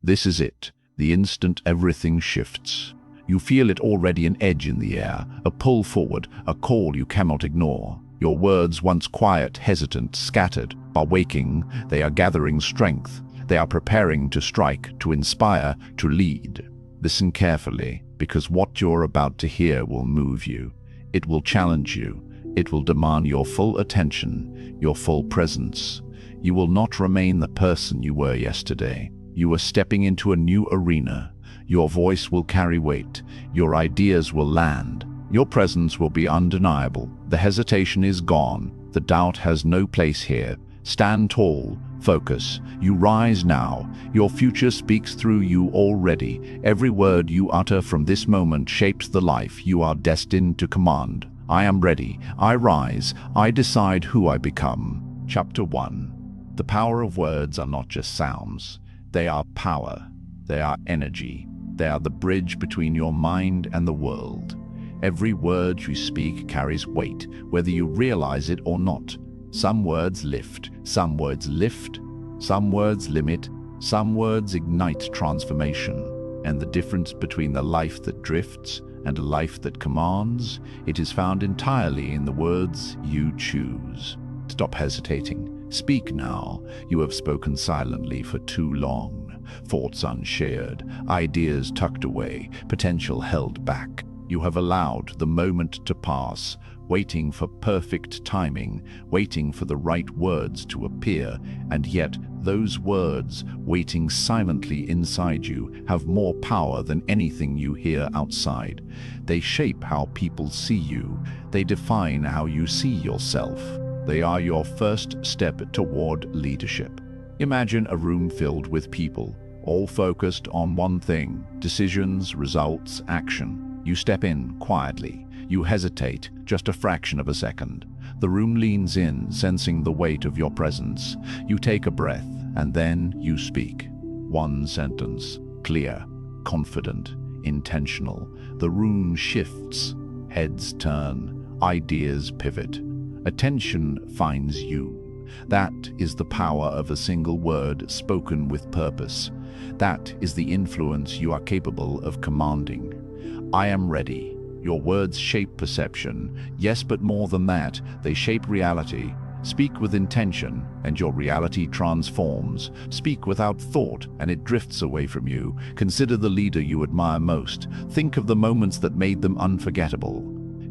This is it, the instant everything shifts. You feel it already, an edge in the air, a pull forward, a call you cannot ignore. Your words, once quiet, hesitant, scattered, are waking. They are gathering strength. They are preparing to strike, to inspire, to lead. Listen carefully, because what you're about to hear will move you. It will challenge you. It will demand your full attention, your full presence. You will not remain the person you were yesterday. You are stepping into a new arena. Your voice will carry weight. Your ideas will land. Your presence will be undeniable. The hesitation is gone. The doubt has no place here. Stand tall. Focus. You rise now. Your future speaks through you already. Every word you utter from this moment shapes the life you are destined to command. I am ready. I rise. I decide who I become. Chapter 1. The power of words are not just sounds. They are power. They are energy. They are the bridge between your mind and the world. Every word you speak carries weight, whether you realize it or not. Some words lift, some words lift, some words limit, some words ignite transformation. And the difference between the life that drifts and a life that commands, it is found entirely in the words you choose. Stop hesitating. Speak now. You have spoken silently for too long. Thoughts unshared, ideas tucked away, potential held back. You have allowed the moment to pass, waiting for perfect timing, waiting for the right words to appear, and yet those words, waiting silently inside you, have more power than anything you hear outside. They shape how people see you. They define how you see yourself. They are your first step toward leadership. Imagine a room filled with people, all focused on one thing: decisions, results, action. You step in quietly. You hesitate just a fraction of a second. The room leans in, sensing the weight of your presence. You take a breath, and then you speak. One sentence, clear, confident, intentional. The room shifts. Heads turn. Ideas pivot. Attention finds you. That is the power of a single word spoken with purpose. That is the influence you are capable of commanding. I am ready. Your words shape perception. Yes, but more than that, they shape reality. Speak with intention, and your reality transforms. Speak without thought, and it drifts away from you. Consider the leader you admire most. Think of the moments that made them unforgettable.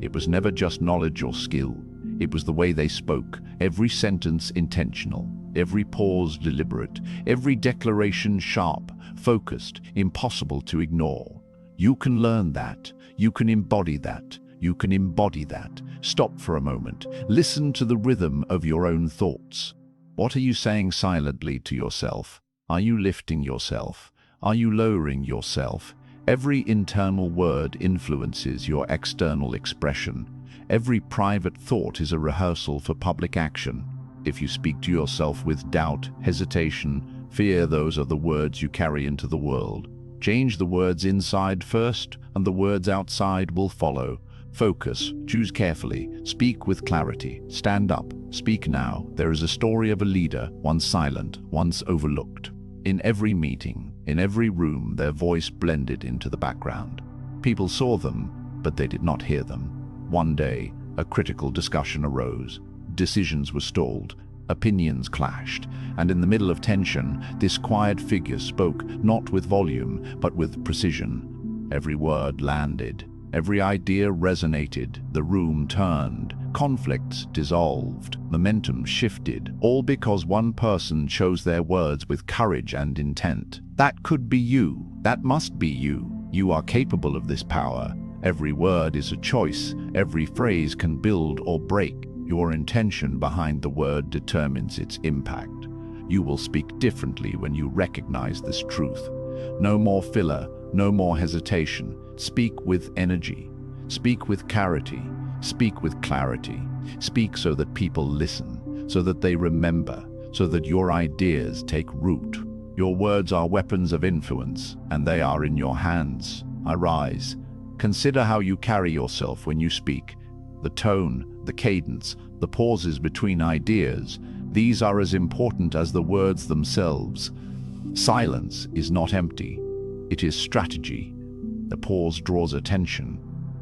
It was never just knowledge or skill. It was the way they spoke, every sentence intentional, every pause deliberate, every declaration sharp, focused, impossible to ignore. You can learn that. You can embody that. You can embody that. Stop for a moment. Listen to the rhythm of your own thoughts. What are you saying silently to yourself? Are you lifting yourself? Are you lowering yourself? Every internal word influences your external expression. Every private thought is a rehearsal for public action. If you speak to yourself with doubt, hesitation, fear, those are the words you carry into the world. Change the words inside first, and the words outside will follow. Focus, choose carefully, speak with clarity, stand up, speak now. There is a story of a leader, once silent, once overlooked. In every meeting, in every room, their voice blended into the background. People saw them, but they did not hear them. One day, a critical discussion arose. Decisions were stalled, opinions clashed, and in the middle of tension, this quiet figure spoke, not with volume, but with precision. Every word landed. Every idea resonated. The room turned. Conflicts dissolved. Momentum shifted. All because one person chose their words with courage and intent. That could be you. That must be you. You are capable of this power. Every word is a choice. Every phrase can build or break. Your intention behind the word determines its impact. You will speak differently when you recognize this truth. No more filler, no more hesitation. Speak with energy. Speak with clarity. Speak with clarity. Speak so that people listen, so that they remember, so that your ideas take root. Your words are weapons of influence, and they are in your hands. Arise. Consider how you carry yourself when you speak. The tone, the cadence, the pauses between ideas, these are as important as the words themselves. Silence is not empty. It is strategy. The pause draws attention.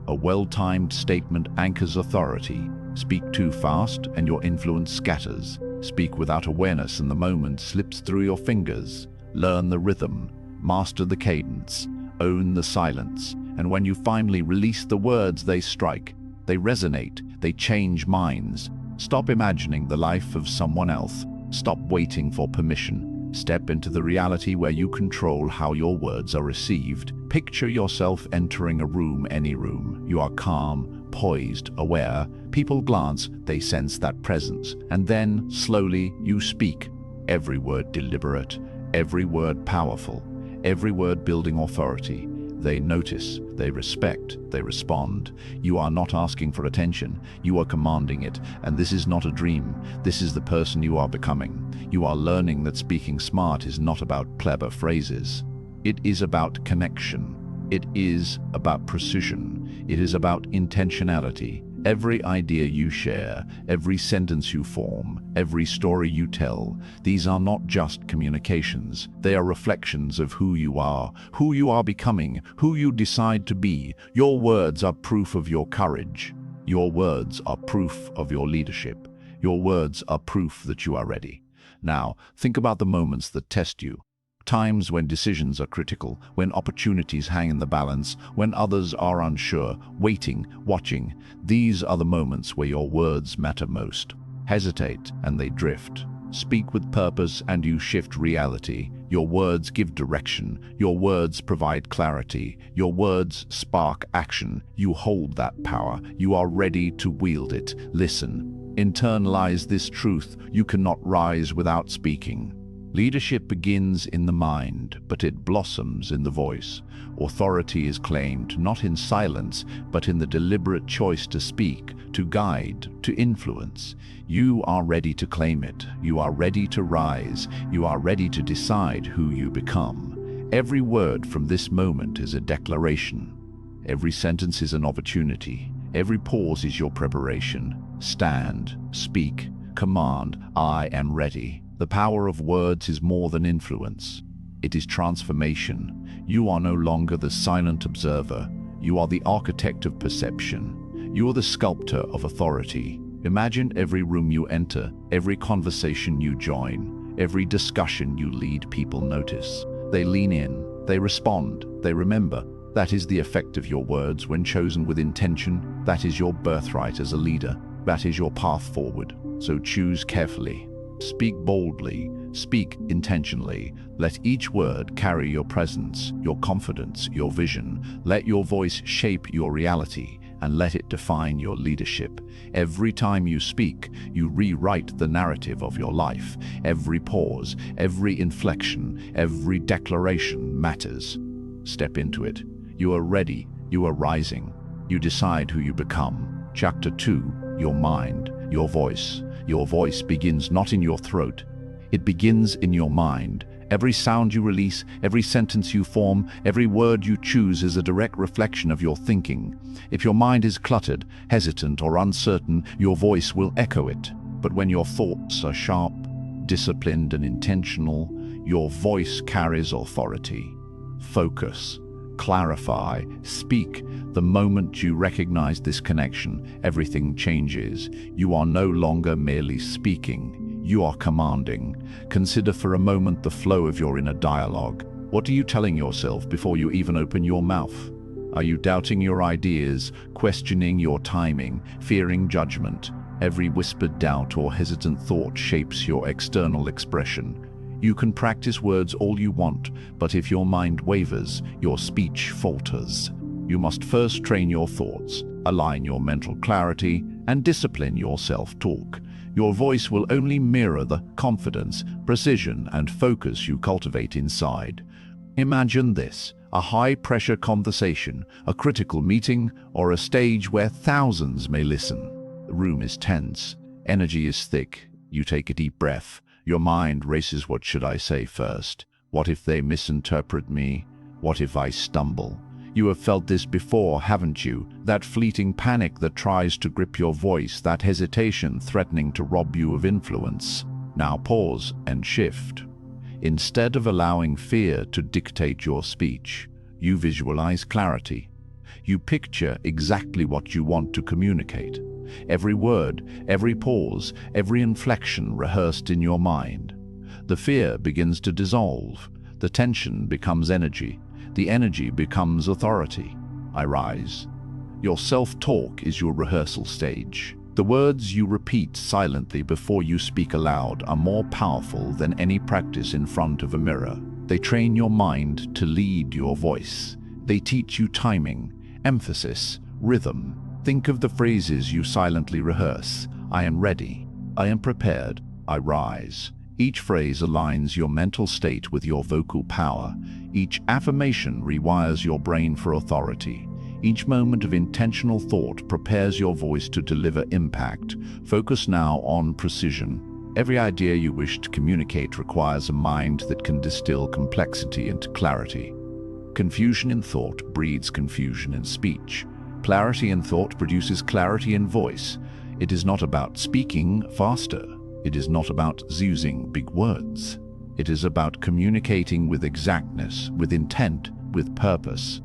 A well-timed statement anchors authority. Speak too fast and your influence scatters. Speak without awareness and the moment slips through your fingers. Learn the rhythm, master the cadence, own the silence, and when you finally release the words, they strike, they resonate, they change minds. Stop imagining the life of someone else. Stop waiting for permission. Step into the reality where you control how your words are received. Picture yourself entering a room, any room. You are calm, poised, aware. People glance, they sense that presence. And then, slowly, you speak. Every word deliberate, every word powerful, every word building authority. They notice, they respect, they respond. You are not asking for attention, you are commanding it. And this is not a dream, this is the person you are becoming. You are learning that speaking smart is not about clever phrases. It is about connection. It is about precision. It is about intentionality. Every idea you share, every sentence you form, every story you tell, these are not just communications. They are reflections of who you are becoming, who you decide to be. Your words are proof of your courage. Your words are proof of your leadership. Your words are proof that you are ready. Now, think about the moments that test you. Times when decisions are critical, when opportunities hang in the balance, when others are unsure, waiting, watching. These are the moments where your words matter most. Hesitate and they drift. Speak with purpose and you shift reality. Your words give direction. Your words provide clarity. Your words spark action. You hold that power. You are ready to wield it. Listen. Internalize this truth. You cannot rise without speaking. Leadership begins in the mind, but it blossoms in the voice. Authority is claimed not in silence, but in the deliberate choice to speak, to guide, to influence. You are ready to claim it. You are ready to rise. You are ready to decide who you become. Every word from this moment is a declaration. Every sentence is an opportunity. Every pause is your preparation. Stand, speak, command, I am ready. The power of words is more than influence. It is transformation. You are no longer the silent observer. You are the architect of perception. You are the sculptor of authority. Imagine every room you enter, every conversation you join, every discussion you lead. People notice. They lean in, they respond, they remember. That is the effect of your words when chosen with intention. That is your birthright as a leader. That is your path forward. So choose carefully. Speak boldly, speak intentionally. Let each word carry your presence, your confidence, your vision. Let your voice shape your reality and let it define your leadership. Every time you speak, you rewrite the narrative of your life. Every pause, every inflection, every declaration matters. Step into it. You are ready. You are rising. You decide who you become. Chapter 2, your mind, your voice. Your voice begins not in your throat. It begins in your mind. Every sound you release, every sentence you form, every word you choose is a direct reflection of your thinking. If your mind is cluttered, hesitant, or uncertain, your voice will echo it. But when your thoughts are sharp, disciplined, and intentional, your voice carries authority. Focus. Clarify, speak. The moment you recognize this connection, everything changes. You are no longer merely speaking, you are commanding. Consider for a moment the flow of your inner dialogue. What are you telling yourself before you even open your mouth? Are you doubting your ideas, questioning your timing, fearing judgment? Every whispered doubt or hesitant thought shapes your external expression. You can practice words all you want, but if your mind wavers, your speech falters. You must first train your thoughts, align your mental clarity, and discipline your self-talk. Your voice will only mirror the confidence, precision, and focus you cultivate inside. Imagine this: a high-pressure conversation, a critical meeting, or a stage where thousands may listen. The room is tense, energy is thick. You take a deep breath. Your mind races. What should I say first? What if they misinterpret me? What if I stumble? You have felt this before, haven't you? That fleeting panic that tries to grip your voice, that hesitation threatening to rob you of influence. Now pause and shift. Instead of allowing fear to dictate your speech, you visualize clarity. You picture exactly what you want to communicate. Every word, every pause, every inflection rehearsed in your mind. The fear begins to dissolve. The tension becomes energy. The energy becomes authority. I rise. Your self-talk is your rehearsal stage. The words you repeat silently before you speak aloud are more powerful than any practice in front of a mirror. They train your mind to lead your voice. They teach you timing, emphasis, rhythm. Think of the phrases you silently rehearse. I am ready. I am prepared. I rise. Each phrase aligns your mental state with your vocal power. Each affirmation rewires your brain for authority. Each moment of intentional thought prepares your voice to deliver impact. Focus now on precision. Every idea you wish to communicate requires a mind that can distill complexity into clarity. Confusion in thought breeds confusion in speech. Clarity in thought produces clarity in voice. It is not about speaking faster. It is not about using big words. It is about communicating with exactness, with intent, with purpose.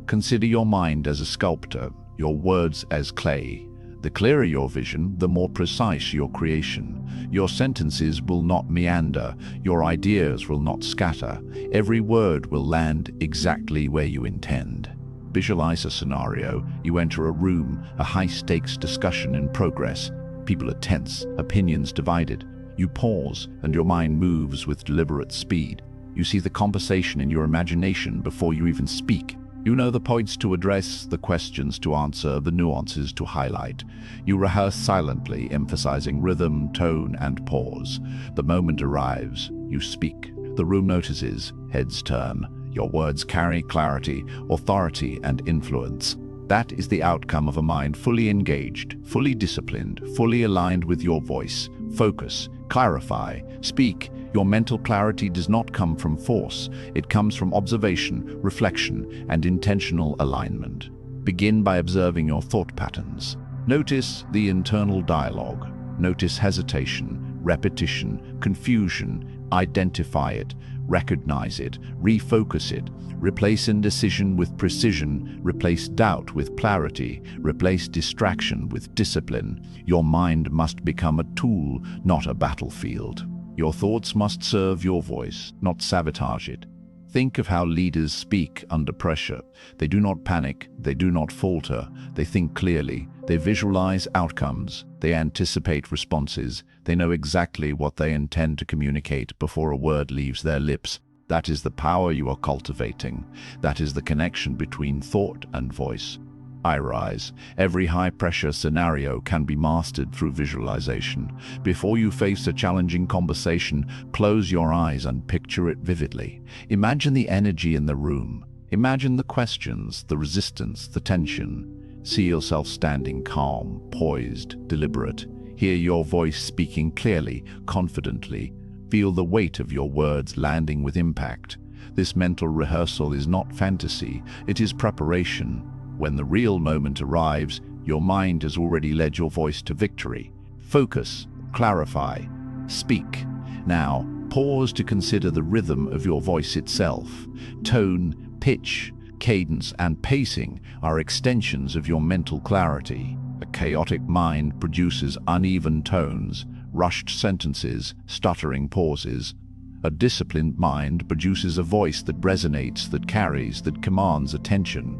Consider your mind as a sculptor, your words as clay. The clearer your vision, the more precise your creation. Your sentences will not meander. Your ideas will not scatter. Every word will land exactly where you intend. Visualize a scenario. You enter a room, a high-stakes discussion in progress. People are tense, opinions divided. You pause, and your mind moves with deliberate speed. You see the conversation in your imagination before you even speak. You know the points to address, the questions to answer, the nuances to highlight. You rehearse silently, emphasizing rhythm, tone, and pause. The moment arrives. You speak. The room notices. Heads turn. Your words carry clarity, authority, and influence. That is the outcome of a mind fully engaged, fully disciplined, fully aligned with your voice. Focus, clarify, speak. Your mental clarity does not come from force. It comes from observation, reflection, and intentional alignment. Begin by observing your thought patterns. Notice the internal dialogue. Notice hesitation, repetition, confusion. Identify it, recognize it, refocus it. Replace indecision with precision. Replace doubt with clarity. Replace distraction with discipline. Your mind must become a tool, not a battlefield. Your thoughts must serve your voice, not sabotage it. Think of how leaders speak under pressure. They do not panic, they do not falter, they think clearly, they visualize outcomes, they anticipate responses, they know exactly what they intend to communicate before a word leaves their lips. That is the power you are cultivating. That is the connection between thought and voice. I rise. Every high-pressure scenario can be mastered through visualization. Before you face a challenging conversation, close your eyes and picture it vividly. Imagine the energy in the room. Imagine the questions, the resistance, the tension. See yourself standing calm, poised, deliberate. Hear your voice speaking clearly, confidently. Feel the weight of your words landing with impact. This mental rehearsal is not fantasy, it is preparation. When the real moment arrives, your mind has already led your voice to victory. Focus, clarify, speak. Now, pause to consider the rhythm of your voice itself. Tone, pitch, cadence, and pacing are extensions of your mental clarity. A chaotic mind produces uneven tones, rushed sentences, stuttering pauses. A disciplined mind produces a voice that resonates, that carries, that commands attention.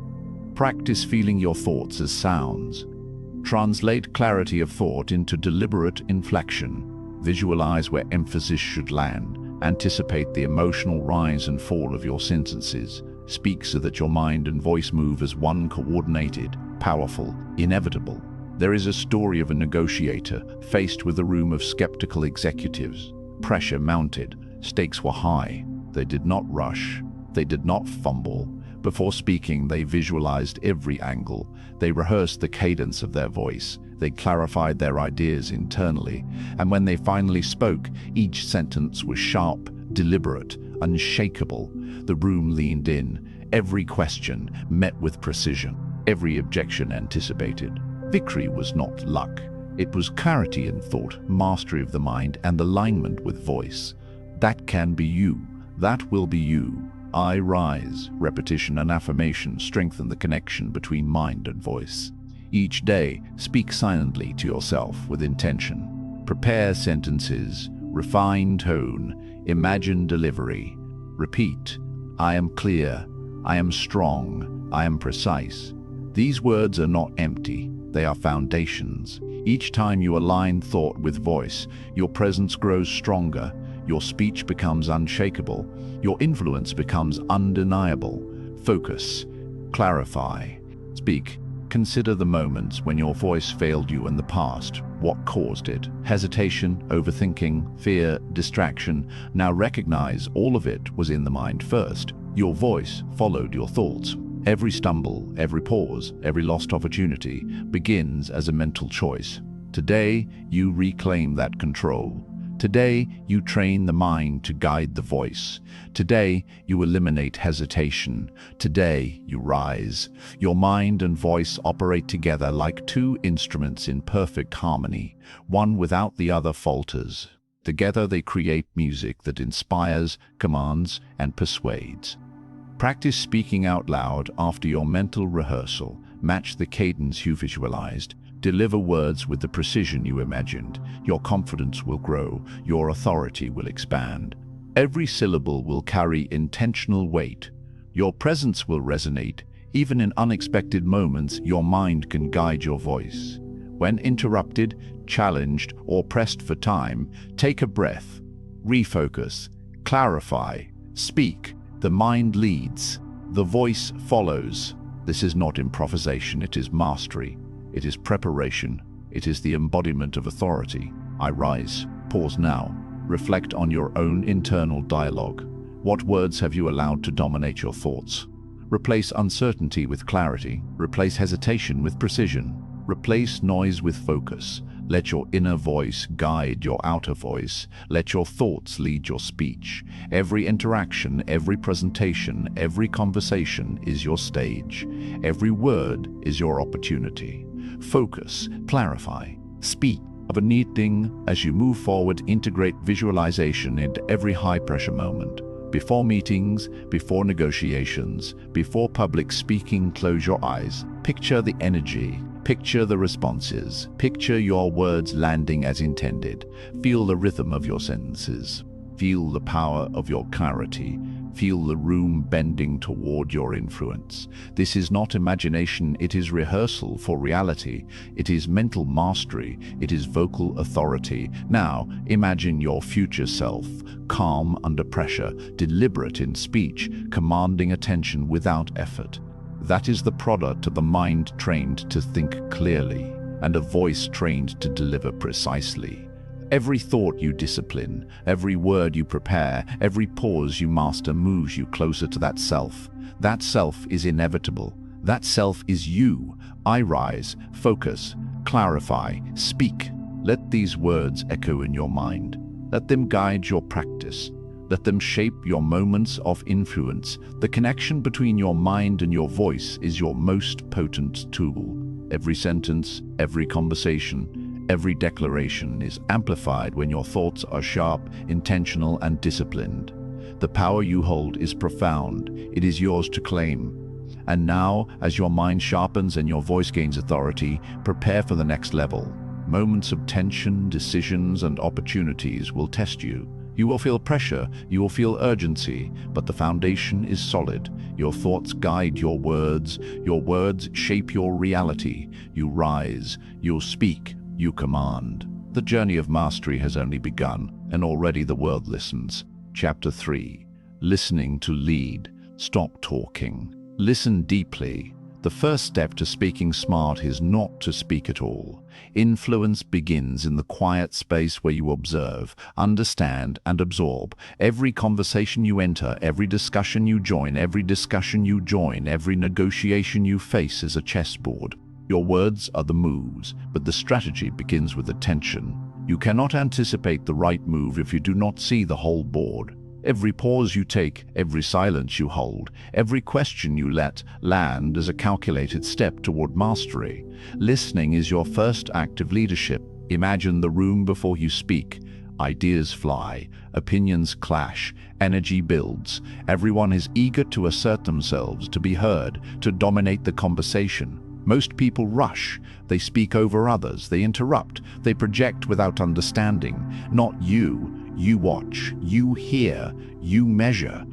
Practice feeling your thoughts as sounds. Translate clarity of thought into deliberate inflection. Visualize where emphasis should land. Anticipate the emotional rise and fall of your sentences. Speak so that your mind and voice move as one, coordinated, powerful, inevitable. There is a story of a negotiator faced with a room of skeptical executives. Pressure mounted. Stakes were high. They did not rush. They did not fumble. Before speaking, they visualized every angle. They rehearsed the cadence of their voice. They clarified their ideas internally. And when they finally spoke, each sentence was sharp, deliberate, unshakable. The room leaned in. Every question met with precision. Every objection anticipated. Victory was not luck. It was clarity in thought, mastery of the mind, and alignment with voice. That can be you. That will be you. I rise. Repetition and affirmation strengthen the connection between mind and voice. Each day, speak silently to yourself with intention. Prepare sentences, refine tone, imagine delivery. Repeat, I am clear, I am strong, I am precise. These words are not empty, they are foundations. Each time you align thought with voice, your presence grows stronger, your speech becomes unshakable, your influence becomes undeniable. Focus, clarify, speak. Consider the moments when your voice failed you in the past. What caused it? Hesitation, overthinking, fear, distraction. Now recognize all of it was in the mind first. Your voice followed your thoughts. Every stumble, every pause, every lost opportunity begins as a mental choice. Today, you reclaim that control. Today, you train the mind to guide the voice. Today, you eliminate hesitation. Today, you rise. Your mind and voice operate together like two instruments in perfect harmony. One without the other falters. Together, they create music that inspires, commands, and persuades. Practice speaking out loud after your mental rehearsal. Match the cadence you visualized. Deliver words with the precision you imagined. Your confidence will grow. Your authority will expand. Every syllable will carry intentional weight. Your presence will resonate. Even in unexpected moments, your mind can guide your voice. When interrupted, challenged, or pressed for time, take a breath. Refocus. Clarify. Speak. The mind leads. The voice follows. This is not improvisation, it is mastery. It is preparation. It is the embodiment of authority. I rise. Pause now. Reflect on your own internal dialogue. What words have you allowed to dominate your thoughts? Replace uncertainty with clarity. Replace hesitation with precision. Replace noise with focus. Let your inner voice guide your outer voice. Let your thoughts lead your speech. Every interaction, every presentation, every conversation is your stage. Every word is your opportunity. Focus, clarify, speak. Of a neat thing, as you move forward, integrate visualization into every high-pressure moment. Before meetings, before negotiations, before public speaking, close your eyes. Picture the energy. Picture the responses. Picture your words landing as intended. Feel the rhythm of your sentences. Feel the power of your clarity. Feel the room bending toward your influence. This is not imagination, it is rehearsal for reality. It is mental mastery. It is vocal authority. Now, imagine your future self, calm under pressure, deliberate in speech, commanding attention without effort. That is the product of a mind trained to think clearly and a voice trained to deliver precisely. Every thought you discipline, every word you prepare, every pause you master moves you closer to that self. That self is inevitable. That self is you. I rise, focus, clarify, speak. Let these words echo in your mind. Let them guide your practice. Let them shape your moments of influence. The connection between your mind and your voice is your most potent tool. Every sentence, every conversation, every declaration is amplified when your thoughts are sharp, intentional, and disciplined. The power you hold is profound. It is yours to claim. And now, as your mind sharpens and your voice gains authority, prepare for the next level. Moments of tension, decisions, and opportunities will test you. You will feel pressure, you will feel urgency, but the foundation is solid. Your thoughts guide your words shape your reality. You rise, you speak, you command. The journey of mastery has only begun, and already the world listens. Chapter 3. Listening to lead. Stop talking. Listen deeply. The first step to speaking smart is not to speak at all. Influence begins in the quiet space where you observe, understand, and absorb. Every conversation you enter, every discussion you join, every negotiation you face is a chessboard. Your words are the moves, but the strategy begins with attention. You cannot anticipate the right move if you do not see the whole board. Every pause you take, every silence you hold, every question you let land is a calculated step toward mastery. Listening is your first act of leadership. Imagine the room before you speak. Ideas fly, opinions clash, energy builds. Everyone is eager to assert themselves, to be heard, to dominate the conversation. Most people rush. They speak over others. They interrupt. They project without understanding. Not you. You watch. You hear. You measure.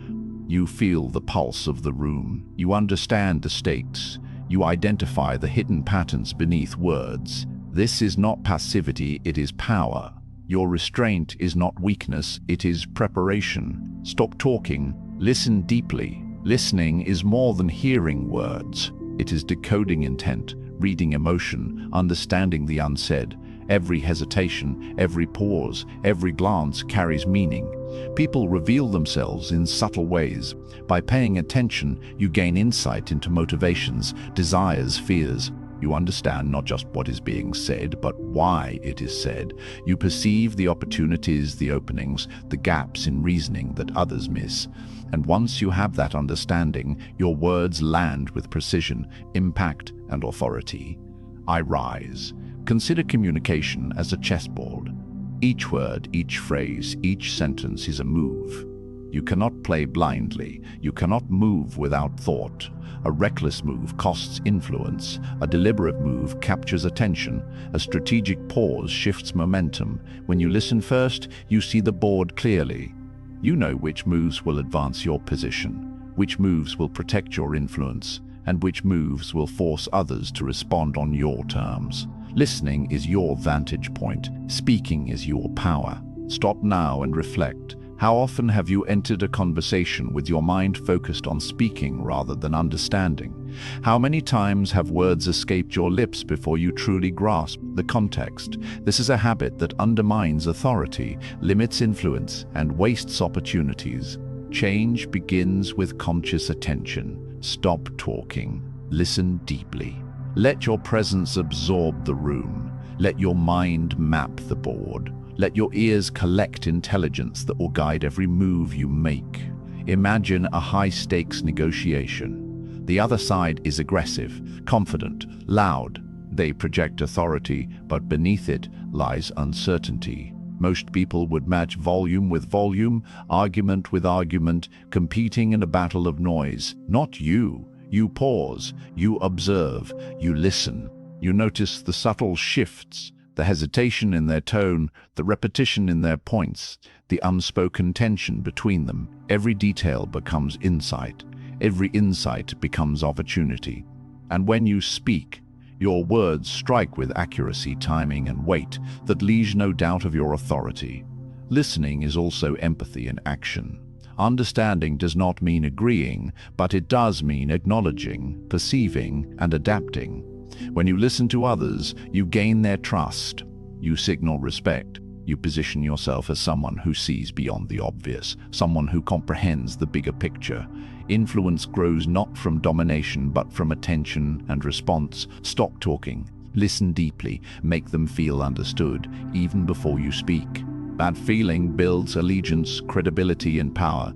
You feel the pulse of the room. You understand the stakes. You identify the hidden patterns beneath words. This is not passivity, it is power. Your restraint is not weakness, it is preparation. Stop talking. Listen deeply. Listening is more than hearing words. It is decoding intent, reading emotion, understanding the unsaid. Every hesitation, every pause, every glance carries meaning. People reveal themselves in subtle ways. By paying attention, you gain insight into motivations, desires, fears. You understand not just what is being said, but why it is said. You perceive the opportunities, the openings, the gaps in reasoning that others miss. And once you have that understanding, your words land with precision, impact, and authority. I rise. Consider communication as a chessboard. Each word, each phrase, each sentence is a move. You cannot play blindly. You cannot move without thought. A reckless move costs influence. A deliberate move captures attention. A strategic pause shifts momentum. When you listen first, you see the board clearly. You know which moves will advance your position, which moves will protect your influence, and which moves will force others to respond on your terms. Listening is your vantage point. Speaking is your power. Stop now and reflect. How often have you entered a conversation with your mind focused on speaking rather than understanding? How many times have words escaped your lips before you truly grasp the context? This is a habit that undermines authority, limits influence, and wastes opportunities. Change begins with conscious attention. Stop talking. Listen deeply. Let your presence absorb the room. Let your mind map the board. Let your ears collect intelligence that will guide every move you make. Imagine a high-stakes negotiation. The other side is aggressive, confident, loud. They project authority, but beneath it lies uncertainty. Most people would match volume with volume, argument with argument, competing in a battle of noise. Not you. You pause, you observe, you listen. You notice the subtle shifts, the hesitation in their tone, the repetition in their points, the unspoken tension between them. Every detail becomes insight. Every insight becomes opportunity. And when you speak, your words strike with accuracy, timing, and weight that leaves no doubt of your authority. Listening is also empathy in action. Understanding does not mean agreeing, but it does mean acknowledging, perceiving, and adapting. When you listen to others, you gain their trust. You signal respect. You position yourself as someone who sees beyond the obvious, someone who comprehends the bigger picture. Influence grows not from domination, but from attention and response. Stop talking. Listen deeply. Make them feel understood, even before you speak. That feeling builds allegiance, credibility, and power.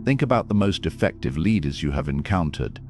Think about the most effective leaders you have encountered.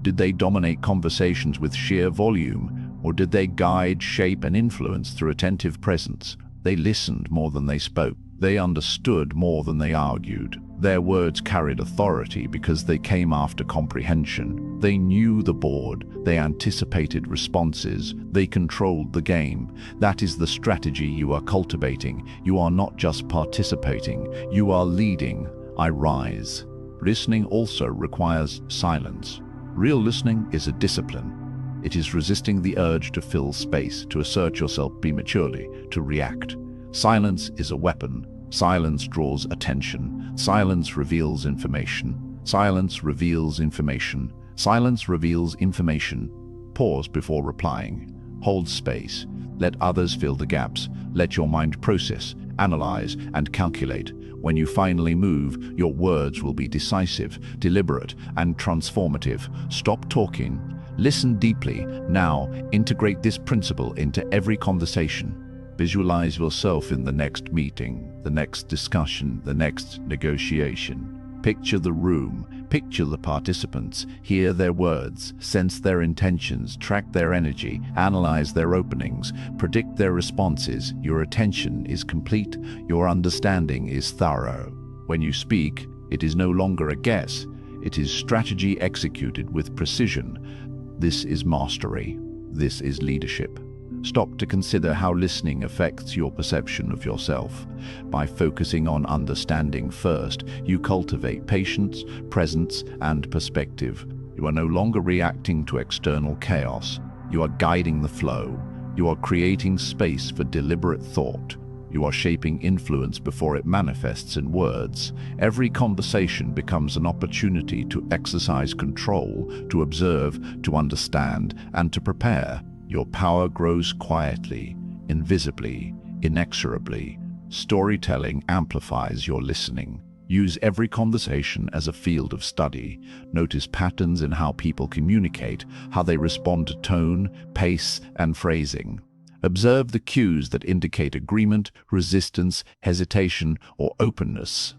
Did they dominate conversations with sheer volume, or did they guide, shape, and influence through attentive presence? They listened more than they spoke. They understood more than they argued. Their words carried authority because they came after comprehension. They knew the board. They anticipated responses. They controlled the game. That is the strategy you are cultivating. You are not just participating. You are leading. I rise. Listening also requires silence. Real listening is a discipline. It is resisting the urge to fill space, to assert yourself prematurely, to react. Silence is a weapon. Silence draws attention. Silence reveals information. Silence reveals information. Silence reveals information. Pause before replying. Hold space. Let others fill the gaps. Let your mind process, analyze, and calculate. When you finally move, your words will be decisive, deliberate, and transformative. Stop talking. Listen deeply. Now, integrate this principle into every conversation. Visualize yourself in the next meeting, the next discussion, the next negotiation. Picture the room, picture the participants, hear their words, sense their intentions, track their energy, analyze their openings, predict their responses. Your attention is complete, your understanding is thorough. When you speak, it is no longer a guess, it is strategy executed with precision. This is mastery. This is leadership. Stop to consider how listening affects your perception of yourself. By focusing on understanding first, you cultivate patience, presence, and perspective. You are no longer reacting to external chaos. You are guiding the flow. You are creating space for deliberate thought. You are shaping influence before it manifests in words. Every conversation becomes an opportunity to exercise control, to observe, to understand, and to prepare. Your power grows quietly, invisibly, inexorably. Storytelling amplifies your listening. Use every conversation as a field of study. Notice patterns in how people communicate, how they respond to tone, pace, and phrasing. Observe the cues that indicate agreement, resistance, hesitation, or openness.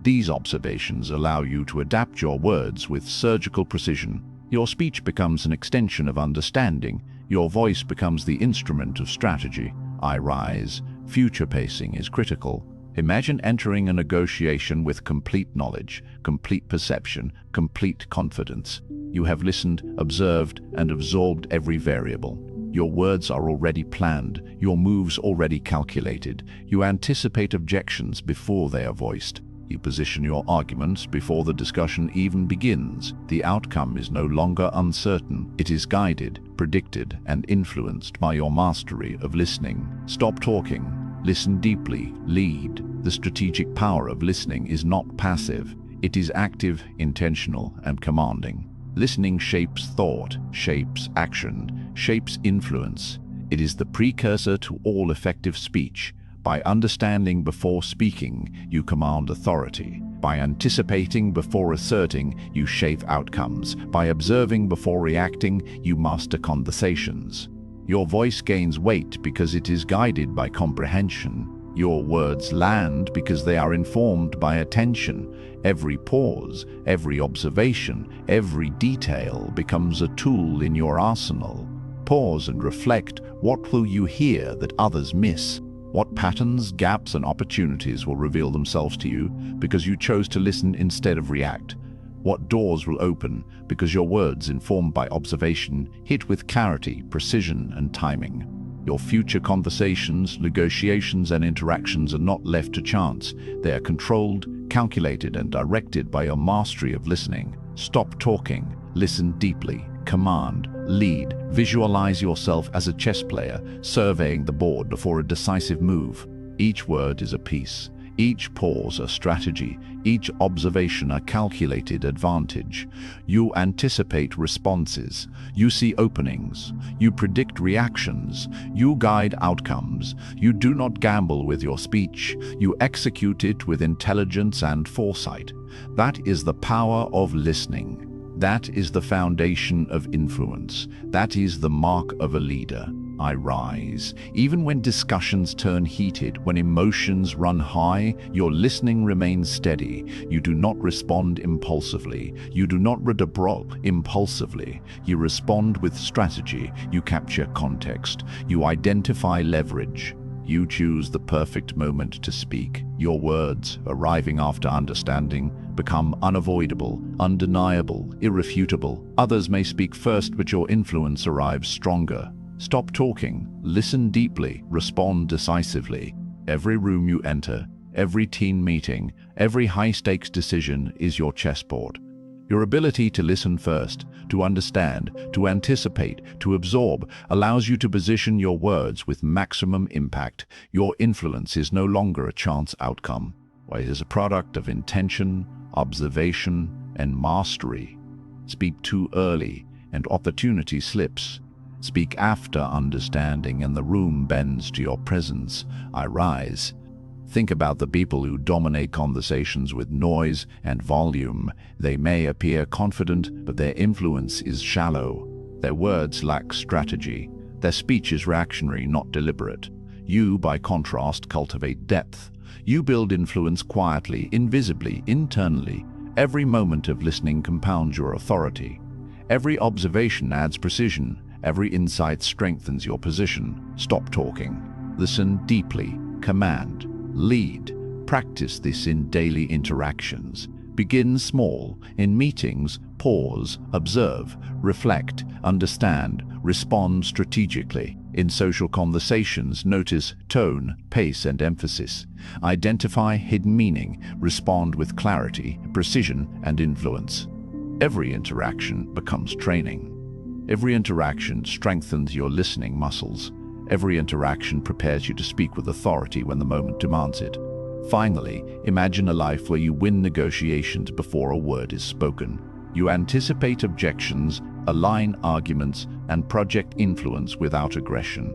These observations allow you to adapt your words with surgical precision. Your speech becomes an extension of understanding. Your voice becomes the instrument of strategy. I rise. Future pacing is critical. Imagine entering a negotiation with complete knowledge, complete perception, complete confidence. You have listened, observed, and absorbed every variable. Your words are already planned, your moves already calculated. You anticipate objections before they are voiced. You position your arguments before the discussion even begins. The outcome is no longer uncertain. It is guided, predicted, and influenced by your mastery of listening. Stop talking. Listen deeply. Lead. The strategic power of listening is not passive. It is active, intentional, and commanding. Listening shapes thought, shapes action, shapes influence. It is the precursor to all effective speech. By understanding before speaking, you command authority. By anticipating before asserting, you shape outcomes. By observing before reacting, you master conversations. Your voice gains weight because it is guided by comprehension. Your words land because they are informed by attention. Every pause, every observation, every detail becomes a tool in your arsenal. Pause and reflect. What will you hear that others miss? What patterns, gaps, and opportunities will reveal themselves to you because you chose to listen instead of react? What doors will open because your words, informed by observation, hit with clarity, precision, and timing? Your future conversations, negotiations, and interactions are not left to chance. They are controlled, calculated, and directed by your mastery of listening. Stop talking. Listen deeply. Command. Lead. Visualize yourself as a chess player, surveying the board before a decisive move. Each word is a piece. Each pause a strategy, each observation a calculated advantage. You anticipate responses, you see openings, you predict reactions, you guide outcomes. You do not gamble with your speech, you execute it with intelligence and foresight. That is the power of listening. That is the foundation of influence. That is the mark of a leader. I rise. Even when discussions turn heated, when emotions run high, your listening remains steady. You do not respond impulsively. You do not redobrow impulsively. You respond with strategy. You capture context. You identify leverage. You choose the perfect moment to speak. Your words, arriving after understanding, become unavoidable, undeniable, irrefutable. Others may speak first, but your influence arrives stronger. Stop talking, listen deeply, respond decisively. Every room you enter, every team meeting, every high-stakes decision is your chessboard. Your ability to listen first, to understand, to anticipate, to absorb, allows you to position your words with maximum impact. Your influence is no longer a chance outcome. It is a product of intention, observation, and mastery. Speak too early, and opportunity slips. Speak after understanding, and the room bends to your presence. I rise. Think about the people who dominate conversations with noise and volume. They may appear confident, but their influence is shallow. Their words lack strategy. Their speech is reactionary, not deliberate. You, by contrast, cultivate depth. You build influence quietly, invisibly, internally. Every moment of listening compounds your authority. Every observation adds precision. Every insight strengthens your position. Stop talking. Listen deeply. Command. Lead. Practice this in daily interactions. Begin small. In meetings, pause, observe, reflect, understand, respond strategically. In social conversations, notice tone, pace, and emphasis. Identify hidden meaning. Respond with clarity, precision, and influence. Every interaction becomes training. Every interaction strengthens your listening muscles. Every interaction prepares you to speak with authority when the moment demands it. Finally, imagine a life where you win negotiations before a word is spoken. You anticipate objections, align arguments, and project influence without aggression.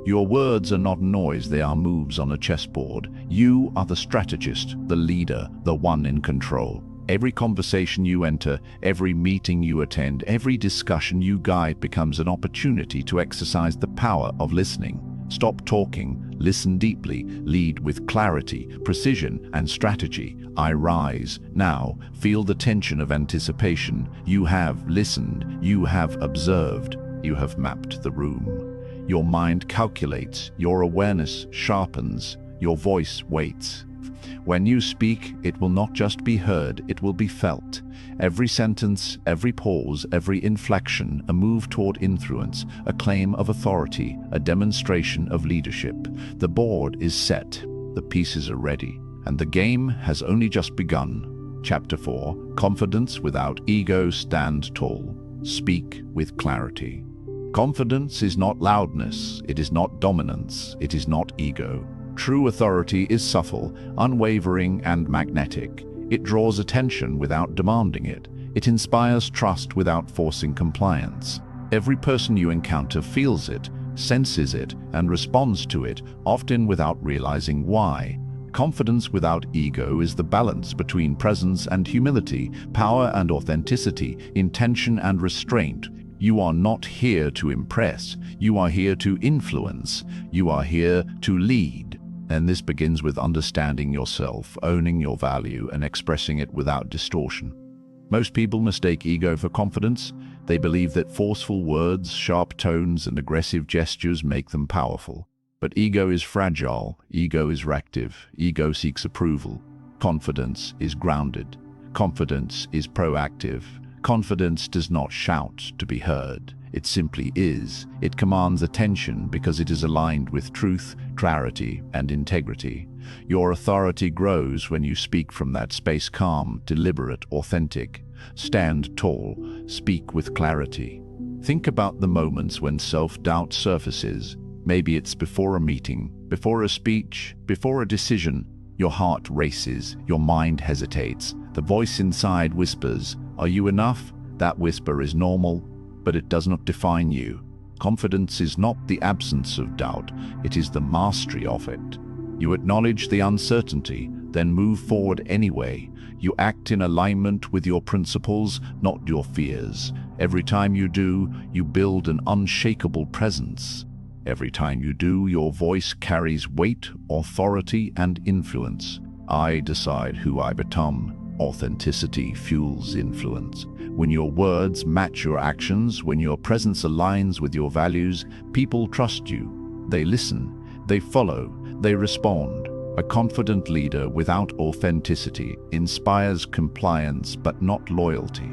Your words are not noise, they are moves on a chessboard. You are the strategist, the leader, the one in control. Every conversation you enter, every meeting you attend, every discussion you guide becomes an opportunity to exercise the power of listening. Stop talking, listen deeply, lead with clarity, precision, and strategy. I rise. Now, feel the tension of anticipation. You have listened, you have observed, you have mapped the room. Your mind calculates, your awareness sharpens, your voice waits. When you speak, it will not just be heard, it will be felt. Every sentence, every pause, every inflection, a move toward influence, a claim of authority, a demonstration of leadership. The board is set, the pieces are ready, and the game has only just begun. Chapter 4. Confidence without ego. Stand tall. Speak with clarity. Confidence is not loudness, it is not dominance, it is not ego. True authority is subtle, unwavering, and magnetic. It draws attention without demanding it. It inspires trust without forcing compliance. Every person you encounter feels it, senses it, and responds to it, often without realizing why. Confidence without ego is the balance between presence and humility, power and authenticity, intention and restraint. You are not here to impress. You are here to influence. You are here to lead. And this begins with understanding yourself, owning your value, and expressing it without distortion. Most people mistake ego for confidence. They believe that forceful words, sharp tones, and aggressive gestures make them powerful. But ego is fragile. Ego is reactive. Ego seeks approval. Confidence is grounded. Confidence is proactive. Confidence does not shout to be heard. It simply is. It commands attention because it is aligned with truth, clarity, and integrity. Your authority grows when you speak from that space, calm, deliberate, authentic. Stand tall. Speak with clarity. Think about the moments when self-doubt surfaces. Maybe it's before a meeting, before a speech, before a decision. Your heart races, your mind hesitates. The voice inside whispers, "Are you enough?" That whisper is normal, but it does not define you. Confidence is not the absence of doubt, it is the mastery of it. You acknowledge the uncertainty, then move forward anyway. You act in alignment with your principles, not your fears. Every time you do, you build an unshakable presence. Every time you do, your voice carries weight, authority, and influence. I decide who I become. Authenticity fuels influence. When your words match your actions, when your presence aligns with your values, people trust you. They listen, they follow, they respond. A confident leader without authenticity inspires compliance but not loyalty.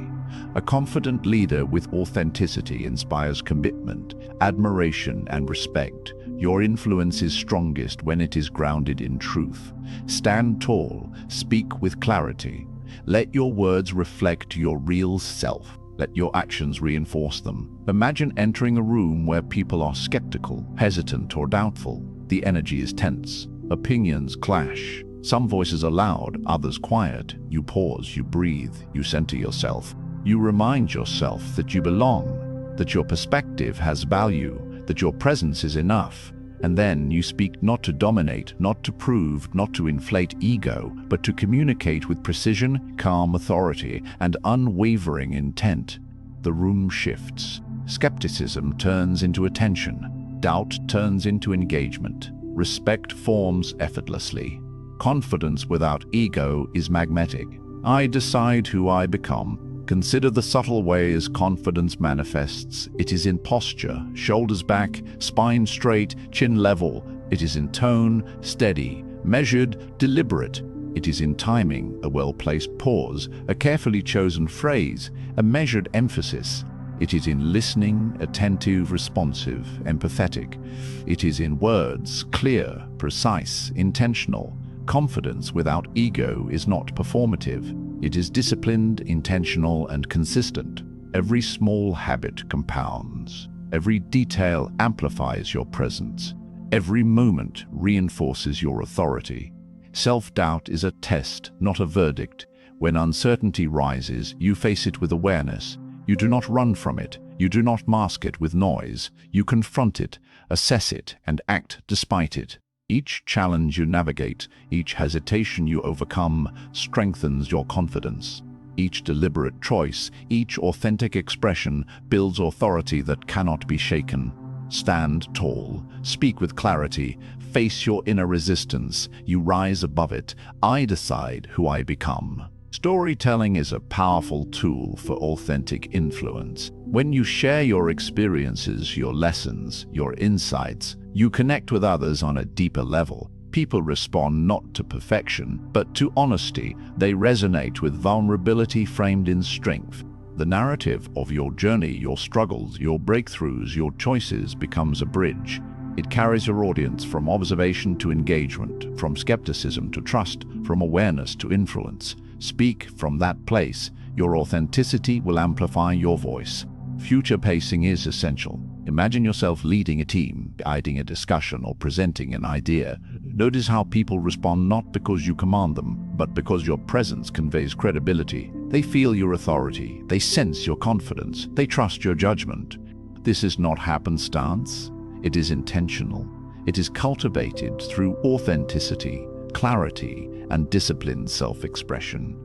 A confident leader with authenticity inspires commitment, admiration, and respect. Your influence is strongest when it is grounded in truth. Stand tall, speak with clarity. Let your words reflect your real self. Let your actions reinforce them. Imagine entering a room where people are skeptical, hesitant, or doubtful. The energy is tense. Opinions clash. Some voices are loud, others quiet. You pause, you breathe, you center yourself. You remind yourself that you belong, that your perspective has value, that your presence is enough. And then you speak not to dominate, not to prove, not to inflate ego, but to communicate with precision, calm authority, and unwavering intent. The room shifts. Skepticism turns into attention. Doubt turns into engagement. Respect forms effortlessly. Confidence without ego is magnetic. I decide who I become. Consider the subtle ways confidence manifests. It is in posture, shoulders back, spine straight, chin level. It is in tone, steady, measured, deliberate. It is in timing, a well-placed pause, a carefully chosen phrase, a measured emphasis. It is in listening, attentive, responsive, empathetic. It is in words, clear, precise, intentional. Confidence without ego is not performative. It is disciplined, intentional, and consistent. Every small habit compounds. Every detail amplifies your presence. Every moment reinforces your authority. Self-doubt is a test, not a verdict. When uncertainty rises, you face it with awareness. You do not run from it. You do not mask it with noise. You confront it, assess it, and act despite it. Each challenge you navigate, each hesitation you overcome, strengthens your confidence. Each deliberate choice, each authentic expression builds authority that cannot be shaken. Stand tall, speak with clarity, face your inner resistance, you rise above it. I decide who I become. Storytelling is a powerful tool for authentic influence. When you share your experiences, your lessons, your insights, you connect with others on a deeper level. People respond not to perfection, but to honesty. They resonate with vulnerability framed in strength. The narrative of your journey, your struggles, your breakthroughs, your choices becomes a bridge. It carries your audience from observation to engagement, from skepticism to trust, from awareness to influence. Speak from that place. Your authenticity will amplify your voice. Future pacing is essential. Imagine yourself leading a team, guiding a discussion, or presenting an idea. Notice how people respond not because you command them, but because your presence conveys credibility. They feel your authority. They sense your confidence. They trust your judgment. This is not happenstance. It is intentional. It is cultivated through authenticity, clarity, and disciplined self-expression.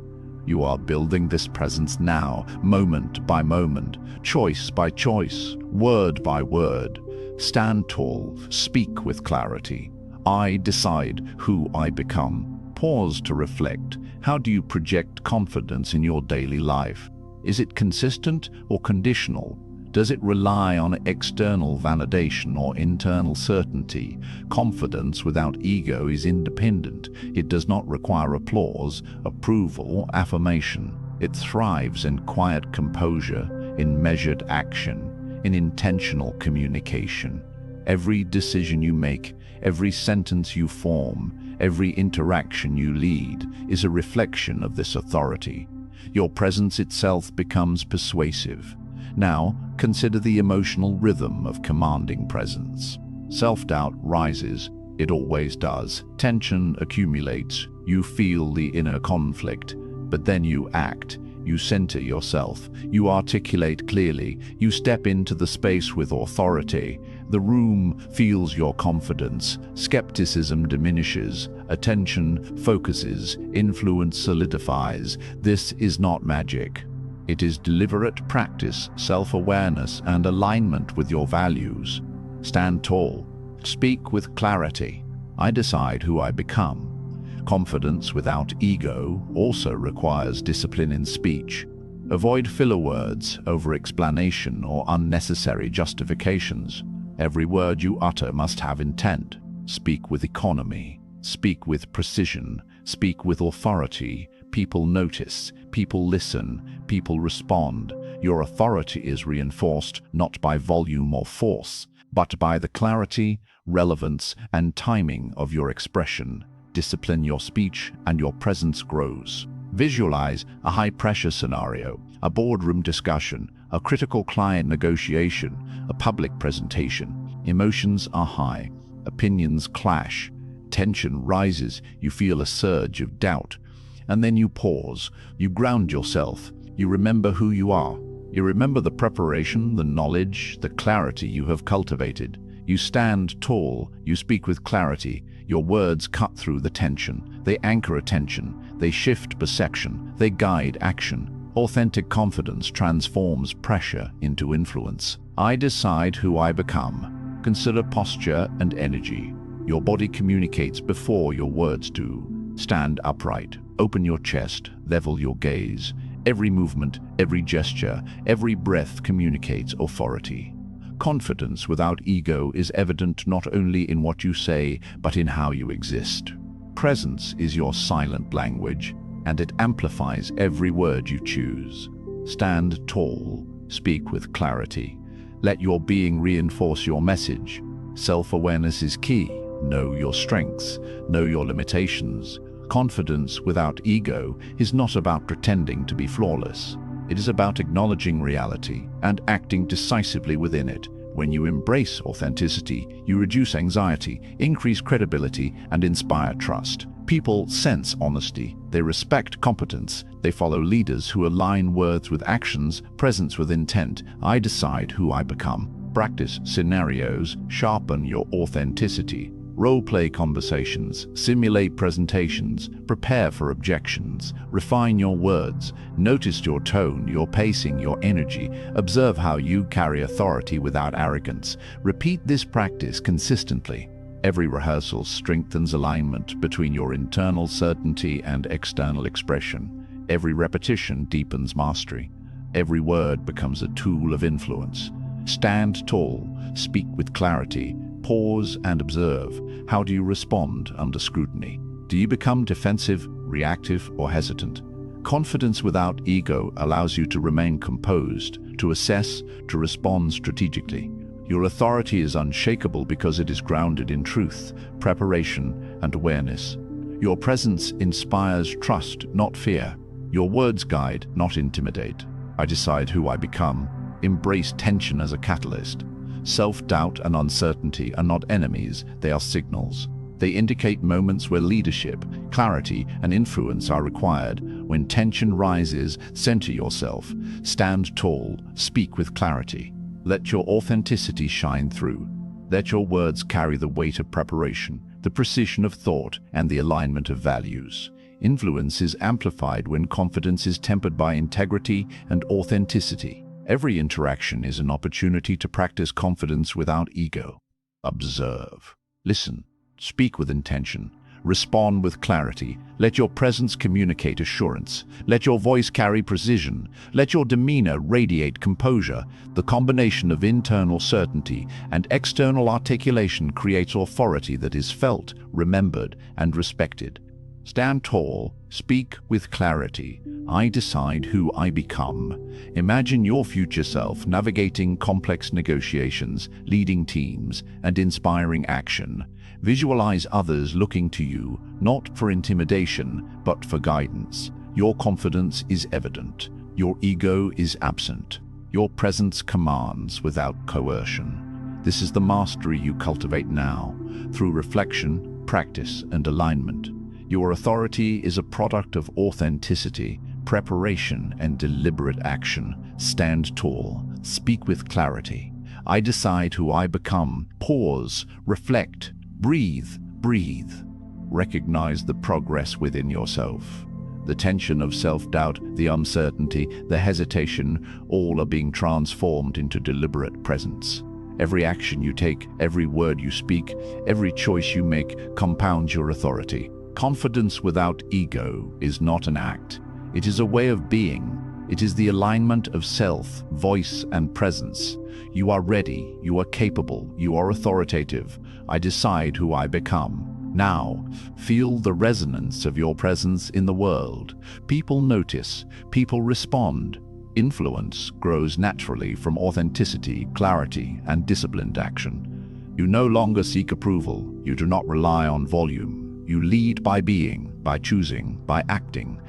You are building this presence now, moment by moment, choice by choice, word by word. Stand tall, speak with clarity. I decide who I become. Pause to reflect. How do you project confidence in your daily life? Is it consistent or conditional? Does it rely on external validation or internal certainty? Confidence without ego is independent. It does not require applause, approval, or affirmation. It thrives in quiet composure, in measured action, in intentional communication. Every decision you make, every sentence you form, every interaction you lead is a reflection of this authority. Your presence itself becomes persuasive. Now, consider the emotional rhythm of commanding presence. Self-doubt rises. It always does. Tension accumulates. You feel the inner conflict. But then you act. You center yourself. You articulate clearly. You step into the space with authority. The room feels your confidence. Skepticism diminishes. Attention focuses. Influence solidifies. This is not magic. It is deliberate practice, self-awareness, and alignment with your values. Stand tall. Speak with clarity. I decide who I become. Confidence without ego also requires discipline in speech. Avoid filler words, over-explanation, or unnecessary justifications. Every word you utter must have intent. Speak with economy. Speak with precision. Speak with authority. People notice. People listen. People respond. Your authority is reinforced not by volume or force, but by the clarity, relevance, and timing of your expression. Discipline your speech and your presence grows. Visualize a high-pressure scenario, a boardroom discussion, a critical client negotiation, a public presentation. Emotions are high. Opinions clash. Tension rises. You feel a surge of doubt. And then you pause. You ground yourself. You remember who you are. You remember the preparation, the knowledge, the clarity you have cultivated. You stand tall. You speak with clarity. Your words cut through the tension. They anchor attention. They shift perception. They guide action. Authentic confidence transforms pressure into influence. I decide who I become. Consider posture and energy. Your body communicates before your words do. Stand upright. Open your chest, level your gaze. Every movement, every gesture, every breath communicates authority. Confidence without ego is evident not only in what you say, but in how you exist. Presence is your silent language, and it amplifies every word you choose. Stand tall, speak with clarity. Let your being reinforce your message. Self-awareness is key. Know your strengths, know your limitations. Confidence without ego is not about pretending to be flawless. It is about acknowledging reality and acting decisively within it. When you embrace authenticity, you reduce anxiety, increase credibility, and inspire trust. People sense honesty, they respect competence, they follow leaders who align words with actions, presence with intent. I decide who I become. Practice scenarios, sharpen your authenticity. Role-play conversations, simulate presentations, prepare for objections, refine your words, notice your tone, your pacing, your energy, observe how you carry authority without arrogance. Repeat this practice consistently. Every rehearsal strengthens alignment between your internal certainty and external expression. Every repetition deepens mastery. Every word becomes a tool of influence. Stand tall, speak with clarity, pause and observe. How do you respond under scrutiny? Do you become defensive, reactive, or hesitant? Confidence without ego allows you to remain composed, to assess, to respond strategically. Your authority is unshakable because it is grounded in truth, preparation, and awareness. Your presence inspires trust, not fear. Your words guide, not intimidate. I decide who I become. Embrace tension as a catalyst. Self-doubt and uncertainty are not enemies, they are signals. They indicate moments where leadership, clarity, and influence are required. When tension rises, center yourself. Stand tall, speak with clarity. Let your authenticity shine through. Let your words carry the weight of preparation, the precision of thought, and the alignment of values. Influence is amplified when confidence is tempered by integrity and authenticity. Every interaction is an opportunity to practice confidence without ego. Observe, listen, speak with intention, respond with clarity. Let your presence communicate assurance. Let your voice carry precision. Let your demeanor radiate composure. The combination of internal certainty and external articulation creates authority that is felt, remembered, and respected. Stand tall, speak with clarity. I decide who I become. Imagine your future self navigating complex negotiations, leading teams, and inspiring action. Visualize others looking to you, not for intimidation, but for guidance. Your confidence is evident. Your ego is absent. Your presence commands without coercion. This is the mastery you cultivate now, through reflection, practice, and alignment. Your authority is a product of authenticity, preparation, and deliberate action. Stand tall, speak with clarity. I decide who I become. Pause, reflect, breathe. Recognize the progress within yourself. The tension of self-doubt, the uncertainty, the hesitation, all are being transformed into deliberate presence. Every action you take, every word you speak, every choice you make compounds your authority. Confidence without ego is not an act. It is a way of being. It is the alignment of self, voice, and presence. You are ready, you are capable, you are authoritative. I decide who I become. Now, feel the resonance of your presence in the world. People notice, people respond. Influence grows naturally from authenticity, clarity, and disciplined action. You no longer seek approval. You do not rely on volume. You lead by being, by choosing, by acting.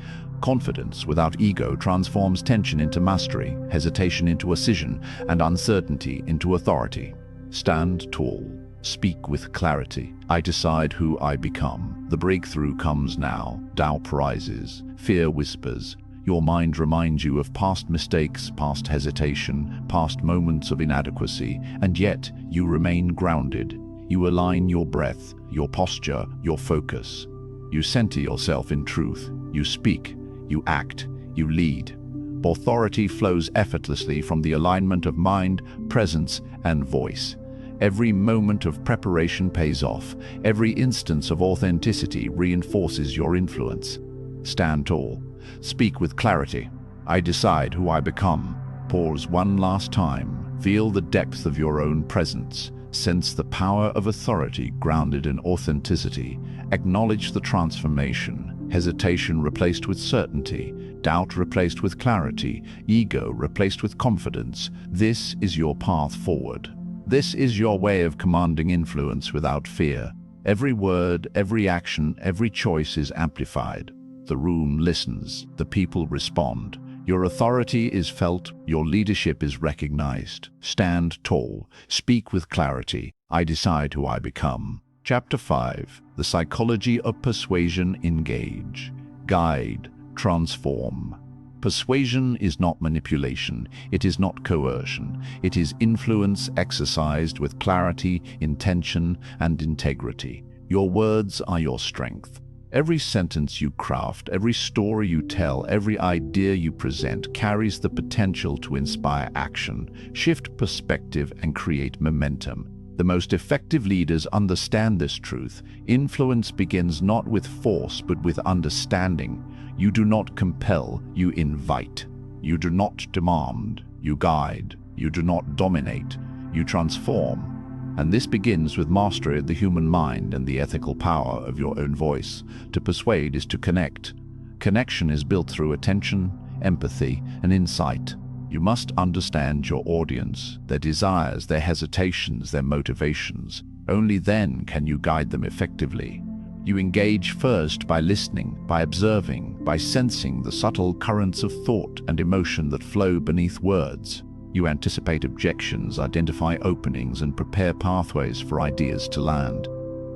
Confidence without ego transforms tension into mastery, hesitation into decision, and uncertainty into authority. Stand tall, speak with clarity. I decide who I become. The breakthrough comes now. Doubt rises, fear whispers. Your mind reminds you of past mistakes, past hesitation, past moments of inadequacy, and yet you remain grounded. You align your breath, your posture, your focus. You center yourself in truth. You speak, you act, you lead. Authority flows effortlessly from the alignment of mind, presence, and voice. Every moment of preparation pays off. Every instance of authenticity reinforces your influence. Stand tall. Speak with clarity. I decide who I become. Pause one last time. Feel the depth of your own presence. Sense the power of authority grounded in authenticity. Acknowledge the transformation. Hesitation replaced with certainty. Doubt replaced with clarity. Ego replaced with confidence. This is your path forward. This is your way of commanding influence without fear. Every word, every action, every choice is amplified. The room listens. The people respond. Your authority is felt. Your leadership is recognized. Stand tall. Speak with clarity. I decide who I become. Chapter 5. The Psychology of Persuasion. Engage. Guide. Transform. Persuasion is not manipulation. It is not coercion. It is influence exercised with clarity, intention, and integrity. Your words are your strength. Every sentence you craft, every story you tell, every idea you present carries the potential to inspire action, shift perspective, and create momentum. The most effective leaders understand this truth. Influence begins not with force, but with understanding. You do not compel, you invite. You do not demand, you guide. You do not dominate, you transform. And this begins with mastery of the human mind and the ethical power of your own voice. To persuade is to connect. Connection is built through attention, empathy, and insight. You must understand your audience, their desires, their hesitations, their motivations. Only then can you guide them effectively. You engage first by listening, by observing, by sensing the subtle currents of thought and emotion that flow beneath words. You anticipate objections, identify openings, and prepare pathways for ideas to land.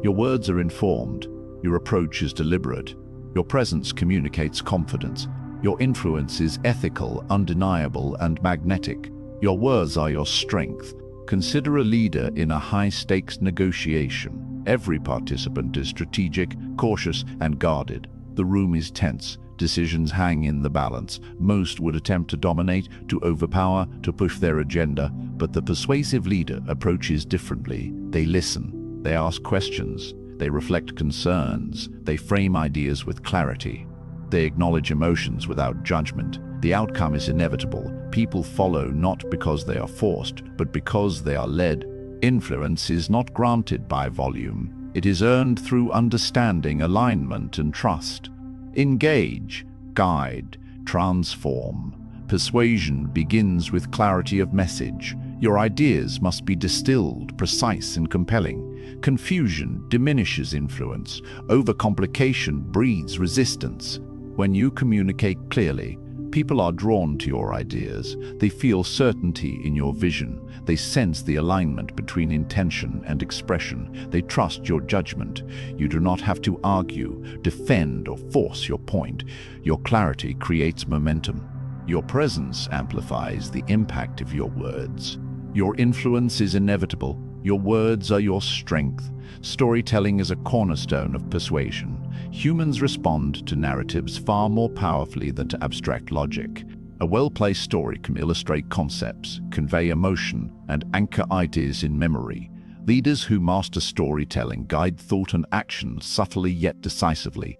Your words are informed. Your approach is deliberate. Your presence communicates confidence. Your influence is ethical, undeniable, and magnetic. Your words are your strength. Consider a leader in a high-stakes negotiation. Every participant is strategic, cautious, and guarded. The room is tense. Decisions hang in the balance. Most would attempt to dominate, to overpower, to push their agenda, but the persuasive leader approaches differently. They listen, they ask questions, they reflect concerns, they frame ideas with clarity. They acknowledge emotions without judgment. The outcome is inevitable. People follow not because they are forced, but because they are led. Influence is not granted by volume. It is earned through understanding, alignment, and trust. Engage, guide, transform. Persuasion begins with clarity of message. Your ideas must be distilled, precise, and compelling. Confusion diminishes influence. Overcomplication breeds resistance. When you communicate clearly, people are drawn to your ideas. They feel certainty in your vision. They sense the alignment between intention and expression. They trust your judgment. You do not have to argue, defend, or force your point. Your clarity creates momentum. Your presence amplifies the impact of your words. Your influence is inevitable. Your words are your strength. Storytelling is a cornerstone of persuasion. Humans respond to narratives far more powerfully than to abstract logic. A well-placed story can illustrate concepts, convey emotion, and anchor ideas in memory. Leaders who master storytelling guide thought and action subtly yet decisively.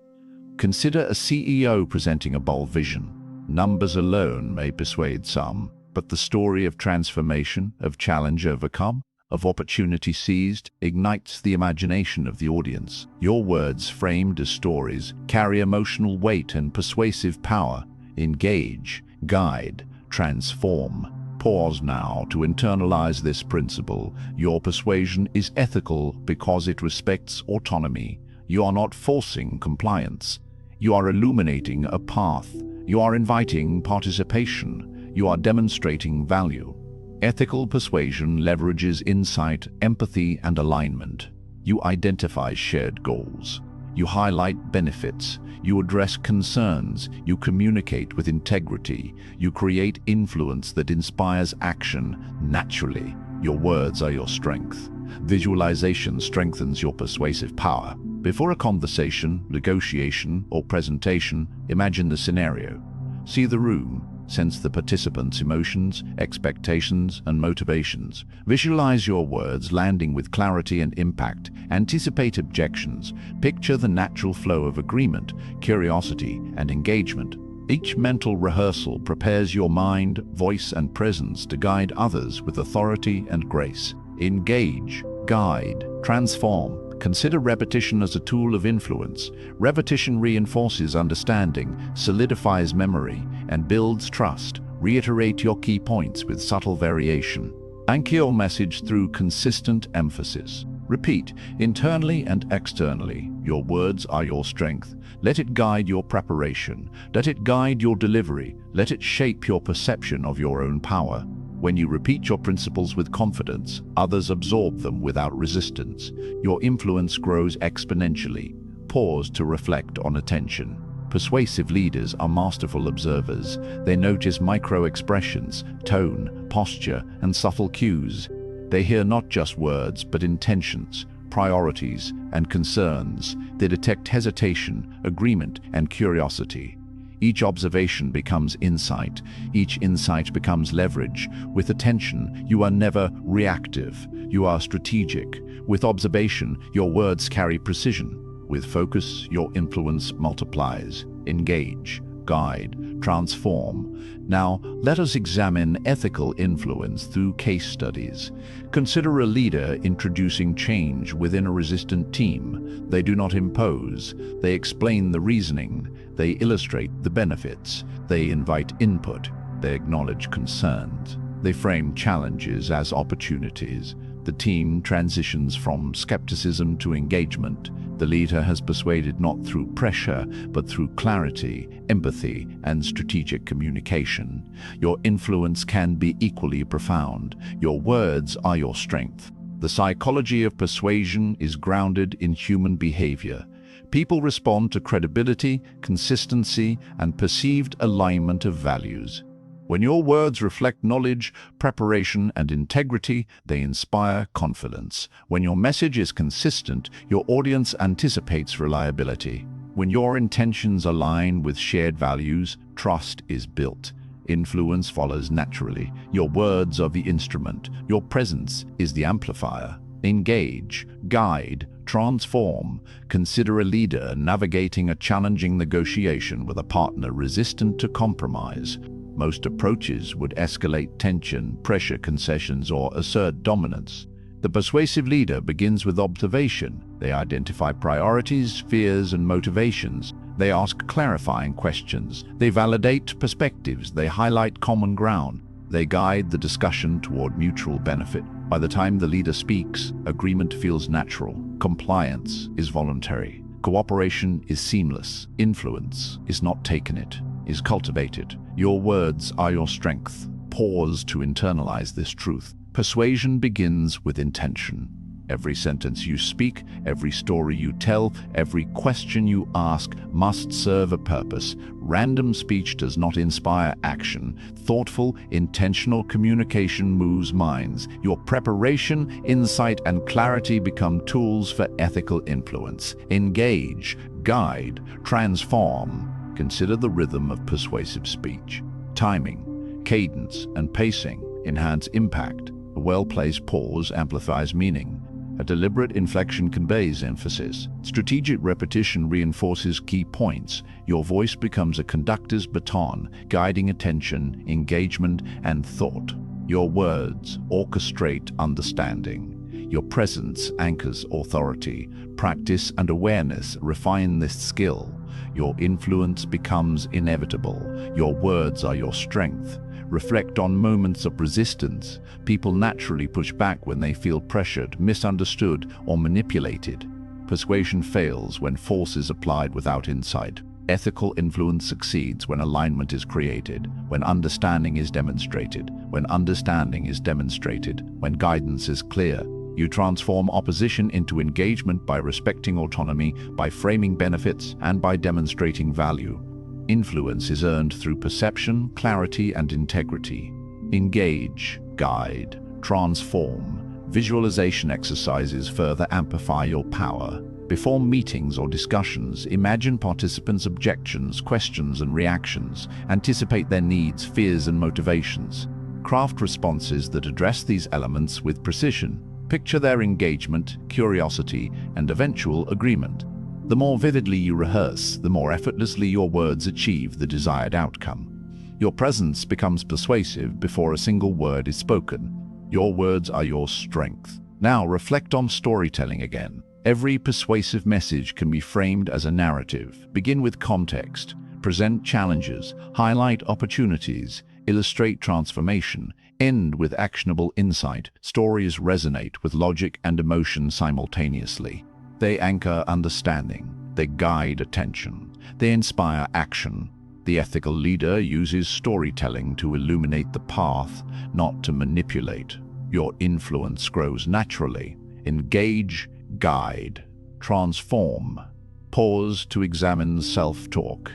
Consider a CEO presenting a bold vision. Numbers alone may persuade some, but the story of transformation, of challenge overcome, of opportunity seized, ignites the imagination of the audience. Your words, framed as stories, carry emotional weight and persuasive power. Engage, guide, transform. Pause now to internalize this principle. Your persuasion is ethical because it respects autonomy. You are not forcing compliance. You are illuminating a path. You are inviting participation. You are demonstrating value. Ethical persuasion leverages insight, empathy, and alignment. You identify shared goals. You highlight benefits. You address concerns. You communicate with integrity. You create influence that inspires action naturally. Your words are your strength. Visualization strengthens your persuasive power. Before a conversation, negotiation, or presentation, imagine the scenario. See the room. Sense the participants' emotions, expectations, and motivations. Visualize your words landing with clarity and impact. Anticipate objections. Picture the natural flow of agreement, curiosity, and engagement. Each mental rehearsal prepares your mind, voice, and presence to guide others with authority and grace. Engage, guide, transform. Consider repetition as a tool of influence. Repetition reinforces understanding, solidifies memory, and builds trust. Reiterate your key points with subtle variation. Anchor your message through consistent emphasis. Repeat, internally and externally. Your words are your strength. Let it guide your preparation. Let it guide your delivery. Let it shape your perception of your own power. When you repeat your principles with confidence, others absorb them without resistance. Your influence grows exponentially. Pause to reflect on attention. Persuasive leaders are masterful observers. They notice micro-expressions, tone, posture, and subtle cues. They hear not just words, but intentions, priorities, and concerns. They detect hesitation, agreement, and curiosity. Each observation becomes insight. Each insight becomes leverage. With attention, you are never reactive. You are strategic. With observation, your words carry precision. With focus, your influence multiplies. Engage, guide, transform. Now, let us examine ethical influence through case studies. Consider a leader introducing change within a resistant team. They do not impose. They explain the reasoning. They illustrate the benefits. They invite input. They acknowledge concerns. They frame challenges as opportunities. The team transitions from skepticism to engagement. The leader has persuaded not through pressure, but through clarity, empathy, and strategic communication. Your influence can be equally profound. Your words are your strength. The psychology of persuasion is grounded in human behavior. People respond to credibility, consistency, and perceived alignment of values. When your words reflect knowledge, preparation, and integrity, they inspire confidence. When your message is consistent, your audience anticipates reliability. When your intentions align with shared values, trust is built. Influence follows naturally. Your words are the instrument. Your presence is the amplifier. Engage, guide, transform. Consider a leader navigating a challenging negotiation with a partner resistant to compromise. Most approaches would escalate tension, pressure concessions, or assert dominance. The persuasive leader begins with observation. They identify priorities, fears, and motivations. They ask clarifying questions. They validate perspectives. They highlight common ground. They guide the discussion toward mutual benefit. By the time the leader speaks, agreement feels natural. Compliance is voluntary. Cooperation is seamless. Influence is not taken, it is cultivated. Your words are your strength. Pause to internalize this truth. Persuasion begins with intention. Every sentence you speak, every story you tell, every question you ask must serve a purpose. Random speech does not inspire action. Thoughtful, intentional communication moves minds. Your preparation, insight, and clarity become tools for ethical influence. Engage, guide, transform. Consider the rhythm of persuasive speech. Timing, cadence, and pacing enhance impact. A well-placed pause amplifies meaning. A deliberate inflection conveys emphasis. Strategic repetition reinforces key points. Your voice becomes a conductor's baton, guiding attention, engagement, and thought. Your words orchestrate understanding. Your presence anchors authority. Practice and awareness refine this skill. Your influence becomes inevitable. Your words are your strength. Reflect on moments of resistance. People naturally push back when they feel pressured, misunderstood, or manipulated. Persuasion fails when force is applied without insight. Ethical influence succeeds when alignment is created, when understanding is demonstrated, when guidance is clear. You transform opposition into engagement by respecting autonomy, by framing benefits, and by demonstrating value. Influence is earned through perception, clarity, and integrity. Engage, guide, transform. Visualization exercises further amplify your power. Before meetings or discussions, imagine participants' objections, questions, and reactions. Anticipate their needs, fears, and motivations. Craft responses that address these elements with precision. Picture their engagement, curiosity, and eventual agreement. The more vividly you rehearse, the more effortlessly your words achieve the desired outcome. Your presence becomes persuasive before a single word is spoken. Your words are your strength. Now reflect on storytelling again. Every persuasive message can be framed as a narrative. Begin with context, present challenges, highlight opportunities, illustrate transformation, end with actionable insight. Stories resonate with logic and emotion simultaneously. They anchor understanding, they guide attention, they inspire action. The ethical leader uses storytelling to illuminate the path, not to manipulate. Your influence grows naturally. Engage, guide, transform. Pause to examine self-talk.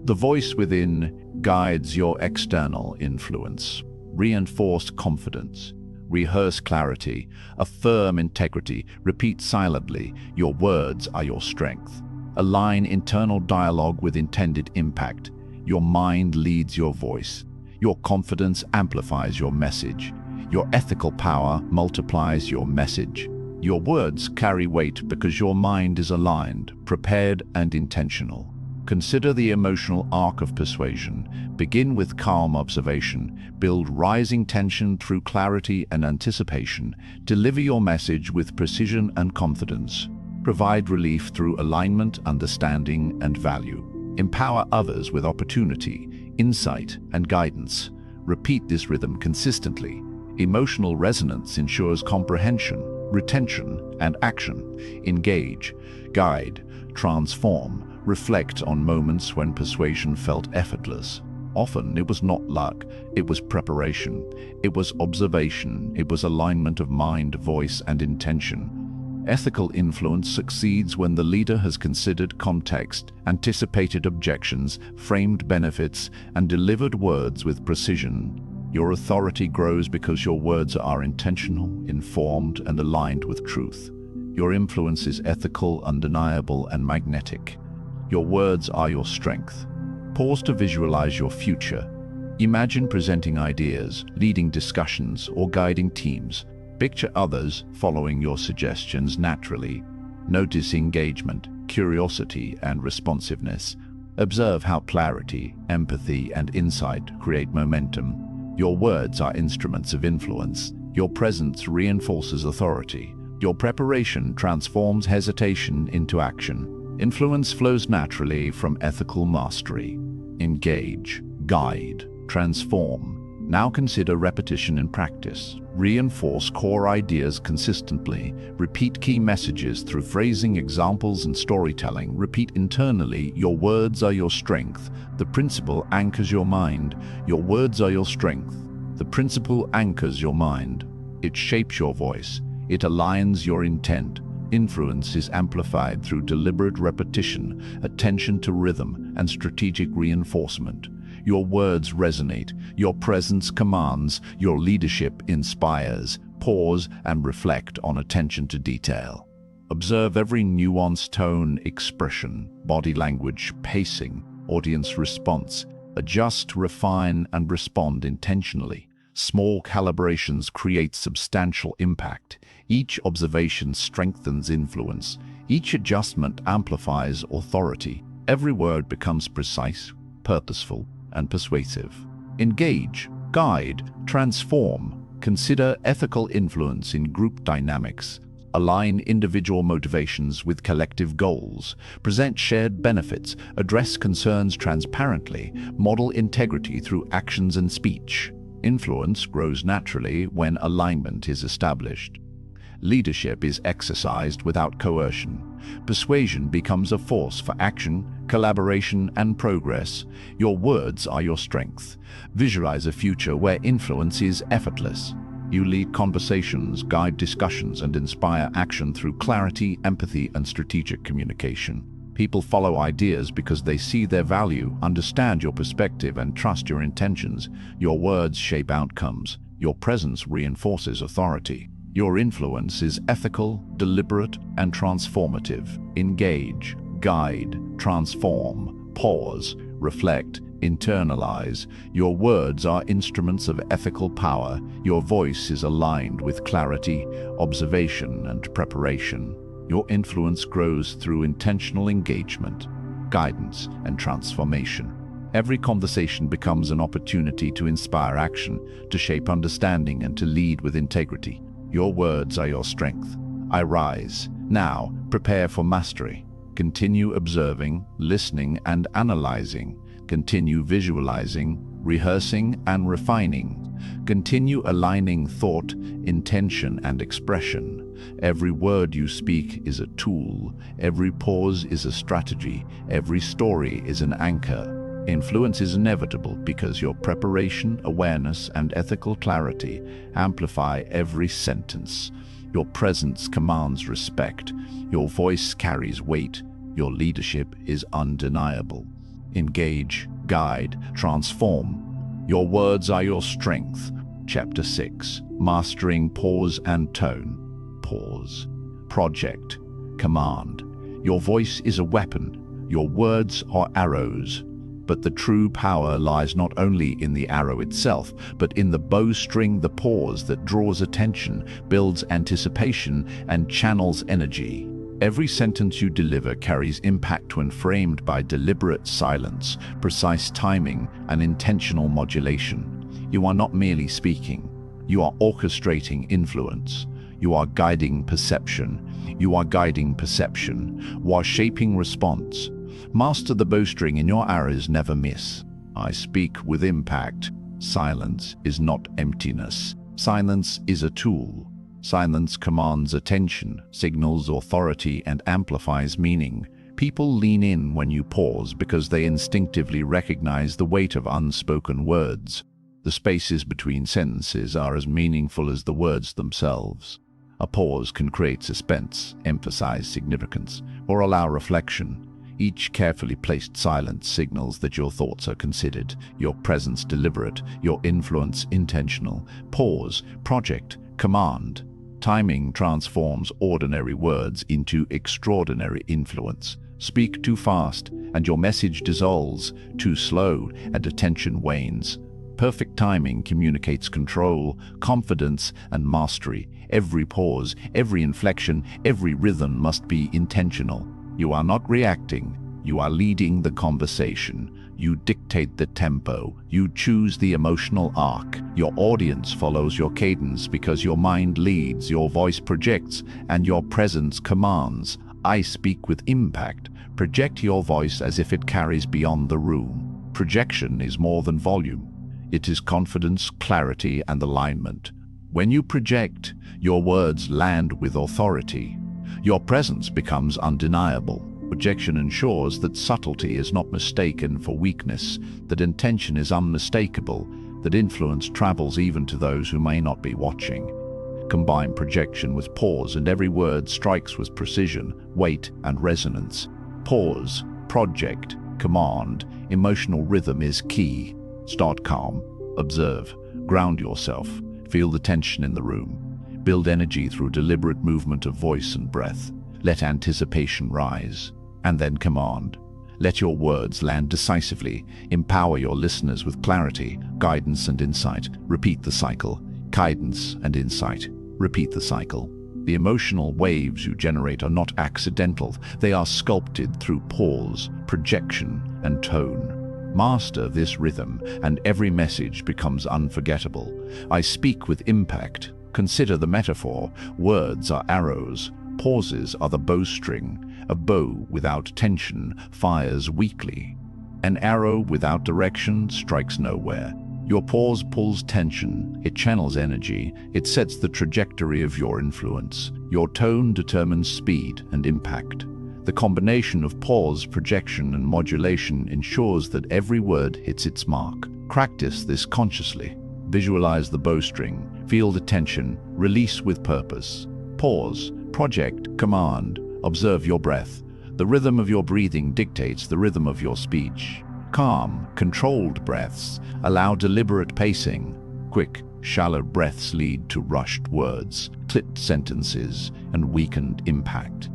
The voice within guides your external influence. Reinforce confidence. Rehearse clarity. Affirm integrity. Repeat silently. Your words are your strength. Align internal dialogue with intended impact. Your mind leads your voice. Your confidence amplifies your message. Your ethical power multiplies your message. Your words carry weight because your mind is aligned, prepared, and intentional. Consider the emotional arc of persuasion. Begin with calm observation. Build rising tension through clarity and anticipation. Deliver your message with precision and confidence. Provide relief through alignment, understanding, and value. Empower others with opportunity, insight, and guidance. Repeat this rhythm consistently. Emotional resonance ensures comprehension, retention, and action. Engage, guide, transform. Reflect on moments when persuasion felt effortless. Often it was not luck, it was preparation. It was observation, it was alignment of mind, voice, and intention. Ethical influence succeeds when the leader has considered context, anticipated objections, framed benefits, and delivered words with precision. Your authority grows because your words are intentional, informed, and aligned with truth. Your influence is ethical, undeniable, and magnetic. Your words are your strength. Pause to visualize your future. Imagine presenting ideas, leading discussions, or guiding teams. Picture others following your suggestions naturally. Notice engagement, curiosity, and responsiveness. Observe how clarity, empathy, and insight create momentum. Your words are instruments of influence. Your presence reinforces authority. Your preparation transforms hesitation into action. Influence flows naturally from ethical mastery. Engage, guide, transform. Now consider repetition in practice. Reinforce core ideas consistently. Repeat key messages through phrasing, examples, and storytelling. Repeat internally, your words are your strength. The principle anchors your mind. Your words are your strength. The principle anchors your mind. It shapes your voice. It aligns your intent. Influence is amplified through deliberate repetition, attention to rhythm, and strategic reinforcement. Your words resonate, your presence commands, your leadership inspires. Pause and reflect on attention to detail. Observe every nuanced tone, expression, body language, pacing, audience response. Adjust, refine, and respond intentionally. Small calibrations create substantial impact. Each observation strengthens influence. Each adjustment amplifies authority. Every word becomes precise, purposeful, and persuasive. Engage, guide, transform. Consider ethical influence in group dynamics. Align individual motivations with collective goals. Present shared benefits. Address concerns transparently. Model integrity through actions and speech. Influence grows naturally when alignment is established. Leadership is exercised without coercion. Persuasion becomes a force for action, collaboration, and progress. Your words are your strength. Visualize a future where influence is effortless. You lead conversations, guide discussions, and inspire action through clarity, empathy, and strategic communication. People follow ideas because they see their value, understand your perspective, and trust your intentions. Your words shape outcomes. Your presence reinforces authority. Your influence is ethical, deliberate, and transformative. Engage, guide, transform, pause, reflect, internalize. Your words are instruments of ethical power. Your voice is aligned with clarity, observation, and preparation. Your influence grows through intentional engagement, guidance, and transformation. Every conversation becomes an opportunity to inspire action, to shape understanding, and to lead with integrity. Your words are your strength. I rise. Now, prepare for mastery. Continue observing, listening, and analyzing. Continue visualizing, rehearsing, and refining. Continue aligning thought, intention, and expression. Every word you speak is a tool. Every pause is a strategy. Every story is an anchor. Influence is inevitable because your preparation, awareness, and ethical clarity amplify every sentence. Your presence commands respect. Your voice carries weight. Your leadership is undeniable. Engage, guide, transform. Your words are your strength. Chapter 6. Mastering Pause and Tone. Pause. Project. Command. Your voice is a weapon. Your words are arrows. But the true power lies not only in the arrow itself, but in the bowstring, the pause that draws attention, builds anticipation, and channels energy. Every sentence you deliver carries impact when framed by deliberate silence, precise timing, and intentional modulation. You are not merely speaking. You are orchestrating influence. You are guiding perception. You are guiding perception, while shaping response. Master the bowstring and your arrows never miss. I speak with impact. Silence is not emptiness. Silence is a tool. Silence commands attention, signals authority, and amplifies meaning. People lean in when you pause because they instinctively recognize the weight of unspoken words. The spaces between sentences are as meaningful as the words themselves. A pause can create suspense, emphasize significance, or allow reflection. Each carefully placed silence signals that your thoughts are considered, your presence deliberate, your influence intentional. Pause, project, command. Timing transforms ordinary words into extraordinary influence. Speak too fast, and your message dissolves. Too slow, and attention wanes. Perfect timing communicates control, confidence, and mastery. Every pause, every inflection, every rhythm must be intentional. You are not reacting. You are leading the conversation. You dictate the tempo. You choose the emotional arc. Your audience follows your cadence because your mind leads, your voice projects, and your presence commands. I speak with impact. Project your voice as if it carries beyond the room. Projection is more than volume. It is confidence, clarity, and alignment. When you project, your words land with authority. Your presence becomes undeniable. Projection ensures that subtlety is not mistaken for weakness, that intention is unmistakable, that influence travels even to those who may not be watching. Combine projection with pause, and every word strikes with precision, weight, and resonance. Pause, project, command, emotional rhythm is key. Start calm, observe, ground yourself, feel the tension in the room. Build energy through deliberate movement of voice and breath. Let anticipation rise, and then command. Let your words land decisively. Empower your listeners with clarity, guidance, and insight. Repeat the cycle. Guidance and insight. Repeat the cycle. The emotional waves you generate are not accidental. They are sculpted through pause, projection, and tone. Master this rhythm, and every message becomes unforgettable. I speak with impact. Consider the metaphor. Words are arrows. Pauses are the bowstring. A bow without tension fires weakly. An arrow without direction strikes nowhere. Your pause pulls tension. It channels energy. It sets the trajectory of your influence. Your tone determines speed and impact. The combination of pause, projection, and modulation ensures that every word hits its mark. Practice this consciously. Visualize the bowstring. Feel the tension. Release with purpose. Pause, project, command. Observe your breath. The rhythm of your breathing dictates the rhythm of your speech. Calm, controlled breaths allow deliberate pacing. Quick, shallow breaths lead to rushed words. clipped sentences, and weakened impact.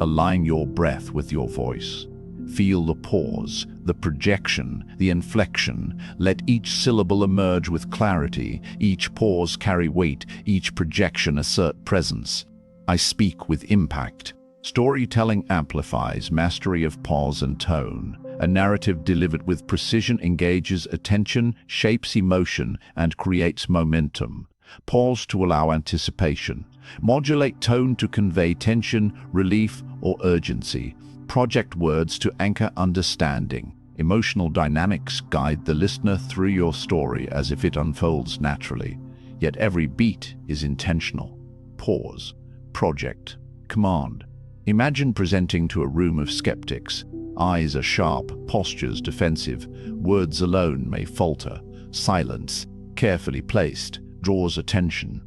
Align your breath with your voice. Feel the pause, the projection, the inflection. Let each syllable emerge with clarity, each pause carry weight, each projection assert presence. I speak with impact. Storytelling amplifies mastery of pause and tone. A narrative delivered with precision engages attention, shapes emotion, and creates momentum. Pause to allow anticipation. Modulate tone to convey tension, relief, or urgency. Project words to anchor understanding. Emotional dynamics guide the listener through your story as if it unfolds naturally. Yet every beat is intentional. Pause. Project. Command. Imagine presenting to a room of skeptics. Eyes are sharp, postures defensive. Words alone may falter. Silence, carefully placed, draws attention.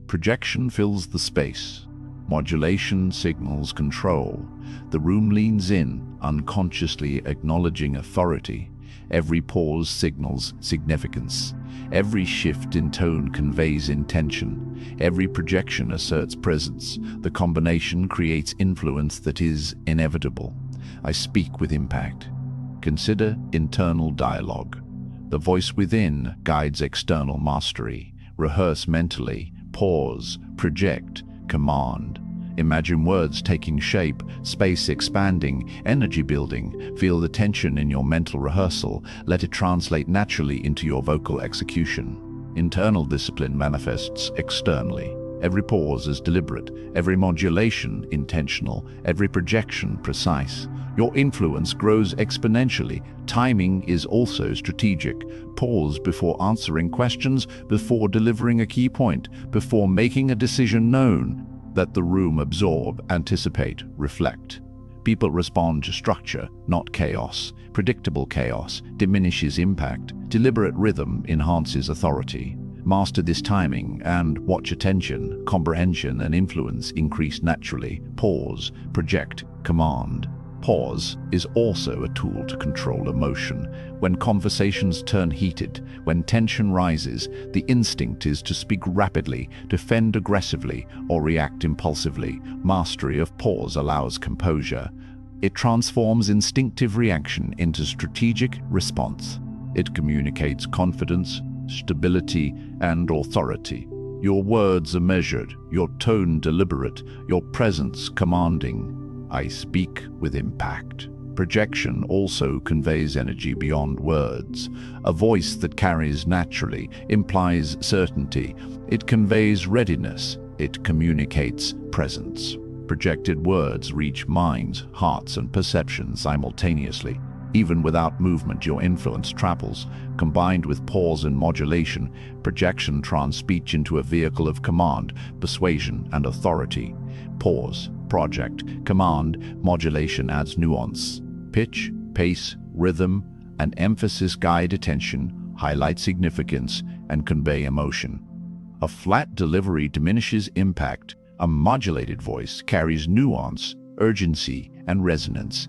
Projection fills the space. Modulation signals control. The room leans in, unconsciously acknowledging authority. Every pause signals significance. Every shift in tone conveys intention. Every projection asserts presence. The combination creates influence that is inevitable. I speak with impact. Consider internal dialogue. The voice within guides external mastery. Rehearse mentally. Pause. Project. Command. Imagine words taking shape, space expanding, energy building. Feel the tension in your mental rehearsal. Let it translate naturally into your vocal execution. Internal discipline manifests externally. Every pause is deliberate, every modulation intentional, every projection precise. Your influence grows exponentially. Timing is also strategic. Pause before answering questions, before delivering a key point, before making a decision known. Let the room absorb, anticipate, reflect. People respond to structure, not chaos. Predictable chaos diminishes impact. Deliberate rhythm enhances authority. Master this timing and watch attention, comprehension, and influence increase naturally. Pause, project, command. Pause is also a tool to control emotion. When conversations turn heated, when tension rises, the instinct is to speak rapidly, defend aggressively, or react impulsively. Mastery of pause allows composure. It transforms instinctive reaction into strategic response. It communicates confidence, stability, and authority. Your words are measured, your tone deliberate, your presence commanding. I speak with impact. Projection also conveys energy beyond words. A voice that carries naturally implies certainty. It conveys readiness. It communicates presence. Projected words reach minds, hearts, and perceptions simultaneously. Even without movement, your influence travels. Combined with pause and modulation, projection turns speech into a vehicle of command, persuasion, and authority. Pause, project, command, modulation adds nuance. Pitch, pace, rhythm, and emphasis guide attention, highlight significance, and convey emotion. A flat delivery diminishes impact. A modulated voice carries nuance, urgency, and resonance.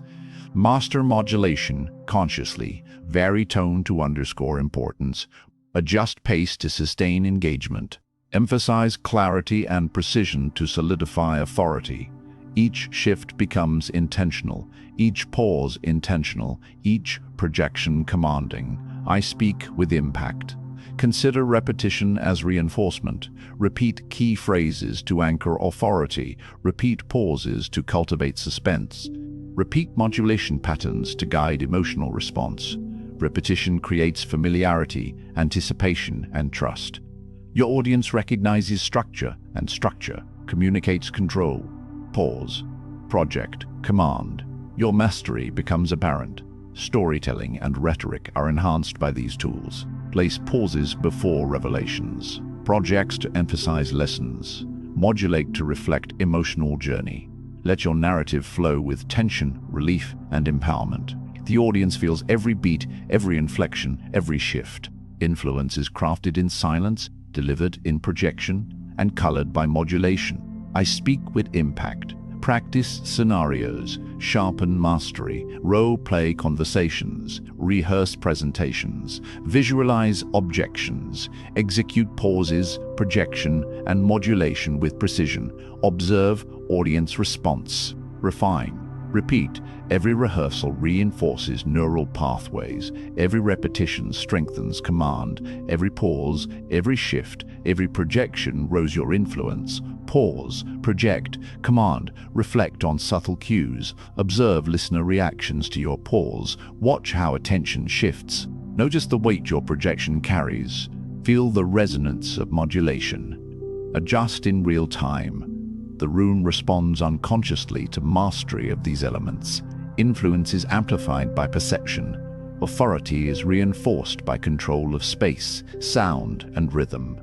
Master modulation consciously. Vary tone to underscore importance. Adjust pace to sustain engagement. Emphasize clarity and precision to solidify authority. Each shift becomes intentional, each pause intentional, each projection commanding. I speak with impact. Consider repetition as reinforcement. Repeat key phrases to anchor authority. Repeat pauses to cultivate suspense. Repeat modulation patterns to guide emotional response. Repetition creates familiarity, anticipation, and trust. Your audience recognizes structure, and structure communicates control. Pause, project, command. Your mastery becomes apparent. Storytelling and rhetoric are enhanced by these tools. Place pauses before revelations. Projects to emphasize lessons. Modulate to reflect emotional journey. Let your narrative flow with tension, relief, and empowerment. The audience feels every beat, every inflection, every shift. Influence is crafted in silence, delivered in projection, and colored by modulation. I speak with impact. Practice scenarios, sharpen mastery, role-play conversations, rehearse presentations, visualize objections, execute pauses, projection, and modulation with precision, observe audience response, refine. Repeat. Every rehearsal reinforces neural pathways. Every repetition strengthens command. Every pause, every shift, every projection grows your influence. Pause, project, command, reflect on subtle cues. Observe listener reactions to your pause. Watch how attention shifts. Notice the weight your projection carries. Feel the resonance of modulation. Adjust in real time. The room responds unconsciously to mastery of these elements. Influence is amplified by perception. Authority is reinforced by control of space, sound, and rhythm.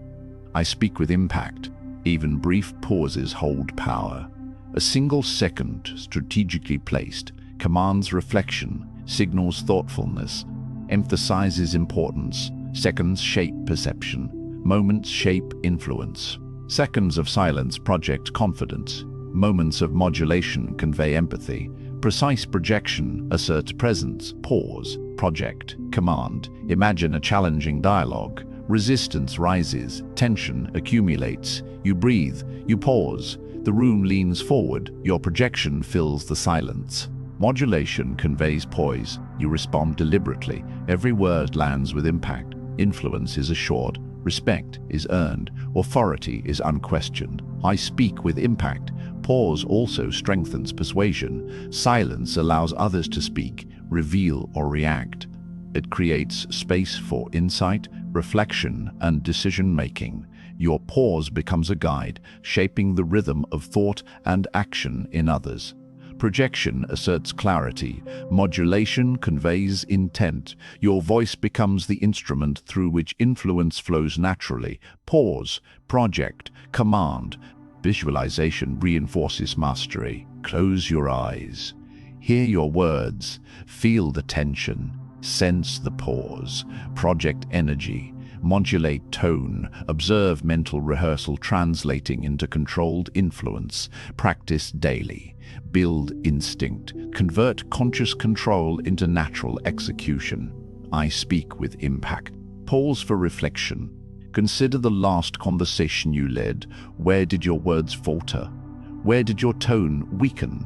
I speak with impact. Even brief pauses hold power. A single second, strategically placed, commands reflection, signals thoughtfulness, emphasizes importance. Seconds shape perception. Moments shape influence. Seconds of silence project confidence. Moments of modulation convey empathy. Precise projection asserts presence. Pause, project, command. Imagine a challenging dialogue. Resistance rises, tension accumulates. You breathe, you pause. The room leans forward, your projection fills the silence. Modulation conveys poise. You respond deliberately. Every word lands with impact. Influence is assured. Respect is earned. Authority is unquestioned. I speak with impact. Pause also strengthens persuasion. Silence allows others to speak, reveal, or react. It creates space for insight, reflection, and decision-making. Your pause becomes a guide, shaping the rhythm of thought and action in others. Projection asserts clarity. Modulation conveys intent. Your voice becomes the instrument through which influence flows naturally. Pause, project, command. Visualization reinforces mastery. Close your eyes. Hear your words. Feel the tension. Sense the pause. Project energy. Modulate tone. Observe mental rehearsal translating into controlled influence. Practice daily. Build instinct. Convert conscious control into natural execution. I speak with impact. Pause for reflection. Consider the last conversation you led. Where did your words falter? Where did your tone weaken?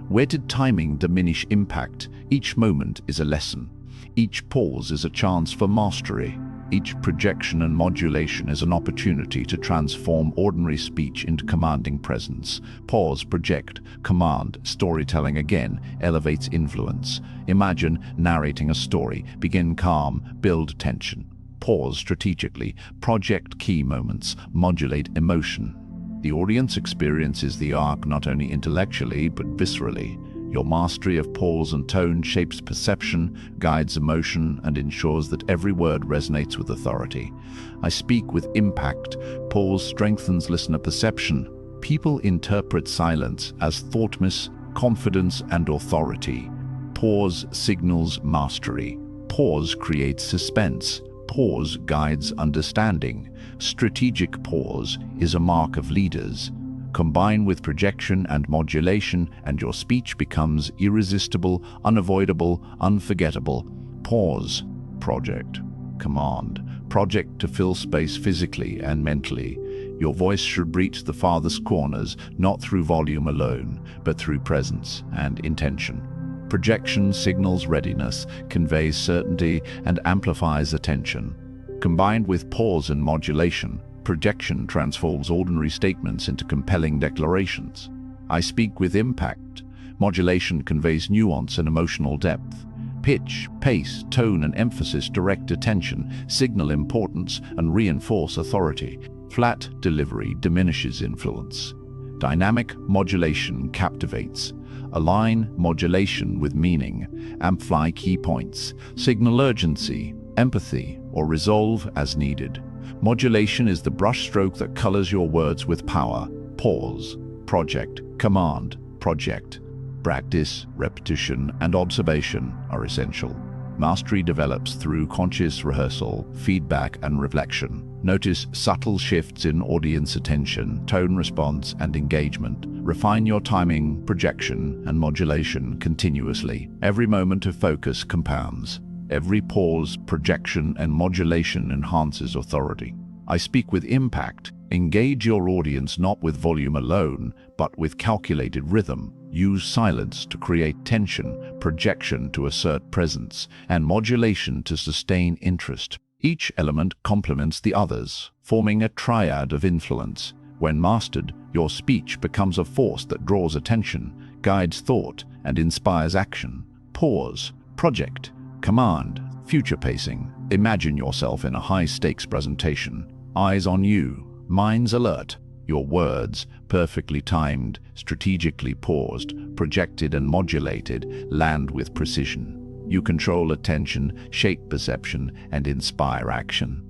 Where did timing diminish impact? Each moment is a lesson. Each pause is a chance for mastery. Each projection and modulation is an opportunity to transform ordinary speech into commanding presence. Pause, project, command, storytelling again elevates influence. Imagine narrating a story. Begin calm, build tension. Pause strategically, project key moments, modulate emotion. The audience experiences the arc not only intellectually but viscerally. Your mastery of pause and tone shapes perception, guides emotion, and ensures that every word resonates with authority. I speak with impact. Pause strengthens listener perception. People interpret silence as thoughtfulness, confidence, and authority. Pause signals mastery. Pause creates suspense. Pause guides understanding. Strategic pause is a mark of leaders. Combine with projection and modulation, and your speech becomes irresistible, unavoidable, unforgettable. Pause, project, command. Project to fill space physically and mentally. Your voice should reach the farthest corners, not through volume alone, but through presence and intention. Projection signals readiness, conveys certainty, and amplifies attention. Combined with pause and modulation, projection transforms ordinary statements into compelling declarations. I speak with impact. Modulation conveys nuance and emotional depth. Pitch, pace, tone, and emphasis direct attention, signal importance, and reinforce authority. Flat delivery diminishes influence. Dynamic modulation captivates. Align modulation with meaning. Amplify key points. Signal urgency, empathy, or resolve as needed. Modulation is the brushstroke that colors your words with power. Pause, project, command, project. Practice, repetition, and observation are essential. Mastery develops through conscious rehearsal, feedback, and reflection. Notice subtle shifts in audience attention, tone response, and engagement. Refine your timing, projection, and modulation continuously. Every moment of focus compounds. Every pause, projection, and modulation enhances authority. I speak with impact. Engage your audience not with volume alone, but with calculated rhythm. Use silence to create tension, projection to assert presence, and modulation to sustain interest. Each element complements the others, forming a triad of influence. When mastered, your speech becomes a force that draws attention, guides thought, and inspires action. Pause, project, command, future pacing. Imagine yourself in a high-stakes presentation. Eyes on you, minds alert. Your words, perfectly timed, strategically paused, projected and modulated, land with precision. You control attention, shape perception, and inspire action.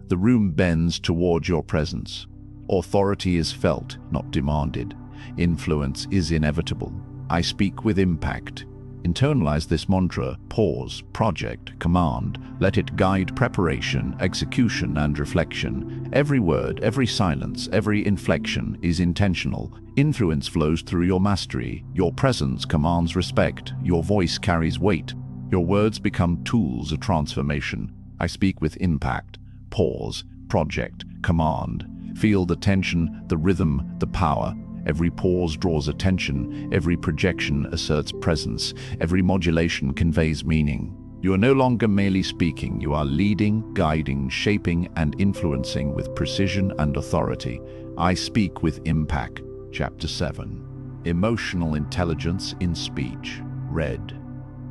The room bends toward your presence. Authority is felt, not demanded. Influence is inevitable. I speak with impact. Internalize this mantra: pause, project, command. Let it guide preparation, execution, and reflection. Every word, every silence, every inflection is intentional. Influence flows through your mastery. Your presence commands respect. Your voice carries weight. Your words become tools of transformation. I speak with impact. Pause, project, command. Feel the tension, the rhythm, the power. Every pause draws attention. Every projection asserts presence. Every modulation conveys meaning. You are no longer merely speaking. You are leading, guiding, shaping, and influencing with precision and authority. I speak with impact. Chapter 7. Emotional intelligence in speech. Read.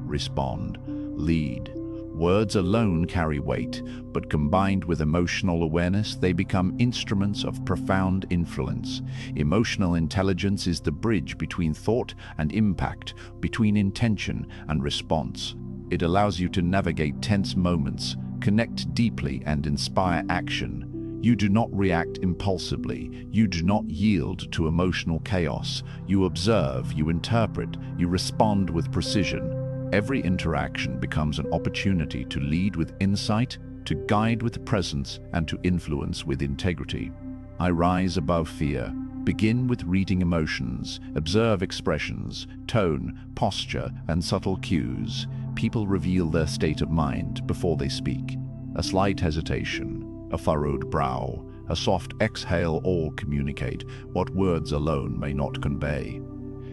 Respond, lead. Words alone carry weight, but combined with emotional awareness, they become instruments of profound influence. Emotional intelligence is the bridge between thought and impact, between intention and response. It allows you to navigate tense moments, connect deeply, and inspire action. You do not react impulsively. You do not yield to emotional chaos. You observe, you interpret, you respond with precision. Every interaction becomes an opportunity to lead with insight, to guide with presence, and to influence with integrity. I rise above fear. Begin with reading emotions. Observe expressions, tone, posture, and subtle cues. People reveal their state of mind before they speak. A slight hesitation, a furrowed brow, a soft exhale all communicate what words alone may not convey.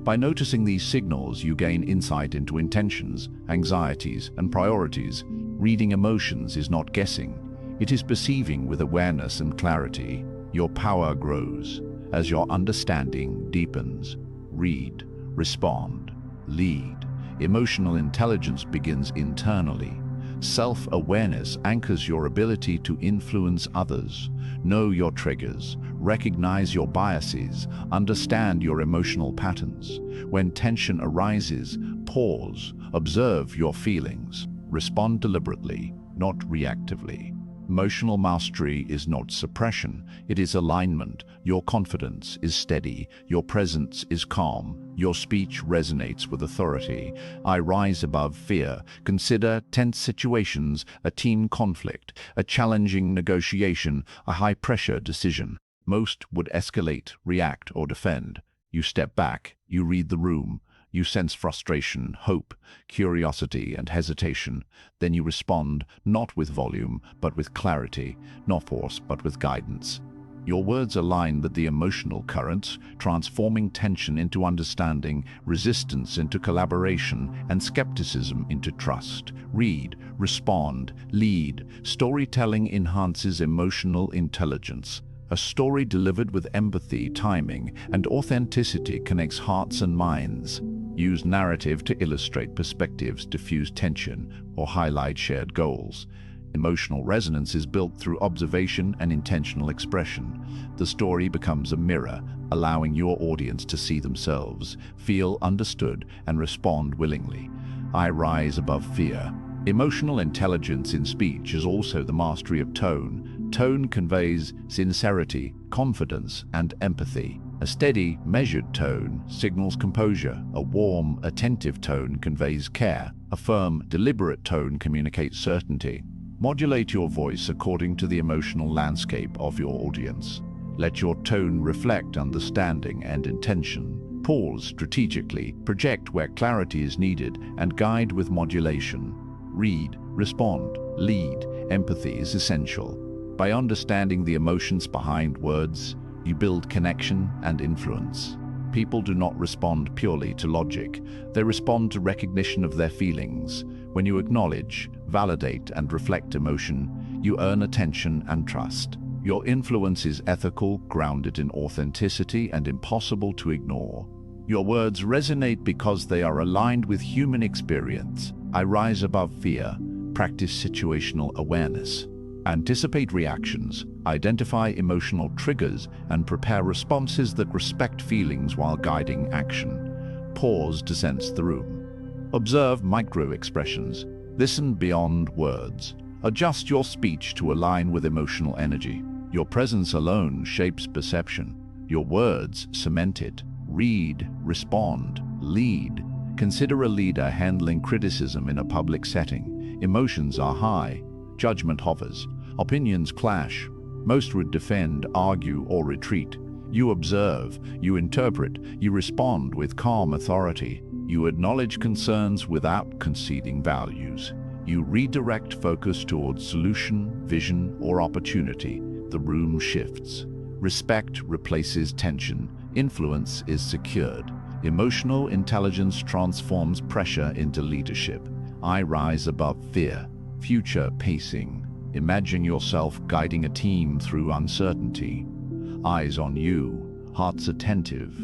By noticing these signals, you gain insight into intentions, anxieties, and priorities. Reading emotions is not guessing. It is perceiving with awareness and clarity. Your power grows as your understanding deepens. Read, respond, lead. Emotional intelligence begins internally. Self-awareness anchors your ability to influence others. Know your triggers. Recognize your biases. Understand your emotional patterns. When tension arises, pause. Observe your feelings. Respond deliberately, not reactively. Emotional mastery is not suppression, it is alignment. Your confidence is steady, your presence is calm, your speech resonates with authority. I rise above fear. Consider tense situations, a team conflict, a challenging negotiation, a high-pressure decision. Most would escalate, react, or defend. You step back, you read the room. You sense frustration, hope, curiosity, and hesitation. Then you respond, not with volume, but with clarity, not force, but with guidance. Your words align with the emotional currents, transforming tension into understanding, resistance into collaboration, and skepticism into trust. Read, respond, lead. Storytelling enhances emotional intelligence. A story delivered with empathy, timing, and authenticity connects hearts and minds. Use narrative to illustrate perspectives, diffuse tension, or highlight shared goals. Emotional resonance is built through observation and intentional expression. The story becomes a mirror, allowing your audience to see themselves, feel understood, and respond willingly. I rise above fear. Emotional intelligence in speech is also the mastery of tone. Tone conveys sincerity, confidence, and empathy. A steady, measured tone signals composure. A warm, attentive tone conveys care. A firm, deliberate tone communicates certainty. Modulate your voice according to the emotional landscape of your audience. Let your tone reflect understanding and intention. Pause strategically, project where clarity is needed, and guide with modulation. Read, respond, lead. Empathy is essential. By understanding the emotions behind words, you build connection and influence. People do not respond purely to logic. They respond to recognition of their feelings. When you acknowledge, validate, and reflect emotion, you earn attention and trust. Your influence is ethical, grounded in authenticity, and impossible to ignore. Your words resonate because they are aligned with human experience. I rise above fear. Practice situational awareness. Anticipate reactions, identify emotional triggers, and prepare responses that respect feelings while guiding action. Pause to sense the room. Observe micro-expressions. Listen beyond words. Adjust your speech to align with emotional energy. Your presence alone shapes perception. Your words cement it. Read, respond, lead. Consider a leader handling criticism in a public setting. Emotions are high. Judgment hovers. Opinions clash. Most would defend, argue, or retreat. You observe, you interpret, you respond with calm authority. You acknowledge concerns without conceding values. You redirect focus towards solution, vision, or opportunity. The room shifts. Respect replaces tension. Influence is secured. Emotional intelligence transforms pressure into leadership. I rise above fear. Future pacing. Imagine yourself guiding a team through uncertainty. Eyes on you, hearts attentive.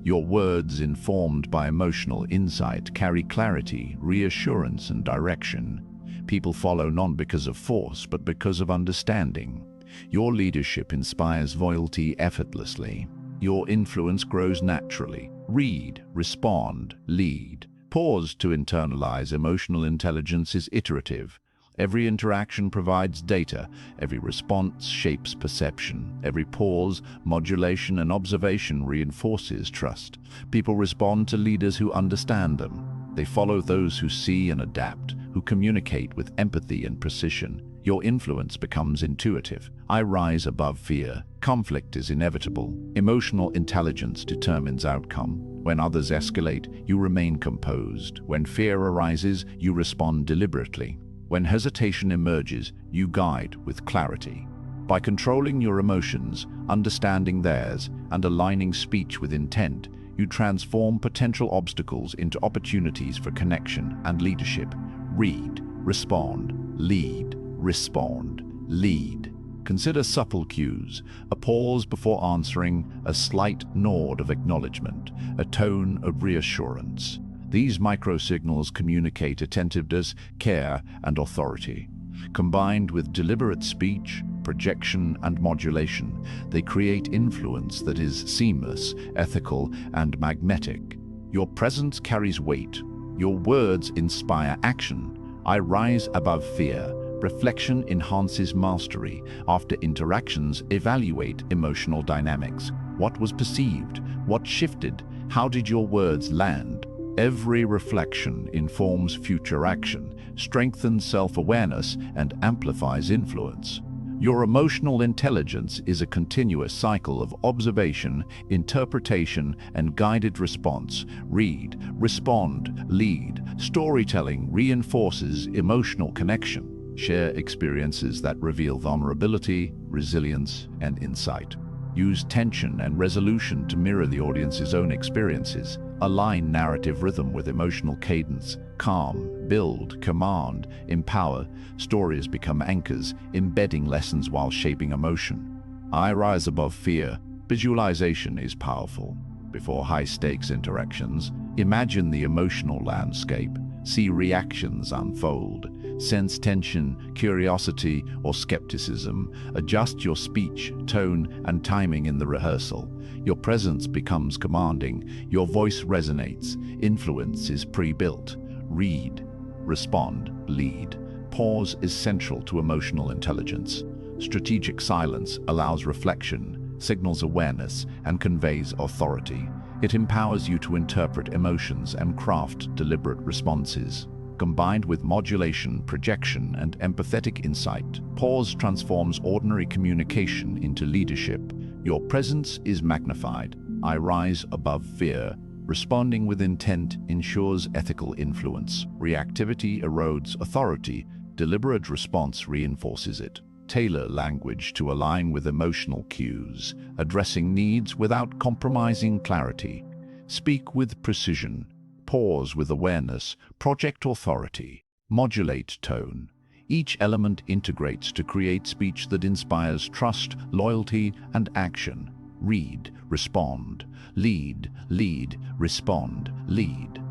Your words, informed by emotional insight, carry clarity, reassurance, and direction. People follow not because of force, but because of understanding. Your leadership inspires loyalty effortlessly. Your influence grows naturally. Read, respond, lead. Pause to internalize. Emotional intelligence is iterative. Every interaction provides data. Every response shapes perception. Every pause, modulation, and observation reinforces trust. People respond to leaders who understand them. They follow those who see and adapt, who communicate with empathy and precision. Your influence becomes intuitive. I rise above fear. Conflict is inevitable. Emotional intelligence determines outcome. When others escalate, you remain composed. When fear arises, you respond deliberately. When hesitation emerges, you guide with clarity. By controlling your emotions, understanding theirs, and aligning speech with intent, you transform potential obstacles into opportunities for connection and leadership. Read, respond, lead, respond, lead. Consider subtle cues, a pause before answering, a slight nod of acknowledgement, a tone of reassurance. These micro-signals communicate attentiveness, care, and authority. Combined with deliberate speech, projection, and modulation, they create influence that is seamless, ethical, and magnetic. Your presence carries weight. Your words inspire action. I rise above fear. Reflection enhances mastery. After interactions, evaluate emotional dynamics. What was perceived? What shifted? How did your words land? Every reflection informs future action, strengthens self-awareness, and amplifies influence. Your emotional intelligence is a continuous cycle of observation, interpretation, and guided response. Read, respond, lead. Storytelling reinforces emotional connection. Share experiences that reveal vulnerability, resilience, and insight. Use tension and resolution to mirror the audience's own experiences. Align narrative rhythm with emotional cadence. Calm, build, command, empower. Stories become anchors, embedding lessons while shaping emotion. I rise above fear. Visualization is powerful. Before high-stakes interactions, imagine the emotional landscape. See reactions unfold. Sense tension, curiosity, or skepticism. Adjust your speech, tone, and timing in the rehearsal. Your presence becomes commanding. Your voice resonates. Influence is pre-built. Read, respond, lead. Pause is central to emotional intelligence. Strategic silence allows reflection, signals awareness, and conveys authority. It empowers you to interpret emotions and craft deliberate responses. combined with modulation, projection, and empathetic insight. Pause transforms ordinary communication into leadership. Your presence is magnified. I rise above fear. Responding with intent ensures ethical influence. Reactivity erodes authority. Deliberate response reinforces it. Tailor language to align with emotional cues, addressing needs without compromising clarity. Speak with precision. Pause with awareness. Project authority. Modulate tone. Each element integrates to create speech that inspires trust, loyalty, and action. Read, respond. Lead, lead, respond, lead.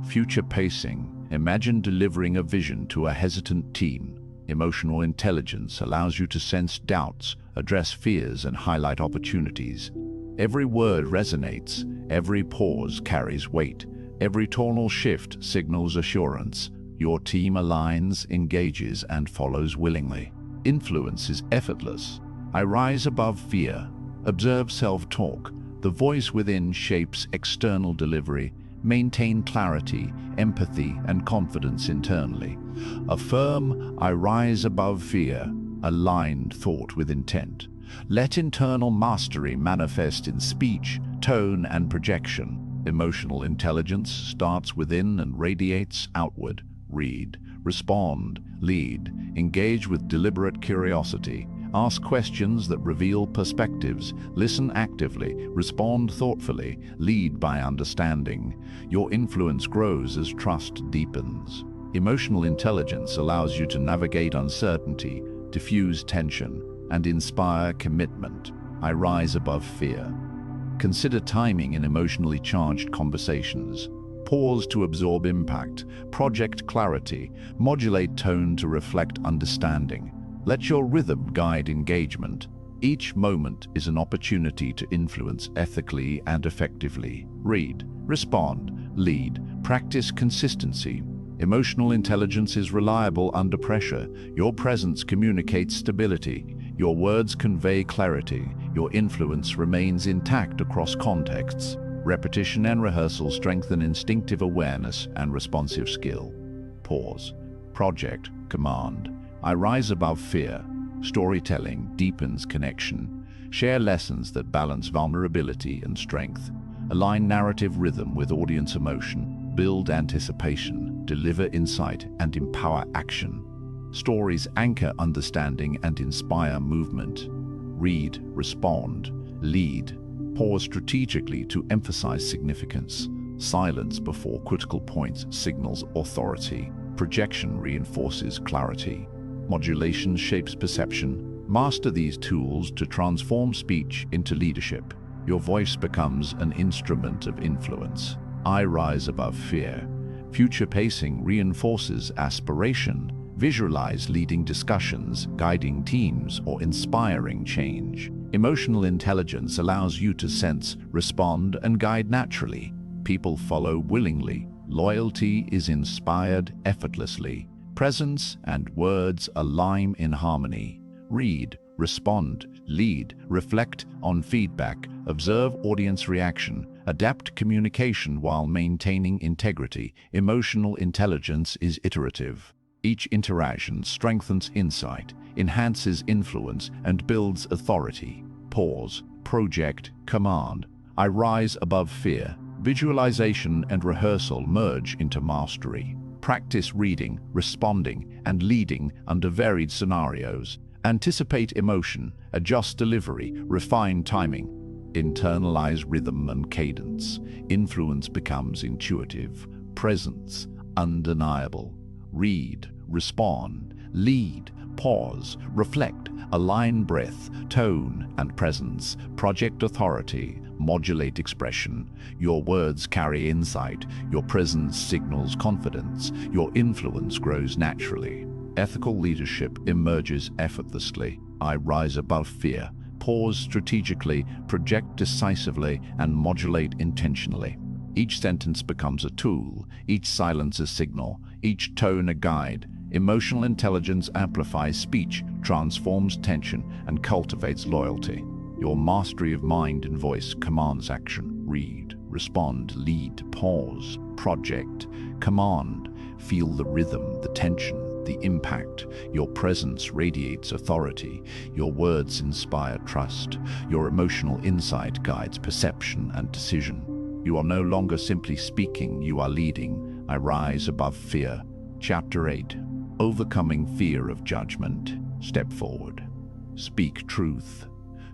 Future pacing. Imagine delivering a vision to a hesitant team. Emotional intelligence allows you to sense doubts, address fears, and highlight opportunities. Every word resonates. Every pause carries weight. Every tonal shift signals assurance. Your team aligns, engages, and follows willingly. Influence is effortless. I rise above fear. Observe self-talk. The voice within shapes external delivery. Maintain clarity, empathy, and confidence internally. Affirm, I rise above fear. Aligned thought with intent. Let internal mastery manifest in speech, tone, and projection. Emotional intelligence starts within and radiates outward. Read, respond, lead, engage with deliberate curiosity. Ask questions that reveal perspectives. Listen actively, respond thoughtfully, lead by understanding. Your influence grows as trust deepens. Emotional intelligence allows you to navigate uncertainty, diffuse tension, and inspire commitment. I rise above fear. Consider timing in emotionally charged conversations. Pause to absorb impact, project clarity, modulate tone to reflect understanding. Let your rhythm guide engagement. Each moment is an opportunity to influence ethically and effectively. Read, respond, lead, practice consistency. Emotional intelligence is reliable under pressure. Your presence communicates stability. Your words convey clarity. Your influence remains intact across contexts. Repetition and rehearsal strengthen instinctive awareness and responsive skill. Pause. Project. Command. I rise above fear. Storytelling deepens connection. Share lessons that balance vulnerability and strength. Align narrative rhythm with audience emotion. Build anticipation. Deliver insight and empower action. Stories anchor understanding and inspire movement. Read, respond, lead. Pause strategically to emphasize significance. Silence before critical points signals authority. Projection reinforces clarity. Modulation shapes perception. Master these tools to transform speech into leadership. Your voice becomes an instrument of influence. I rise above fear. Future pacing reinforces aspiration. Visualize leading discussions, guiding teams, or inspiring change. Emotional intelligence allows you to sense, respond, and guide naturally. People follow willingly. Loyalty is inspired effortlessly. Presence and words align in harmony. Read, respond, lead, reflect on feedback, observe audience reaction, adapt communication while maintaining integrity. Emotional intelligence is iterative. Each interaction strengthens insight, enhances influence, and builds authority. Pause, project, command. I rise above fear. Visualization and rehearsal merge into mastery. Practice reading, responding, and leading under varied scenarios. Anticipate emotion, adjust delivery, refine timing. Internalize rhythm and cadence. Influence becomes intuitive. Presence undeniable. Read, respond, lead, pause, reflect, align breath, tone, and presence, project authority, modulate expression. Your words carry insight, your presence signals confidence, your influence grows naturally. Ethical leadership emerges effortlessly. I rise above fear. Pause strategically, project decisively, and modulate intentionally. Each sentence becomes a tool, each silence a signal, each tone a guide. Emotional intelligence amplifies speech, transforms tension, and cultivates loyalty. Your mastery of mind and voice commands action. Read, respond, lead, pause, project, command. Feel the rhythm, the tension, the impact. Your presence radiates authority. Your words inspire trust. Your emotional insight guides perception and decision. You are no longer simply speaking, you are leading. I rise above fear. Chapter 8. Overcoming fear of judgment. Step forward. Speak truth.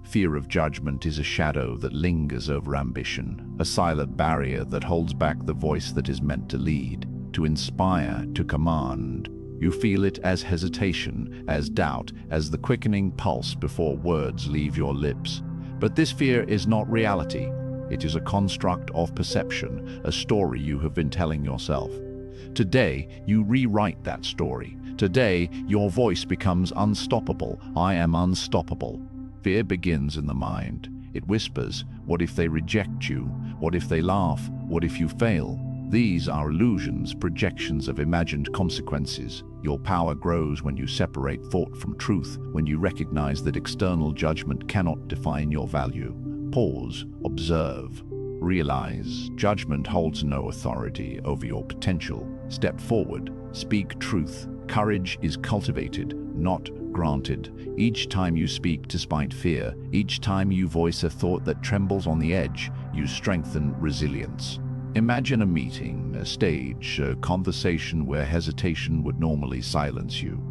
Fear of judgment is a shadow that lingers over ambition, a silent barrier that holds back the voice that is meant to lead, to inspire, to command. You feel it as hesitation, as doubt, as the quickening pulse before words leave your lips. But this fear is not reality. It is a construct of perception, a story you have been telling yourself. Today, you rewrite that story. Today, your voice becomes unstoppable. I am unstoppable. Fear begins in the mind. It whispers, what if they reject you? What if they laugh? What if you fail? These are illusions, projections of imagined consequences. Your power grows when you separate thought from truth, when you recognize that external judgment cannot define your value. Pause, observe, realize judgment holds no authority over your potential. Step forward, speak truth. Courage is cultivated, not granted. Each time you speak despite fear, each time you voice a thought that trembles on the edge, you strengthen resilience. Imagine a meeting, a stage, a conversation where hesitation would normally silence you.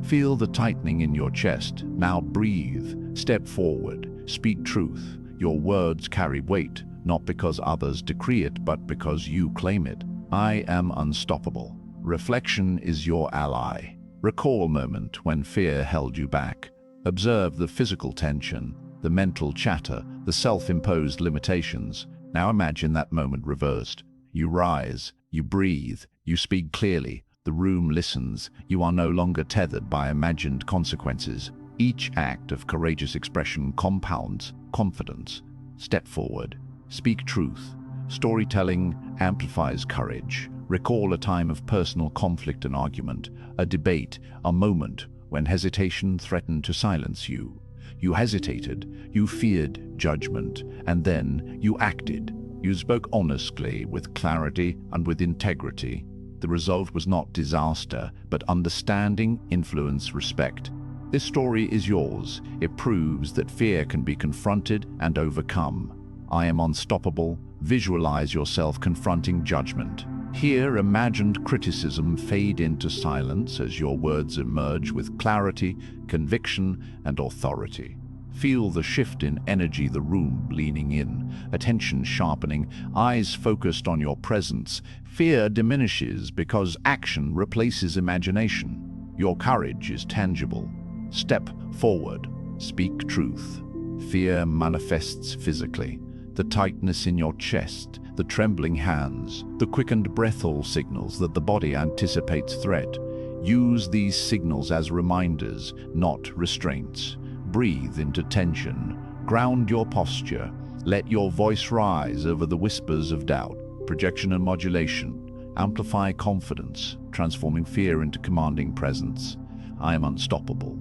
Feel the tightening in your chest. Now breathe, step forward, speak truth. Your words carry weight, not because others decree it, but because you claim it. I am unstoppable. Reflection is your ally. Recall a moment when fear held you back. Observe the physical tension, the mental chatter, the self-imposed limitations. Now imagine that moment reversed. You rise, you breathe, you speak clearly. The room listens. You are no longer tethered by imagined consequences. Each act of courageous expression compounds confidence. Step forward. Speak truth. Storytelling amplifies courage. Recall a time of personal conflict and argument, a debate, a moment when hesitation threatened to silence you. You hesitated, you feared judgment, and then you acted. You spoke honestly, with clarity and with integrity. The result was not disaster, but understanding, influence, respect. This story is yours. It proves that fear can be confronted and overcome. I am unstoppable. Visualize yourself confronting judgment. Hear imagined criticism fade into silence as your words emerge with clarity, conviction, and authority. Feel the shift in energy, the room leaning in, attention sharpening, eyes focused on your presence. Fear diminishes because action replaces imagination. Your courage is tangible. Step forward. Speak truth. Fear manifests physically. The tightness in your chest, the trembling hands, the quickened breath all signals that the body anticipates threat. Use these signals as reminders, not restraints. Breathe into tension. Ground your posture. Let your voice rise over the whispers of doubt. Projection and modulation. Amplify confidence, transforming fear into commanding presence. I am unstoppable.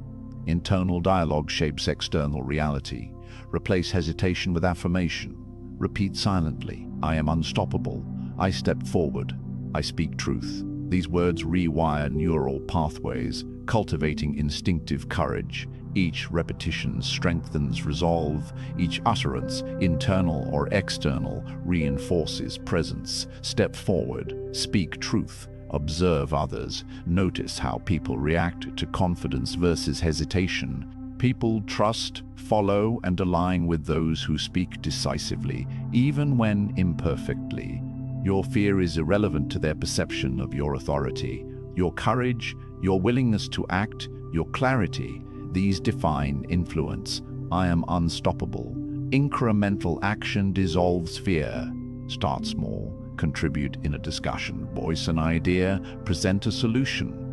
Internal dialogue shapes external reality. Replace hesitation with affirmation. Repeat silently. I am unstoppable. I step forward. I speak truth. These words rewire neural pathways, cultivating instinctive courage. Each repetition strengthens resolve. Each utterance, internal or external, reinforces presence. Step forward. Speak truth. Observe others. Notice how people react to confidence versus hesitation. People trust, follow, and align with those who speak decisively, even when imperfectly. Your fear is irrelevant to their perception of your authority. Your courage, your willingness to act, your clarity, these define influence. I am unstoppable. Incremental action dissolves fear. Start small. Contribute in a discussion. Voice an idea. Present a solution.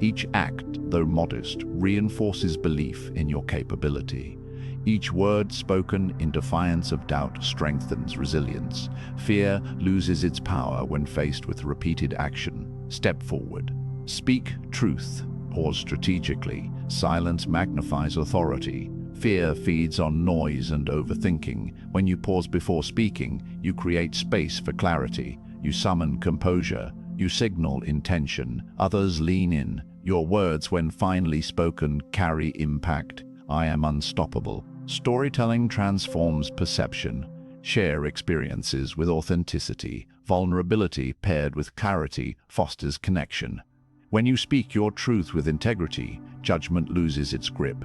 Each act, though modest, reinforces belief in your capability. Each word spoken in defiance of doubt strengthens resilience. Fear loses its power when faced with repeated action. Step forward. Speak truth. Pause strategically. Silence magnifies authority. Fear feeds on noise and overthinking. When you pause before speaking, you create space for clarity. You summon composure. You signal intention, others lean in. Your words, when finally spoken, carry impact. I am unstoppable. Storytelling transforms perception. Share experiences with authenticity. Vulnerability paired with clarity fosters connection. When you speak your truth with integrity, judgment loses its grip.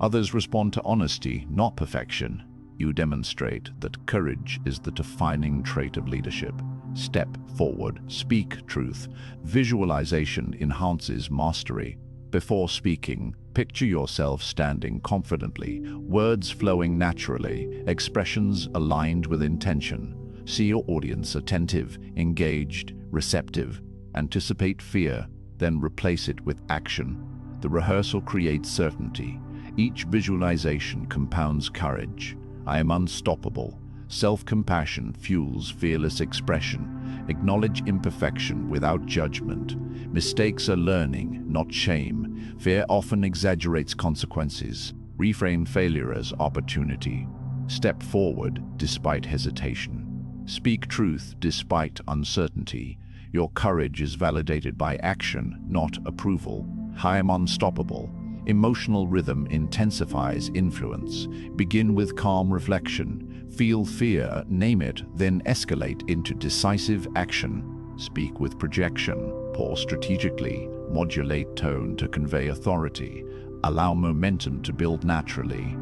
Others respond to honesty, not perfection. You demonstrate that courage is the defining trait of leadership. Step forward, speak truth. Visualization enhances mastery. Before speaking, picture yourself standing confidently, words flowing naturally, expressions aligned with intention. See your audience attentive, engaged, receptive. Anticipate fear, then replace it with action. The rehearsal creates certainty. Each visualization compounds courage. I am unstoppable. Self-compassion fuels fearless expression. Acknowledge imperfection without judgment. Mistakes are learning, not shame. Fear often exaggerates consequences. Reframe failure as opportunity. Step forward despite hesitation. Speak truth despite uncertainty. Your courage is validated by action, not approval. I am unstoppable. Emotional rhythm intensifies influence. Begin with calm reflection. Feel fear, name it, then escalate into decisive action. Speak with projection. Pause strategically. Modulate tone to convey authority. Allow momentum to build naturally.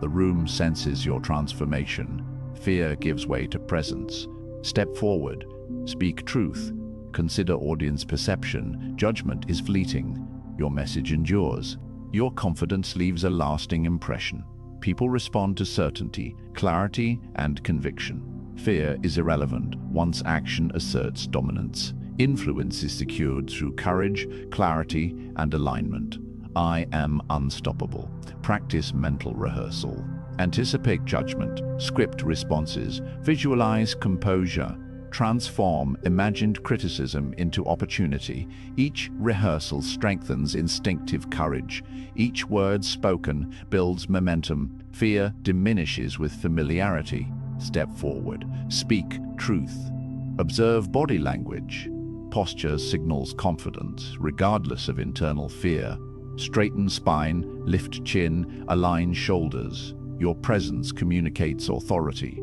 The room senses your transformation. Fear gives way to presence. Step forward. Speak truth. Consider audience perception. Judgment is fleeting. Your message endures. Your confidence leaves a lasting impression. People respond to certainty, clarity, and conviction. Fear is irrelevant once action asserts dominance. Influence is secured through courage, clarity, and alignment. I am unstoppable. Practice mental rehearsal. Anticipate judgment, script responses, visualize composure. Transform imagined criticism into opportunity. Each rehearsal strengthens instinctive courage. Each word spoken builds momentum. Fear diminishes with familiarity. Step forward. Speak truth. Observe body language. Posture signals confidence, regardless of internal fear. Straighten spine, lift chin, align shoulders. Your presence communicates authority.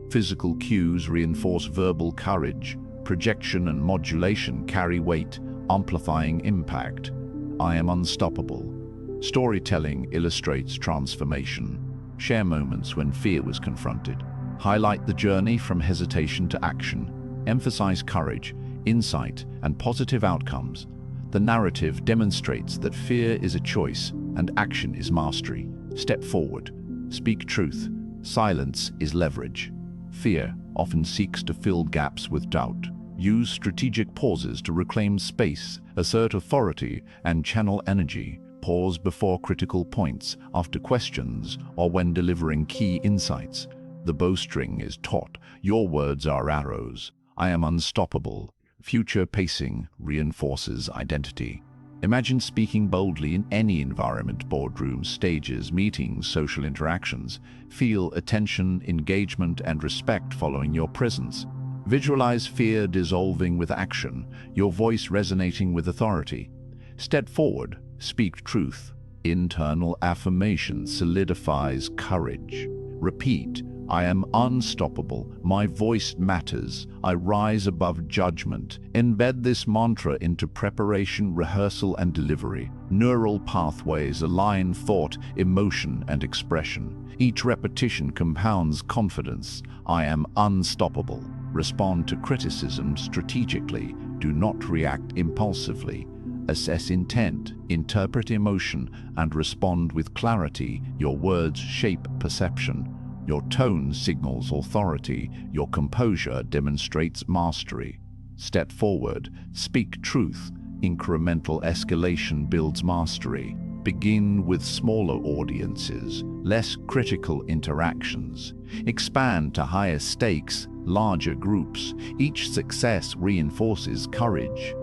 Physical cues reinforce verbal courage. Projection and modulation carry weight, amplifying impact. I am unstoppable. Storytelling illustrates transformation. Share moments when fear was confronted. Highlight the journey from hesitation to action. Emphasize courage, insight, and positive outcomes. The narrative demonstrates that fear is a choice and action is mastery. Step forward. Speak truth. Silence is leverage. Fear often seeks to fill gaps with doubt. Use strategic pauses to reclaim space, assert authority, and channel energy. Pause before critical points, after questions, or when delivering key insights. The bowstring is taut. Your words are arrows. I am unstoppable. Future pacing reinforces identity. Imagine speaking boldly in any environment: boardrooms, stages, meetings, social interactions. Feel attention, engagement, and respect following your presence. Visualize fear dissolving with action, your voice resonating with authority. Step forward, speak truth. Internal affirmation solidifies courage. Repeat, I am unstoppable. My voice matters. I rise above judgment. Embed this mantra into preparation, rehearsal, and delivery. Neural pathways align thought, emotion, and expression. Each repetition compounds confidence. I am unstoppable. Respond to criticism strategically. Do not react impulsively. Assess intent, interpret emotion, and respond with clarity. Your words shape perception. Your tone signals authority. Your composure demonstrates mastery. Step forward. Speak truth. Incremental escalation builds mastery. Begin with smaller audiences, less critical interactions. Expand to higher stakes, larger groups. Each success reinforces courage.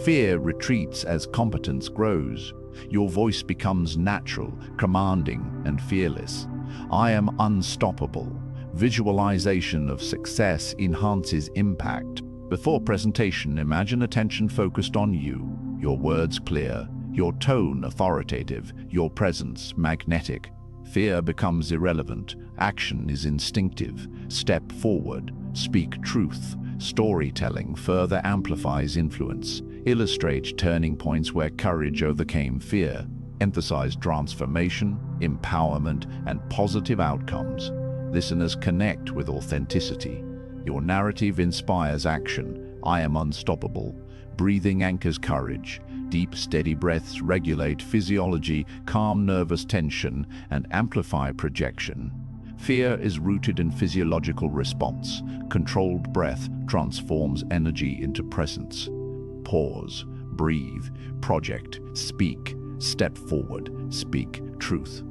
Fear retreats as competence grows. Your voice becomes natural, commanding, and fearless. I am unstoppable. Visualization of success enhances impact. Before presentation, imagine attention focused on you, your words clear, your tone authoritative, your presence magnetic. Fear becomes irrelevant, action is instinctive. Step forward, speak truth. Storytelling further amplifies influence. Illustrate turning points where courage overcame fear. Emphasize transformation, empowerment, and positive outcomes. Listeners connect with authenticity. Your narrative inspires action. I am unstoppable. Breathing anchors courage. Deep, steady breaths regulate physiology, calm nervous tension, and amplify projection. Fear is rooted in physiological response. Controlled breath transforms energy into presence. Pause, breathe, project, speak, step forward, speak truth.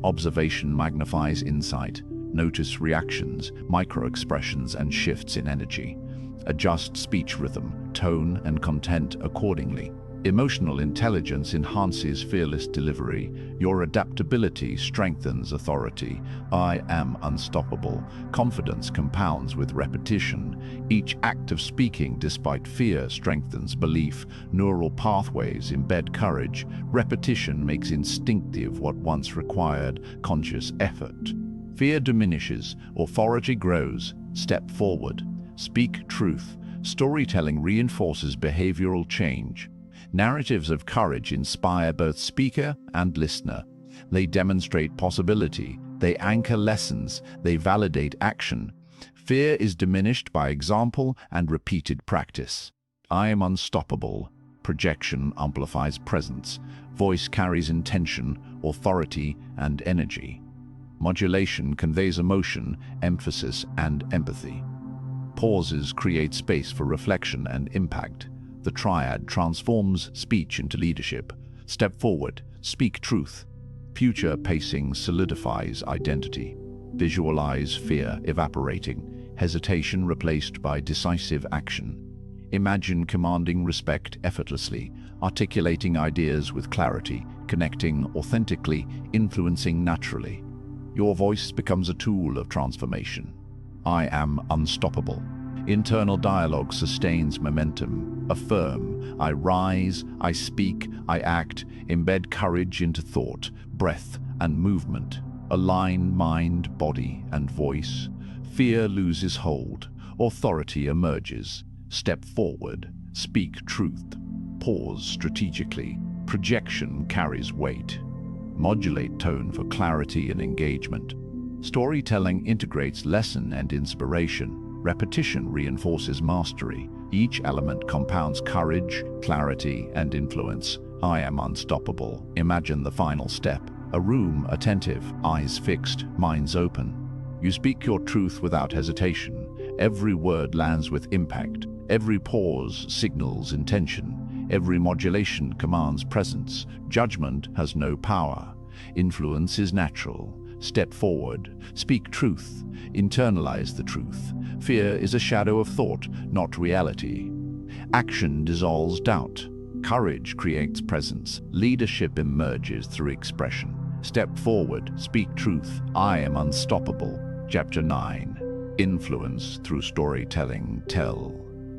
Observation magnifies insight. Notice reactions, micro-expressions, and shifts in energy. Adjust speech rhythm, tone, and content accordingly. Emotional intelligence enhances fearless delivery. Your adaptability strengthens authority. I am unstoppable. Confidence compounds with repetition. Each act of speaking despite fear strengthens belief. Neural pathways embed courage. Repetition makes instinctive what once required conscious effort. Fear diminishes, authority grows. Step forward. Speak truth. Storytelling reinforces behavioral change. Narratives of courage inspire both speaker and listener. They demonstrate possibility, they anchor lessons, they validate action. Fear is diminished by example and repeated practice. I am unstoppable. Projection amplifies presence. Voice carries intention, authority, and energy. Modulation conveys emotion, emphasis, and empathy. Pauses create space for reflection and impact. The triad transforms speech into leadership. Step forward, speak truth. Future pacing solidifies identity. Visualize fear evaporating, hesitation replaced by decisive action. Imagine commanding respect effortlessly, articulating ideas with clarity, connecting authentically, influencing naturally. Your voice becomes a tool of transformation. I am unstoppable. Internal dialogue sustains momentum. Affirm, I rise, I speak, I act. Embed courage into thought, breath, and movement. Align mind, body, and voice. Fear loses hold. Authority emerges. Step forward. Speak truth. Pause strategically. Projection carries weight. Modulate tone for clarity and engagement. Storytelling integrates lesson and inspiration. Repetition reinforces mastery. Each element compounds courage, clarity, and influence. I am unstoppable. Imagine the final step. A room attentive, eyes fixed, minds open. You speak your truth without hesitation. Every word lands with impact. Every pause signals intention. Every modulation commands presence. Judgment has no power. Influence is natural. Step forward. Speak truth. Internalize the truth. Fear is a shadow of thought, not reality. Action dissolves doubt. Courage creates presence. Leadership emerges through expression. Step forward. Speak truth. I am unstoppable. Chapter 9. Influence through storytelling. Tell.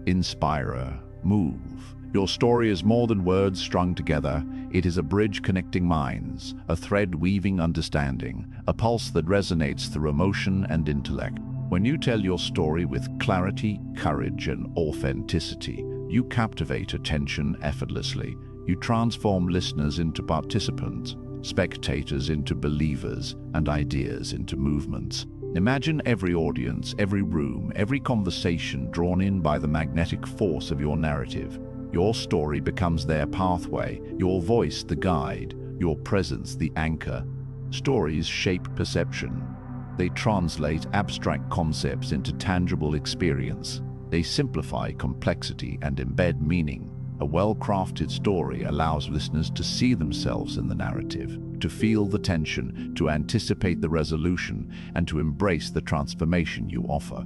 Inspire. Move. Your story is more than words strung together. It is a bridge connecting minds, a thread weaving understanding, a pulse that resonates through emotion and intellect. When you tell your story with clarity, courage, and authenticity, you captivate attention effortlessly. You transform listeners into participants, spectators into believers, and ideas into movements. Imagine every audience, every room, every conversation drawn in by the magnetic force of your narrative. Your story becomes their pathway, your voice the guide, your presence the anchor. Stories shape perception. They translate abstract concepts into tangible experience. They simplify complexity and embed meaning. A well-crafted story allows listeners to see themselves in the narrative, to feel the tension, to anticipate the resolution, and to embrace the transformation you offer.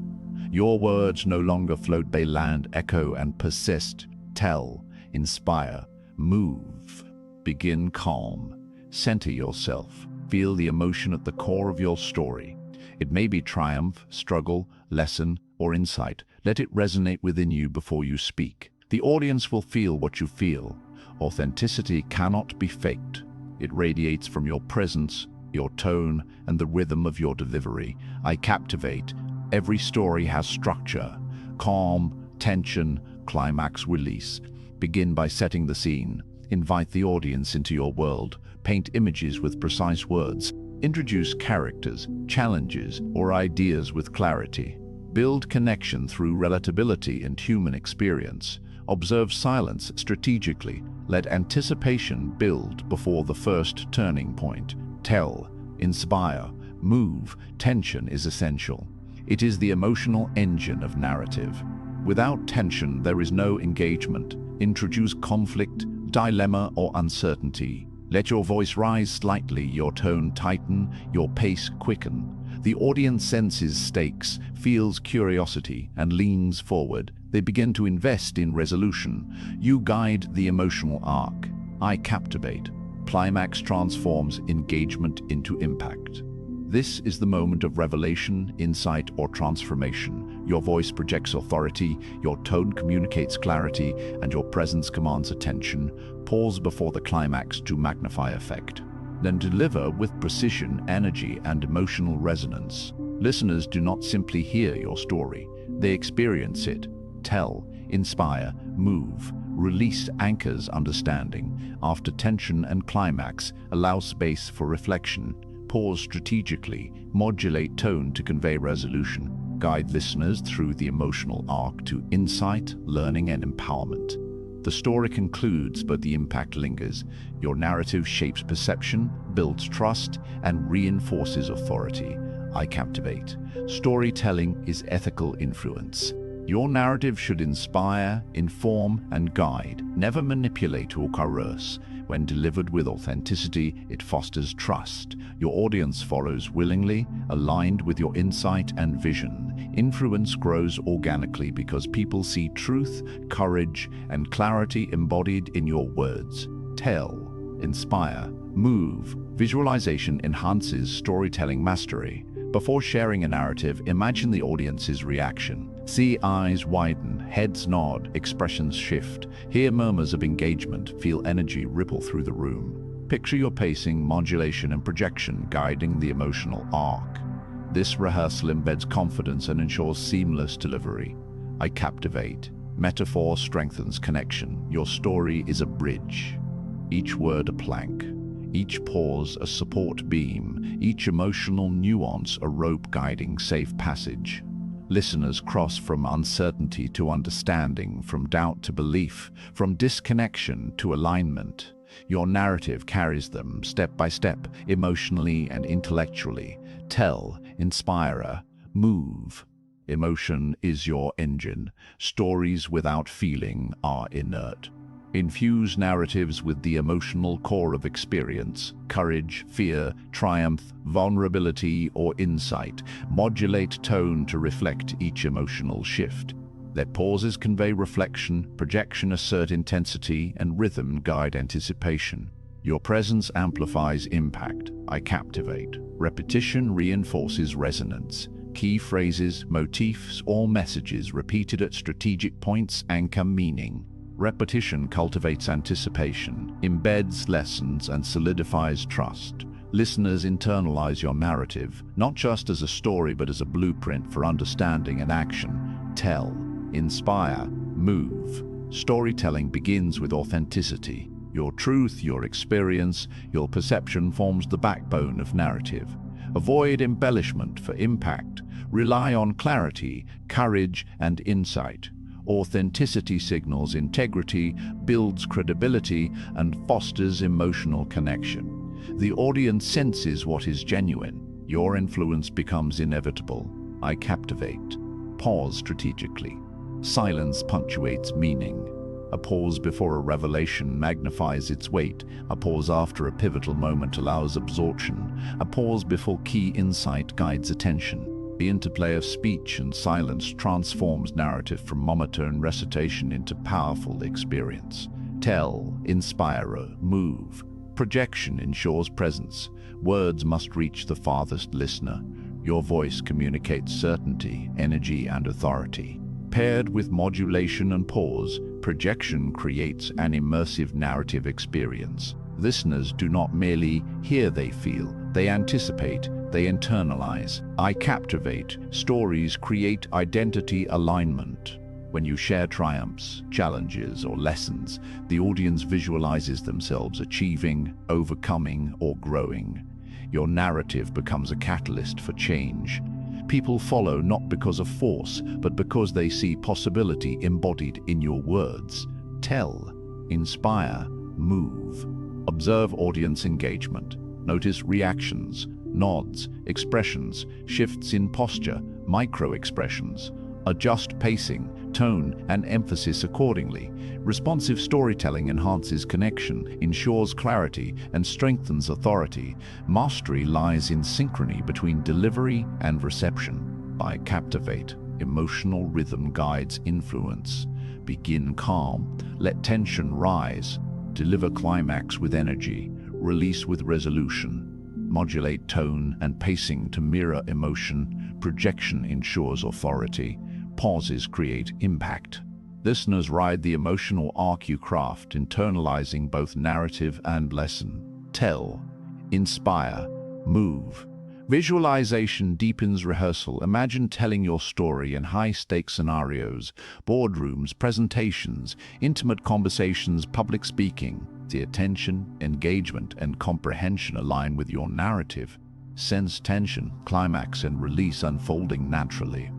Your words no longer float, they land, echo, and persist. Tell, inspire, move. Begin calm. Center yourself. Feel the emotion at the core of your story. It may be triumph, struggle, lesson, or insight, let it resonate within you before you speak. The audience will feel what you feel. Authenticity cannot be faked. It radiates from your presence, your tone, and the rhythm of your delivery. I captivate. Every story has structure. Calm, tension, climax, release. Begin by setting the scene. Invite the audience into your world. Paint images with precise words. Introduce characters, challenges, or ideas with clarity. Build connection through relatability and human experience. Observe silence strategically. Let anticipation build before the first turning point. Tell, inspire, move. Tension is essential. It is the emotional engine of narrative. Without tension, there is no engagement. Introduce conflict, dilemma, or uncertainty. Let your voice rise slightly, your tone tighten, your pace quicken. The audience senses stakes, feels curiosity, and leans forward. They begin to invest in resolution. You guide the emotional arc. I captivate. Climax transforms engagement into impact. This is the moment of revelation, insight, or transformation. Your voice projects authority, your tone communicates clarity, and your presence commands attention. Pause before the climax to magnify effect. Then deliver with precision, energy, and emotional resonance. Listeners do not simply hear your story, they experience it. Tell, inspire, move, release anchors understanding. After tension and climax, allow space for reflection. Pause strategically, modulate tone to convey resolution. Guide listeners through the emotional arc to insight, learning, and empowerment. The story concludes, but the impact lingers. Your narrative shapes perception, builds trust, and reinforces authority. I captivate. Storytelling is ethical influence. Your narrative should inspire, inform, and guide, never manipulate or coerce. When delivered with authenticity, it fosters trust. Your audience follows willingly, aligned with your insight and vision. Influence grows organically because people see truth, courage, and clarity embodied in your words. Tell, inspire, move. Visualization enhances storytelling mastery. Before sharing a narrative, imagine the audience's reaction. See eyes widen, heads nod, expressions shift. Hear murmurs of engagement, feel energy ripple through the room. Picture your pacing, modulation, and projection guiding the emotional arc. This rehearsal embeds confidence and ensures seamless delivery. I captivate. Metaphor strengthens connection. Your story is a bridge. Each word a plank. Each pause a support beam. Each emotional nuance a rope guiding safe passage. Listeners cross from uncertainty to understanding, from doubt to belief, from disconnection to alignment. Your narrative carries them step by step, emotionally and intellectually. Tell, inspire, move. Emotion is your engine. Stories without feeling are inert. Infuse narratives with the emotional core of experience, courage, fear, triumph, vulnerability, or insight. Modulate tone to reflect each emotional shift. Let pauses convey reflection, projection assert intensity, and rhythm guide anticipation. Your presence amplifies impact. I captivate. Repetition reinforces resonance. Key phrases, motifs, or messages repeated at strategic points anchor meaning. Repetition cultivates anticipation, embeds lessons, and solidifies trust. Listeners internalize your narrative, not just as a story but as a blueprint for understanding and action. Tell, inspire, move. Storytelling begins with authenticity. Your truth, your experience, your perception forms the backbone of narrative. Avoid embellishment for impact. Rely on clarity, courage, and insight. Authenticity signals integrity, builds credibility, and fosters emotional connection. The audience senses what is genuine. Your influence becomes inevitable. I captivate. Pause strategically. Silence punctuates meaning. A pause before a revelation magnifies its weight. A pause after a pivotal moment allows absorption. A pause before key insight guides attention. The interplay of speech and silence transforms narrative from monotone recitation into powerful experience. Tell, inspire, move. Projection ensures presence. Words must reach the farthest listener. Your voice communicates certainty, energy, and authority. Paired with modulation and pause, projection creates an immersive narrative experience. Listeners do not merely hear, they feel, they anticipate, they internalize. I captivate. Stories create identity alignment. When you share triumphs, challenges, or lessons, the audience visualizes themselves achieving, overcoming, or growing. Your narrative becomes a catalyst for change. People follow not because of force, but because they see possibility embodied in your words. Tell, inspire, move. Observe audience engagement. Notice reactions, nods, expressions, shifts in posture, micro-expressions. Adjust pacing, tone, and emphasis accordingly. Responsive storytelling enhances connection, ensures clarity, and strengthens authority. Mastery lies in synchrony between delivery and reception. By captivate, emotional rhythm guides influence. Begin calm, let tension rise. Deliver climax with energy, release with resolution. Modulate tone and pacing to mirror emotion. Projection ensures authority. Pauses create impact. Listeners ride the emotional arc you craft, internalizing both narrative and lesson. Tell, inspire, move. Visualization deepens rehearsal. Imagine telling your story in high-stakes scenarios, boardrooms, presentations, intimate conversations, public speaking. The attention, engagement, and comprehension align with your narrative. Sense tension, climax, and release unfolding naturally.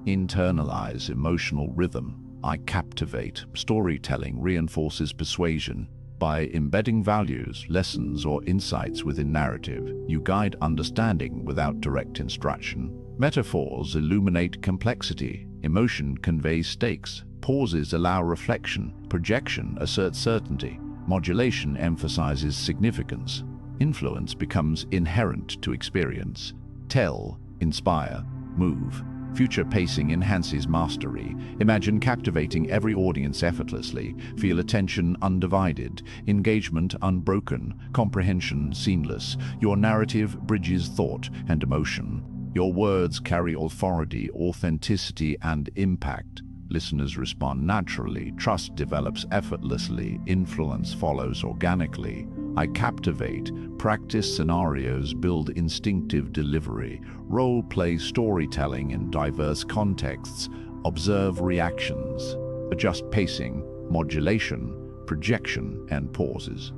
Internalize emotional rhythm. I captivate. Storytelling reinforces persuasion. By embedding values, lessons, or insights within narrative, you guide understanding without direct instruction. Metaphors illuminate complexity. Emotion conveys stakes. Pauses allow reflection. Projection asserts certainty. Modulation emphasizes significance. Influence becomes inherent to experience. Tell, inspire, move. Future pacing enhances mastery. Imagine captivating every audience effortlessly. Feel attention undivided, engagement unbroken, comprehension seamless. Your narrative bridges thought and emotion. Your words carry authority, authenticity, and impact. Listeners respond naturally, trust develops effortlessly, influence follows organically. I captivate. Practice scenarios, build instinctive delivery, role-play storytelling in diverse contexts, observe reactions, adjust pacing, modulation, projection, and pauses.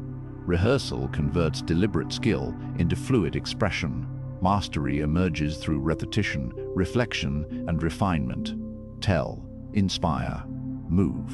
Rehearsal converts deliberate skill into fluid expression. Mastery emerges through repetition, reflection, and refinement. Tell, inspire, move.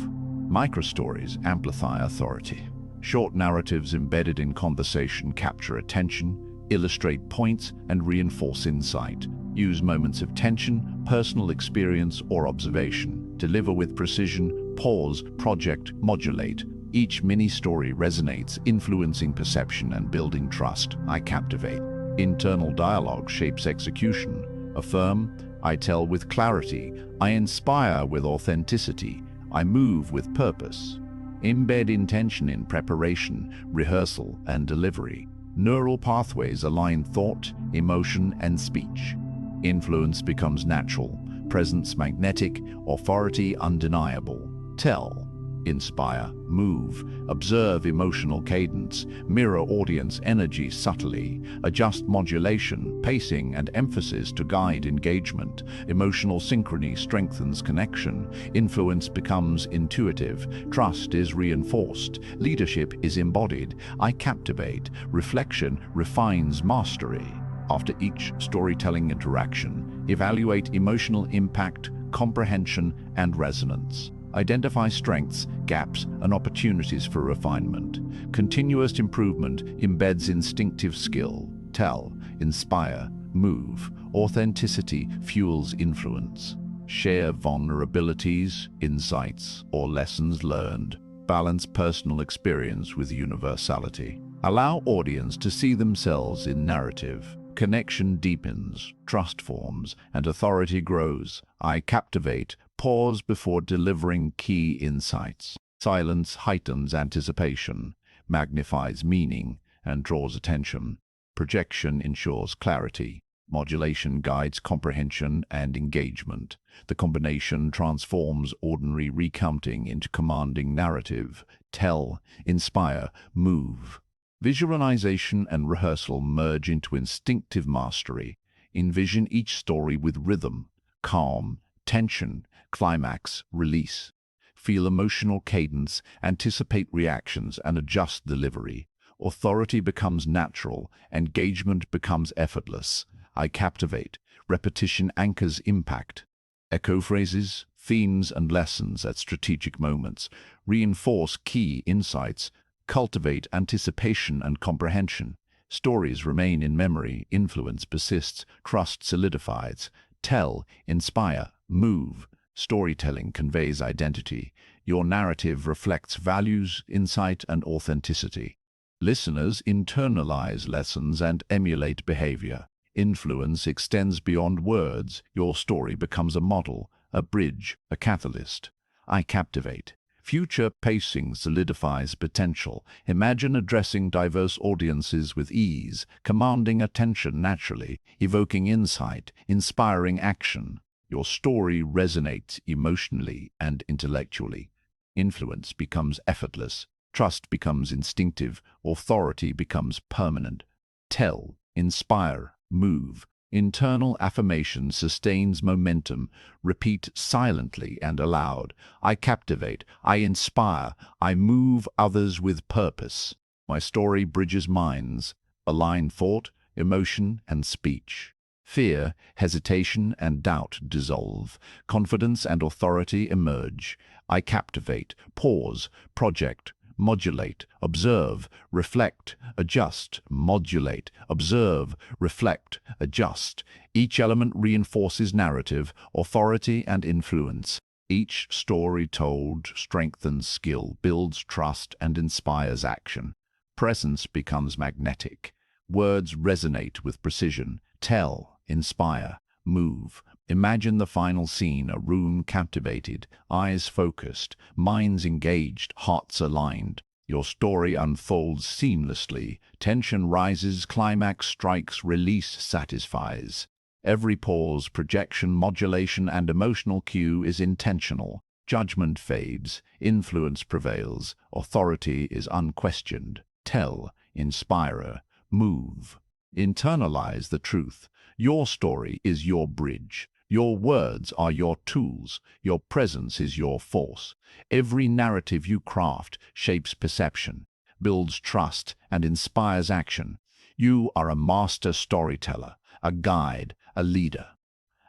Microstories amplify authority. Short narratives embedded in conversation capture attention, illustrate points, and reinforce insight. Use moments of tension, personal experience, or observation. Deliver with precision, pause, project, modulate. Each mini-story resonates, influencing perception and building trust. I captivate. Internal dialogue shapes execution. Affirm, I tell with clarity. I inspire with authenticity. I move with purpose. Embed intention in preparation, rehearsal, and delivery. Neural pathways align thought, emotion, and speech. Influence becomes natural, presence magnetic, authority undeniable. Tell, inspire, move, observe emotional cadence, mirror audience energy subtly, adjust modulation, pacing, and emphasis to guide engagement. Emotional synchrony strengthens connection, influence becomes intuitive, trust is reinforced, leadership is embodied. I captivate, reflection refines mastery. After each storytelling interaction, evaluate emotional impact, comprehension, and resonance. Identify strengths, gaps, and opportunities for refinement. Continuous improvement embeds instinctive skill. Tell, inspire, move. Authenticity fuels influence. Share vulnerabilities, insights, or lessons learned. Balance personal experience with universality. Allow audience to see themselves in narrative. Connection deepens, trust forms, and authority grows. I captivate. Pause before delivering key insights. Silence heightens anticipation, magnifies meaning, and draws attention. Projection ensures clarity. Modulation guides comprehension and engagement. The combination transforms ordinary recounting into commanding narrative. Tell, inspire, move. Visualization and rehearsal merge into instinctive mastery. Envision each story with rhythm, calm, tension, climax, release. Feel emotional cadence, anticipate reactions, and adjust delivery. Authority becomes natural, engagement becomes effortless. I captivate. Repetition anchors impact. Echo phrases, themes, and lessons at strategic moments reinforce key insights, cultivate anticipation and comprehension. Stories remain in memory, influence persists, trust solidifies. Tell, inspire, move. Storytelling conveys identity. Your narrative reflects values, insight, and authenticity. Listeners internalize lessons and emulate behavior. Influence extends beyond words. Your story becomes a model, a bridge, a catalyst. I captivate. Future pacing solidifies potential. Imagine addressing diverse audiences with ease, commanding attention naturally, evoking insight, inspiring action. Your story resonates emotionally and intellectually. Influence becomes effortless. Trust becomes instinctive. Authority becomes permanent. Tell, inspire, move. Internal affirmation sustains momentum. Repeat silently and aloud. I captivate, I inspire, I move others with purpose. My story bridges minds, align thought, emotion, and speech. Fear, hesitation, and doubt dissolve. Confidence and authority emerge. I captivate, pause, project, modulate, observe, reflect, adjust, modulate, observe, reflect, adjust. Each element reinforces narrative, authority, and influence. Each story told strengthens skill, builds trust, and inspires action. Presence becomes magnetic. Words resonate with precision. Tell, inspire, move. Imagine the final scene, a room captivated, eyes focused, minds engaged, hearts aligned. Your story unfolds seamlessly. Tension rises, climax strikes, release satisfies. Every pause, projection, modulation, and emotional cue is intentional. Judgment fades, influence prevails, authority is unquestioned. Tell, inspire, move. Internalize the truth. Your story is your bridge. Your words are your tools. Your presence is your force. Every narrative you craft shapes perception, builds trust, and inspires action. You are a master storyteller, a guide, a leader.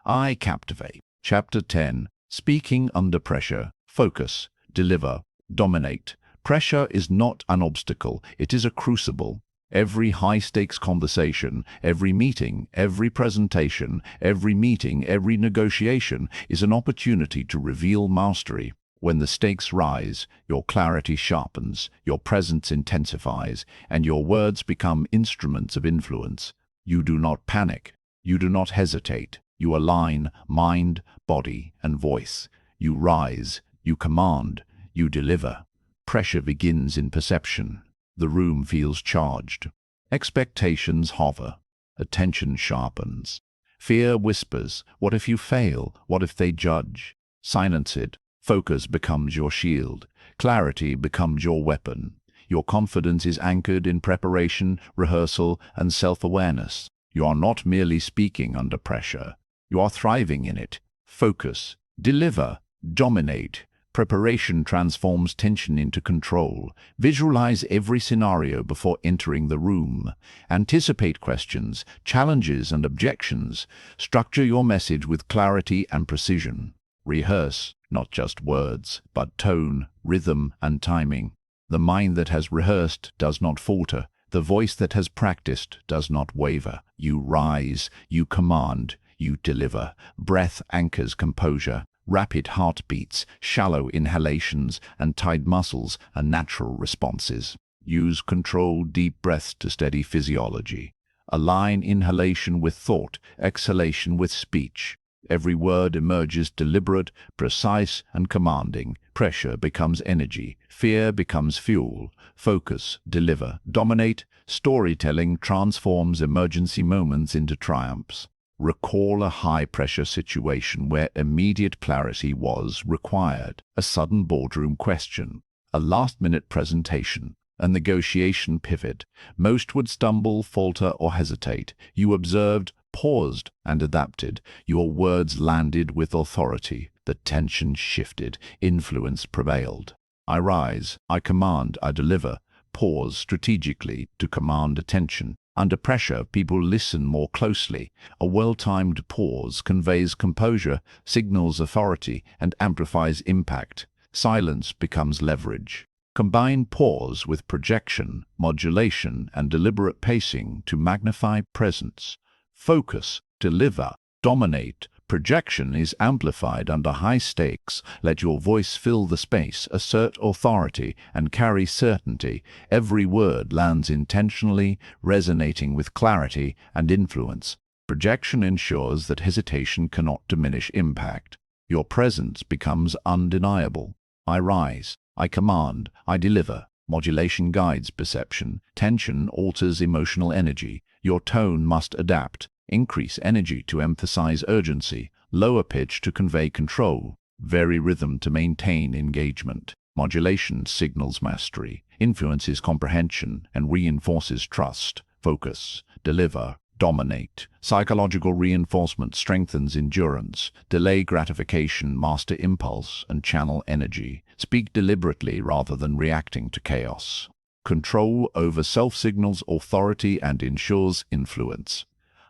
I captivate. Chapter 10. Speaking under pressure. Focus, deliver, dominate. Pressure is not an obstacle, it is a crucible. Every high-stakes conversation, every meeting, every presentation, every meeting, every negotiation is an opportunity to reveal mastery. When the stakes rise, your clarity sharpens, your presence intensifies, and your words become instruments of influence. You do not panic. You do not hesitate. You align mind, body, and voice. You rise. You command. You deliver. Pressure begins in perception. The room feels charged. Expectations hover. Attention sharpens. Fear whispers, what if you fail? What if they judge? Silence it. Focus becomes your shield. Clarity becomes your weapon. Your confidence is anchored in preparation, rehearsal, and self-awareness. You are not merely speaking under pressure. You are thriving in it. Focus. Deliver. Dominate. Preparation transforms tension into control. Visualize every scenario before entering the room. Anticipate questions, challenges, and objections. Structure your message with clarity and precision. Rehearse, not just words, but tone, rhythm, and timing. The mind that has rehearsed does not falter. The voice that has practiced does not waver. You rise, you command, you deliver. Breath anchors composure. Rapid heartbeats, shallow inhalations, and tight muscles are natural responses. Use controlled deep breaths to steady physiology. Align inhalation with thought, exhalation with speech. Every word emerges deliberate, precise, and commanding. Pressure becomes energy. Fear becomes fuel. Focus, deliver, dominate. Storytelling transforms emergency moments into triumphs. Recall a high-pressure situation where immediate clarity was required. A sudden boardroom question, a last-minute presentation, a negotiation pivot. Most would stumble, falter, or hesitate. You observed, paused, and adapted. Your words landed with authority. The tension shifted. Influence prevailed. I rise, I command, I deliver. Pause strategically to command attention. Under pressure, people listen more closely. A well-timed pause conveys composure, signals authority, and amplifies impact. Silence becomes leverage. Combine pause with projection, modulation, and deliberate pacing to magnify presence. Focus, deliver, dominate. Projection is amplified under high stakes. Let your voice fill the space, assert authority, and carry certainty. Every word lands intentionally, resonating with clarity and influence. Projection ensures that hesitation cannot diminish impact. Your presence becomes undeniable. I rise, I command, I deliver. Modulation guides perception. Tension alters emotional energy. Your tone must adapt. Increase energy to emphasize urgency. Lower pitch to convey control. Vary rhythm to maintain engagement. Modulation signals mastery, influences comprehension, and reinforces trust. Focus, deliver, dominate. Psychological reinforcement strengthens endurance. Delay gratification, master impulse, and channel energy. Speak deliberately rather than reacting to chaos. Control over self-signals authority and ensures influence.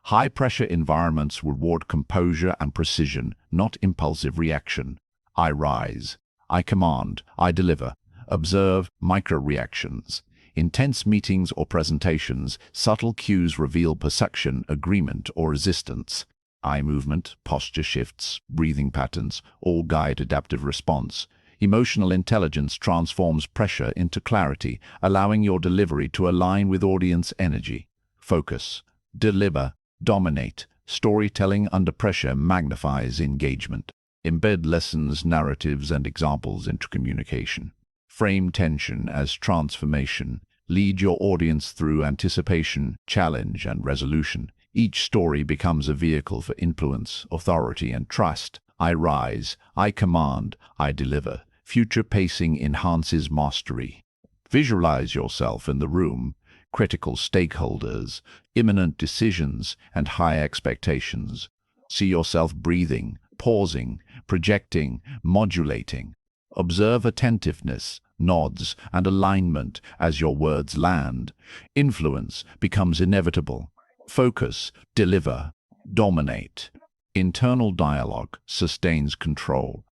High-pressure environments reward composure and precision, not impulsive reaction. I rise, I command, I deliver. Observe micro-reactions. Intense meetings or presentations, subtle cues reveal perception, agreement, or resistance. Eye movement, posture shifts, breathing patterns, all guide adaptive response. Emotional intelligence transforms pressure into clarity, allowing your delivery to align with audience energy. Focus, deliver, dominate. Storytelling under pressure magnifies engagement. Embed lessons, narratives, and examples into communication. Frame tension as transformation. Lead your audience through anticipation, challenge, and resolution. Each story becomes a vehicle for influence, authority, and trust. I rise, I command, I deliver. Future pacing enhances mastery. Visualize yourself in the room. Critical stakeholders, imminent decisions, and high expectations. See yourself breathing, pausing, projecting, modulating. Observe attentiveness, nods, and alignment as your words land. Influence becomes inevitable. Focus, deliver, dominate. Internal dialogue sustains control.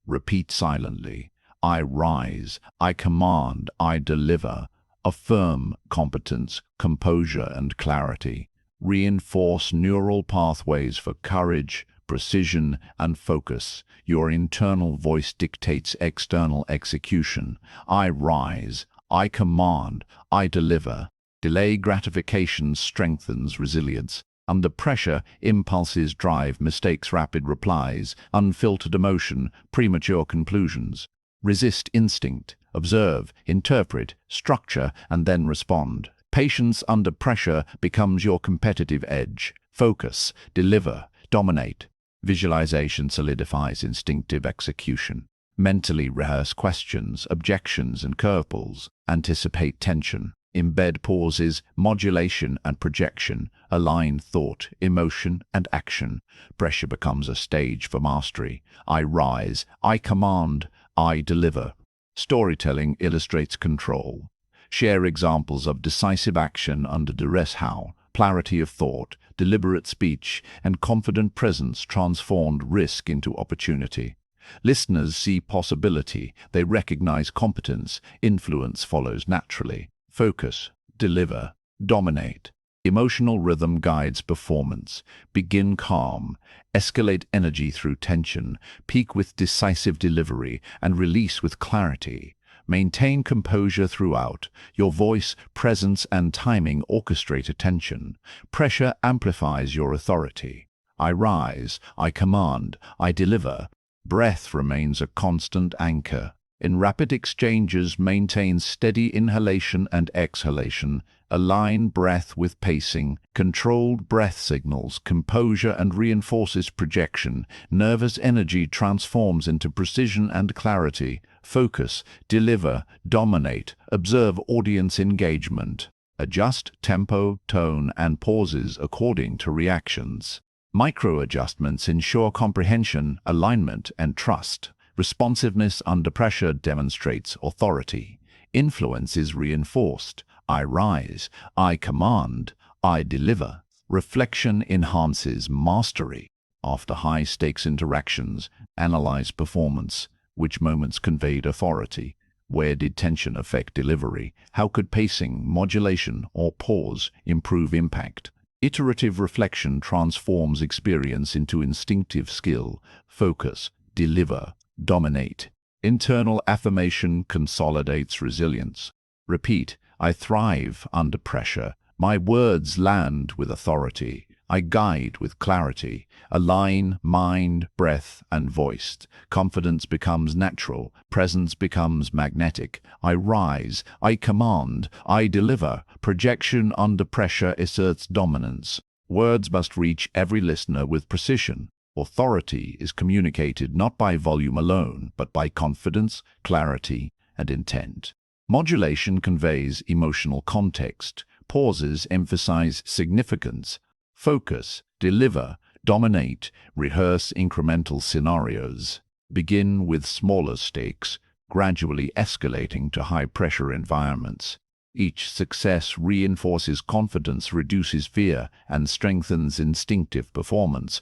Repeat silently. I rise, I command, I deliver. Affirm competence, composure, and clarity. Reinforce neural pathways for courage, precision, and focus. Your internal voice dictates external execution. I rise, I command, I deliver. Delay gratification strengthens resilience. Under pressure, impulses drive mistakes, rapid replies, unfiltered emotion, premature conclusions. Resist instinct. Observe, interpret, structure, and then respond. Patience under pressure becomes your competitive edge. Focus, deliver, dominate. Visualization solidifies instinctive execution. Mentally rehearse questions, objections, and curveballs. Anticipate tension. Embed pauses, modulation, and projection. Align thought, emotion, and action. Pressure becomes a stage for mastery. I rise, I command, I deliver. Storytelling illustrates control. Share examples of decisive action under duress. How clarity of thought, deliberate speech, and confident presence transformed risk into opportunity. Listeners see possibility, they recognize competence, influence follows naturally. Focus, deliver, dominate. Emotional rhythm guides performance. Begin calm, escalate energy through tension, peak with decisive delivery, and release with clarity. Maintain composure throughout. Your voice, presence, and timing orchestrate attention. Pressure amplifies your authority. I rise, I command, I deliver. Breath remains a constant anchor. In rapid exchanges, maintain steady inhalation and exhalation. Align breath with pacing. Controlled breath signals composure and reinforces projection. Nervous energy transforms into precision and clarity. Focus, deliver, dominate. Observe audience engagement. Adjust tempo, tone, and pauses according to reactions. Micro-adjustments ensure comprehension, alignment, and trust. Responsiveness under pressure demonstrates authority. Influence is reinforced. I rise, I command, I deliver. Reflection enhances mastery. After high-stakes interactions, analyze performance. Which moments conveyed authority? Where did tension affect delivery? How could pacing, modulation, or pause improve impact? Iterative reflection transforms experience into instinctive skill. Focus, deliver, dominate. Internal affirmation consolidates resilience. Repeat, I thrive under pressure. My words land with authority. I guide with clarity. Align mind, breath, and voice. Confidence becomes natural. Presence becomes magnetic. I rise. I command. I deliver. Projection under pressure asserts dominance. Words must reach every listener with precision. Authority is communicated not by volume alone, but by confidence, clarity, and intent. Modulation conveys emotional context. Pauses emphasize significance. Focus, deliver, dominate, rehearse incremental scenarios. Begin with smaller stakes, gradually escalating to high-pressure environments. Each success reinforces confidence, reduces fear, and strengthens instinctive performance.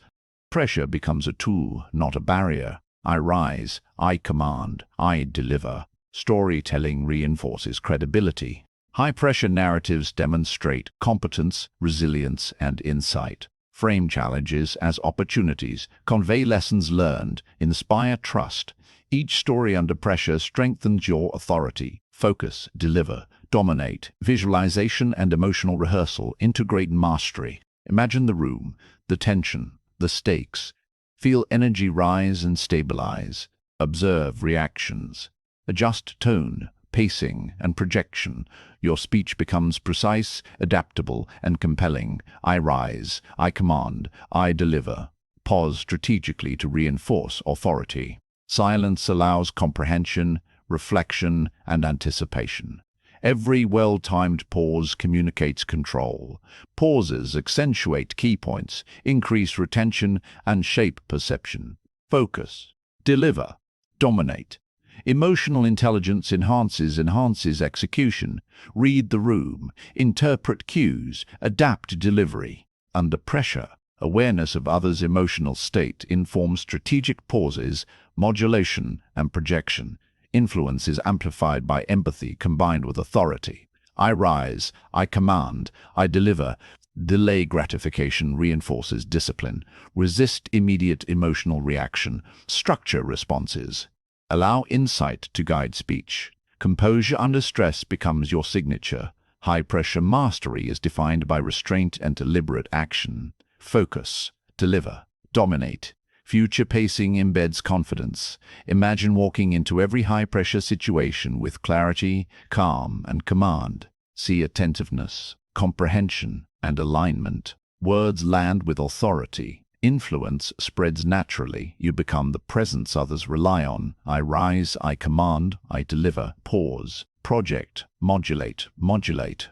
Pressure becomes a tool, not a barrier. I rise, I command, I deliver. Storytelling reinforces credibility. High-pressure narratives demonstrate competence, resilience, and insight. Frame challenges as opportunities, convey lessons learned, inspire trust. Each story under pressure strengthens your authority. Focus, deliver, dominate. Visualization and emotional rehearsal integrate mastery. Imagine the room, the tension, the stakes. Feel energy rise and stabilize. Observe reactions. Adjust tone, pacing, and projection. Your speech becomes precise, adaptable, and compelling. I rise, I command, I deliver. Pause strategically to reinforce authority. Silence allows comprehension, reflection, and anticipation. Every well-timed pause communicates control. Pauses accentuate key points, increase retention, and shape perception. Focus, deliver, dominate. Emotional intelligence enhances execution. Read the room, interpret cues, adapt delivery. Under pressure, awareness of others' emotional state informs strategic pauses, modulation, and projection. Influence is amplified by empathy combined with authority. I rise, I command, I deliver. Delay gratification reinforces discipline. Resist immediate emotional reaction. Structure responses. Allow insight to guide speech. Composure under stress becomes your signature. High-pressure mastery is defined by restraint and deliberate action. Focus, deliver, dominate. Future pacing embeds confidence. Imagine walking into every high-pressure situation with clarity, calm, and command. See attentiveness, comprehension, and alignment. Words land with authority. Influence spreads naturally. You become the presence others rely on. I rise, I command, I deliver. Pause, project, modulate,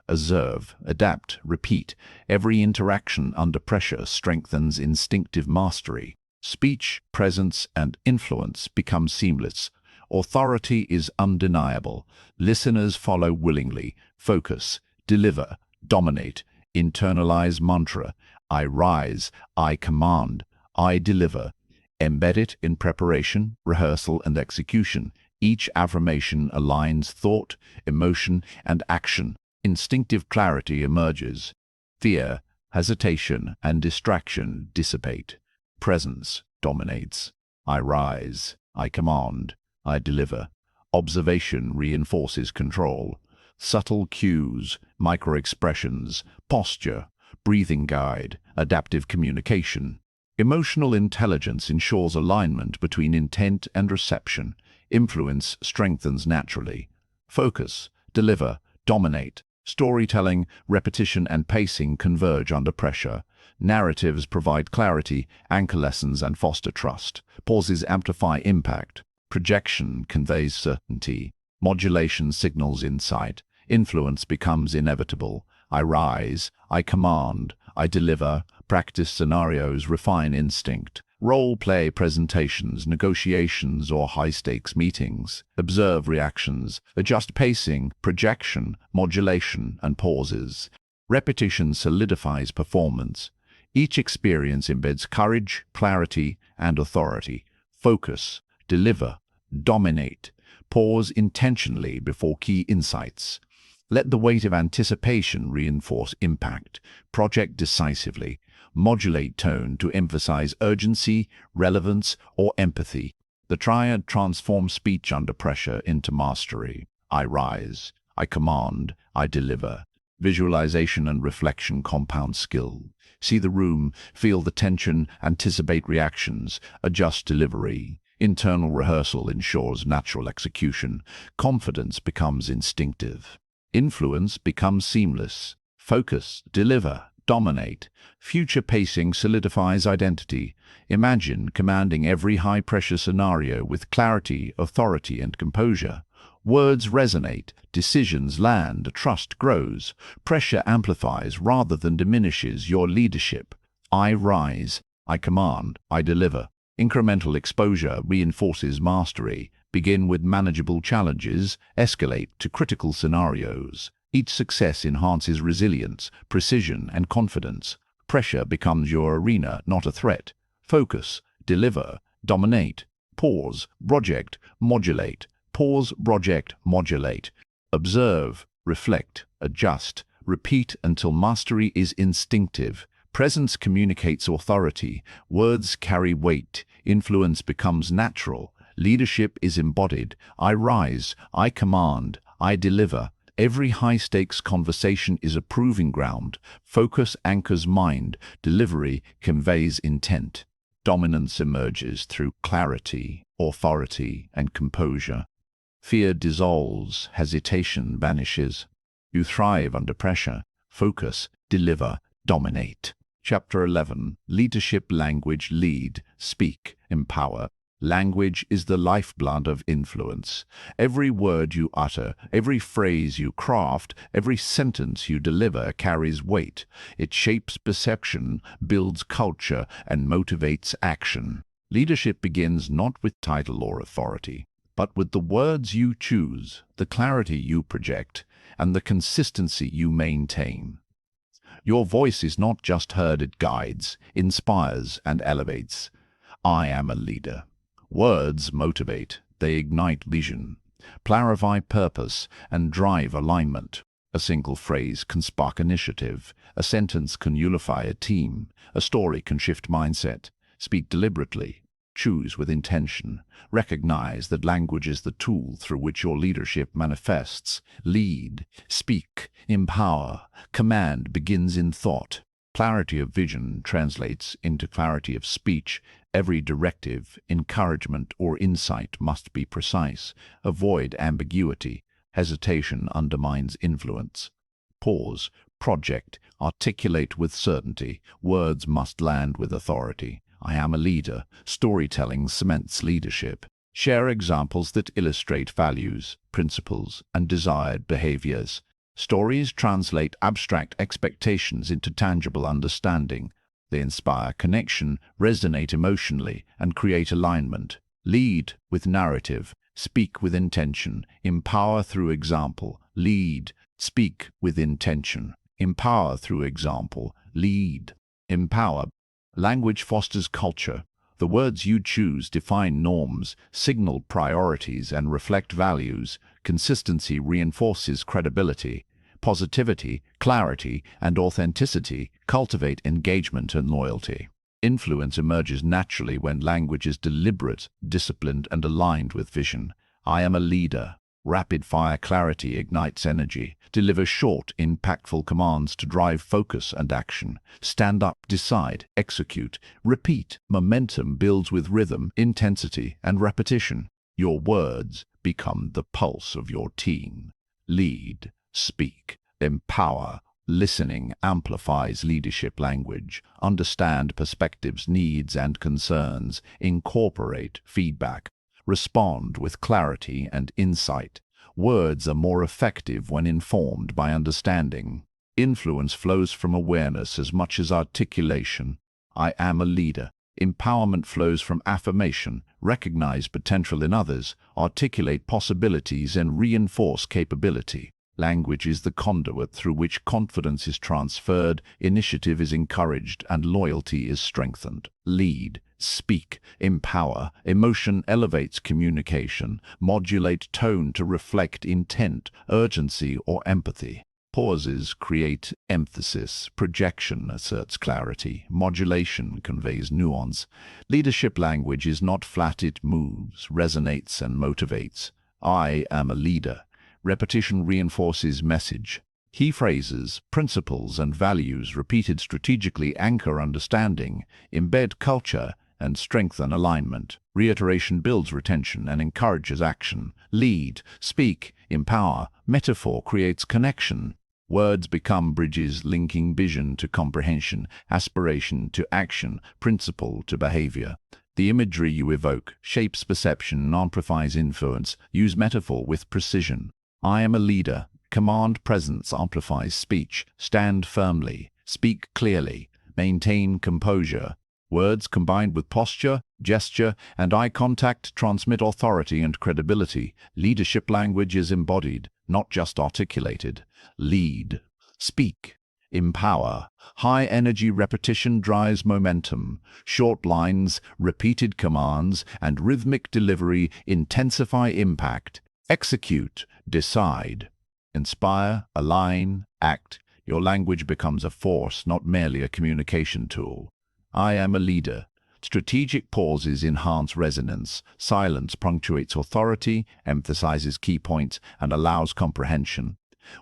observe, adapt, repeat. Every interaction under pressure strengthens instinctive mastery. Speech, presence, and influence become seamless. Authority is undeniable. Listeners follow willingly. Focus, deliver, dominate. Internalize mantra. I rise, I command, I deliver. Embed it in preparation, rehearsal, and execution. Each affirmation aligns thought, emotion, and action. Instinctive clarity emerges. Fear, hesitation, and distraction dissipate. Presence dominates. I rise, I command, I deliver. Observation reinforces control. Subtle cues, micro-expressions, posture, breathing guide, adaptive communication. Emotional intelligence ensures alignment between intent and reception. Influence strengthens naturally. Focus, deliver, dominate. Storytelling, repetition, and pacing converge under pressure. Narratives provide clarity, anchor lessons, and foster trust. Pauses amplify impact. Projection conveys certainty. Modulation signals insight. Influence becomes inevitable. I rise, I command, I deliver. Practice scenarios refine instinct. Role-play presentations, negotiations, or high-stakes meetings. Observe reactions. Adjust pacing, projection, modulation, and pauses. Repetition solidifies performance. Each experience embeds courage, clarity, and authority. Focus, deliver, dominate. Pause intentionally before key insights. Let the weight of anticipation reinforce impact. Project decisively. Modulate tone to emphasize urgency, relevance, or empathy. The triad transforms speech under pressure into mastery. I rise, I command, I deliver. Visualization and reflection compound skill. See the room, feel the tension, anticipate reactions, adjust delivery. Internal rehearsal ensures natural execution. Confidence becomes instinctive. Influence becomes seamless. Focus, deliver, dominate. Future pacing solidifies identity. Imagine commanding every high-pressure scenario with clarity, authority, and composure. Words resonate, decisions land, trust grows. Pressure amplifies rather than diminishes your leadership. I rise, I command, I deliver. Incremental exposure reinforces mastery. Begin with manageable challenges, escalate to critical scenarios. Each success enhances resilience, precision, and confidence. Pressure becomes your arena, not a threat. Focus, deliver, dominate. Pause, project, modulate. Pause, project, modulate. Observe, reflect, adjust. Repeat until mastery is instinctive. Presence communicates authority. Words carry weight. Influence becomes natural. Leadership is embodied. I rise, I command, I deliver. Every high-stakes conversation is a proving ground. Focus anchors mind. Delivery conveys intent. Dominance emerges through clarity, authority, and composure. Fear dissolves, hesitation vanishes. You thrive under pressure. Focus, deliver, dominate. Chapter 11. Leadership Language. Lead, speak, empower. Language is the lifeblood of influence. Every word you utter, every phrase you craft, every sentence you deliver carries weight. It shapes perception, builds culture, and motivates action. Leadership begins not with title or authority, but with the words you choose, the clarity you project, and the consistency you maintain. Your voice is not just heard, it guides, inspires, and elevates. I am a leader. Words motivate, they ignite vision, clarify purpose, and drive alignment. A single phrase can spark initiative, a sentence can unify a team, a story can shift mindset. Speak deliberately, choose with intention. Recognize that language is the tool through which your leadership manifests. Lead, speak, empower. Command begins in thought. Clarity of vision translates into clarity of speech. Every directive, encouragement, or insight must be precise. Avoid ambiguity. Hesitation undermines influence. Pause, project, articulate with certainty. Words must land with authority. I am a leader. Storytelling cements leadership. Share examples that illustrate values, principles, and desired behaviors. Stories translate abstract expectations into tangible understanding. They inspire connection, resonate emotionally, and create alignment. Lead with narrative, speak with intention, empower through example. Lead, speak with intention, empower through example. Lead, empower. Language fosters culture. The words you choose define norms, signal priorities, and reflect values. Consistency reinforces credibility. Positivity, clarity, and authenticity cultivate engagement and loyalty. Influence emerges naturally when language is deliberate, disciplined, and aligned with vision. I am a leader. Rapid-fire clarity ignites energy. Deliver short, impactful commands to drive focus and action. Stand up, decide, execute, repeat. Momentum builds with rhythm, intensity, and repetition. Your words become the pulse of your team. Lead, speak, empower. Listening amplifies leadership language. Understand perspectives, needs, and concerns. Incorporate feedback. Respond with clarity and insight. Words are more effective when informed by understanding. Influence flows from awareness as much as articulation. I am a leader. Empowerment flows from affirmation. Recognize potential in others, articulate possibilities, and reinforce capability. Language is the conduit through which confidence is transferred, initiative is encouraged, and loyalty is strengthened. Lead, speak, empower. Emotion elevates communication. Modulate tone to reflect intent, urgency, or empathy. Pauses create emphasis. Projection asserts clarity. Modulation conveys nuance. Leadership language is not flat, it moves, resonates, and motivates. I am a leader. Repetition reinforces message. Key phrases, principles, and values repeated strategically anchor understanding, embed culture, and strengthen alignment. Reiteration builds retention and encourages action. Lead, speak, empower. Metaphor creates connection. Words become bridges linking vision to comprehension, aspiration to action, principle to behavior. The imagery you evoke shapes perception and amplifies influence. Use metaphor with precision. I am a leader. Command presence amplifies speech. Stand firmly. Speak clearly. Maintain composure. Words combined with posture, gesture, and eye contact transmit authority and credibility. Leadership language is embodied, not just articulated. Lead. Speak. Empower. High-energy repetition drives momentum. Short lines, repeated commands, and rhythmic delivery intensify impact. Execute. Decide. Inspire, align, act. Your language becomes a force, not merely a communication tool. I am a leader. Strategic pauses enhance resonance. Silence punctuates authority, emphasizes key points, and allows comprehension.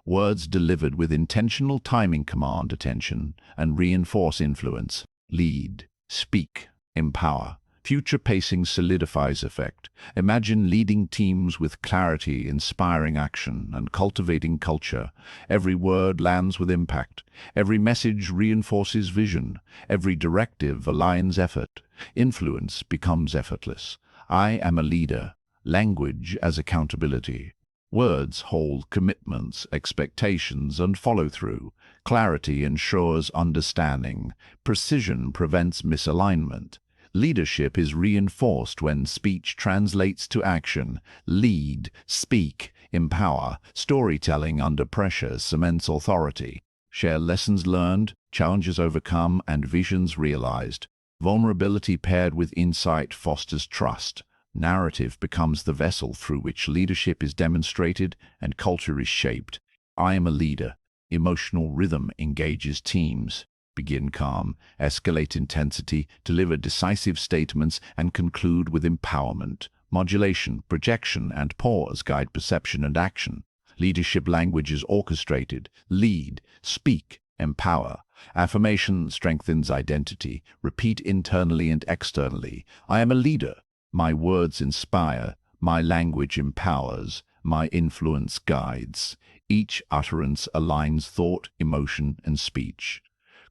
Words delivered with intentional timing command attention and reinforce influence. Lead, speak, empower. Future pacing solidifies effect. Imagine leading teams with clarity, inspiring action, and cultivating culture. Every word lands with impact. Every message reinforces vision. Every directive aligns effort. Influence becomes effortless. I am a leader. Language as accountability. Words hold commitments, expectations, and follow-through. Clarity ensures understanding. Precision prevents misalignment. Leadership is reinforced when speech translates to action. Lead, speak, empower. Storytelling under pressure cements authority. Share lessons learned, challenges overcome, and visions realized. Vulnerability paired with insight fosters trust. Narrative becomes the vessel through which leadership is demonstrated and culture is shaped. I am a leader. Emotional rhythm engages teams. Begin calm, escalate intensity, deliver decisive statements, and conclude with empowerment. Modulation, projection, and pause guide perception and action. Leadership language is orchestrated. Lead, speak, empower. Affirmation strengthens identity. Repeat internally and externally. I am a leader. My words inspire. My language empowers. My influence guides. Each utterance aligns thought, emotion, and speech.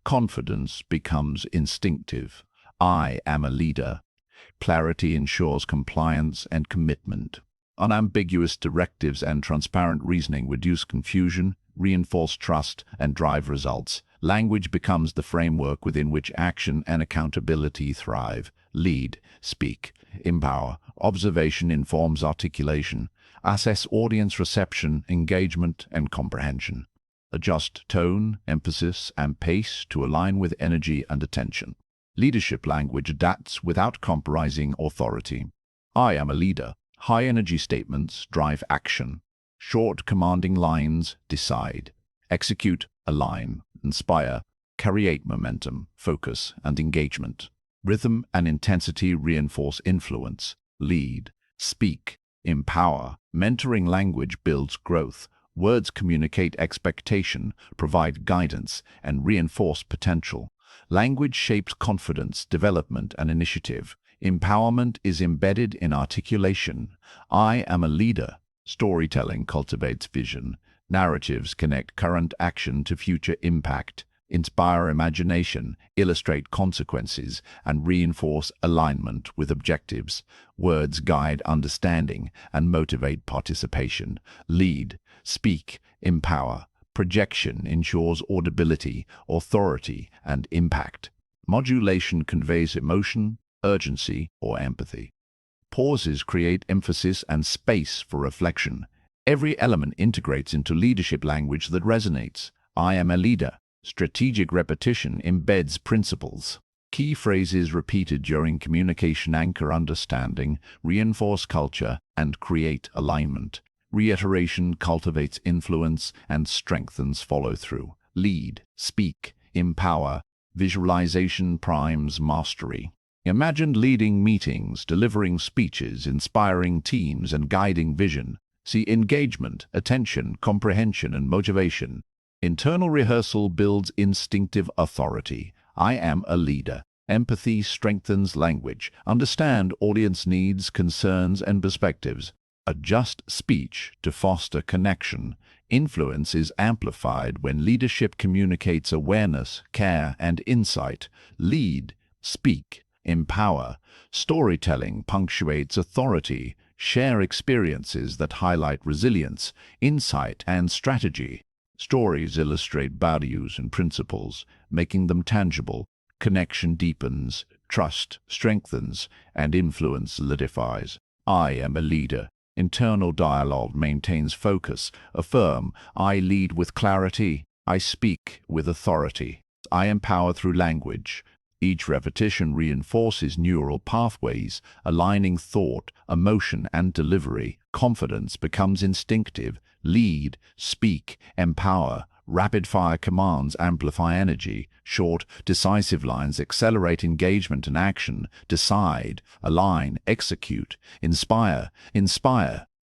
Confidence becomes instinctive. I am a leader. Clarity ensures compliance and commitment. Unambiguous directives and transparent reasoning reduce confusion, reinforce trust, and drive results. Language becomes the framework within which action and accountability thrive. Lead, speak, empower. Observation informs articulation. Assess audience reception, engagement, and comprehension. Adjust tone, emphasis, and pace to align with energy and attention. Leadership language adapts without compromising authority. I am a leader. High-energy statements drive action. Short, commanding lines decide. Execute, align, inspire, create momentum, focus, and engagement. Rhythm and intensity reinforce influence. Lead, speak, empower. Mentoring language builds growth. Words communicate expectation, provide guidance, and reinforce potential. Language shapes confidence, development, and initiative. Empowerment is embedded in articulation. I am a leader. Storytelling cultivates vision. Narratives connect current action to future impact, inspire imagination, illustrate consequences, and reinforce alignment with objectives. Words guide understanding and motivate participation. Lead, speak, empower. Projection ensures audibility, authority, and impact. Modulation conveys emotion, urgency, or empathy. Pauses create emphasis and space for reflection. Every element integrates into leadership language that resonates. I am a leader. Strategic repetition embeds principles. Key phrases repeated during communication anchor understanding, reinforce culture, and create alignment. Reiteration cultivates influence and strengthens follow-through. Lead, speak, empower. Visualization primes mastery. Imagine leading meetings, delivering speeches, inspiring teams, and guiding vision. See engagement, attention, comprehension, and motivation. Internal rehearsal builds instinctive authority. I am a leader. Empathy strengthens language. Understand audience needs, concerns, and perspectives. Adjust speech to foster connection. Influence is amplified when leadership communicates awareness, care, and insight. Lead, speak, empower. Storytelling punctuates authority. Share experiences that highlight resilience, insight, and strategy. Stories illustrate values and principles, making them tangible. Connection deepens, trust strengthens, and influence solidifies. I am a leader. Internal dialogue maintains focus. Affirm, I lead with clarity. I speak with authority. I empower through language. Each repetition reinforces neural pathways, aligning thought, emotion, and delivery. Confidence becomes instinctive. Lead, speak, empower. Rapid-fire commands amplify energy. Short, decisive lines accelerate engagement and action. Decide, align, execute, inspire,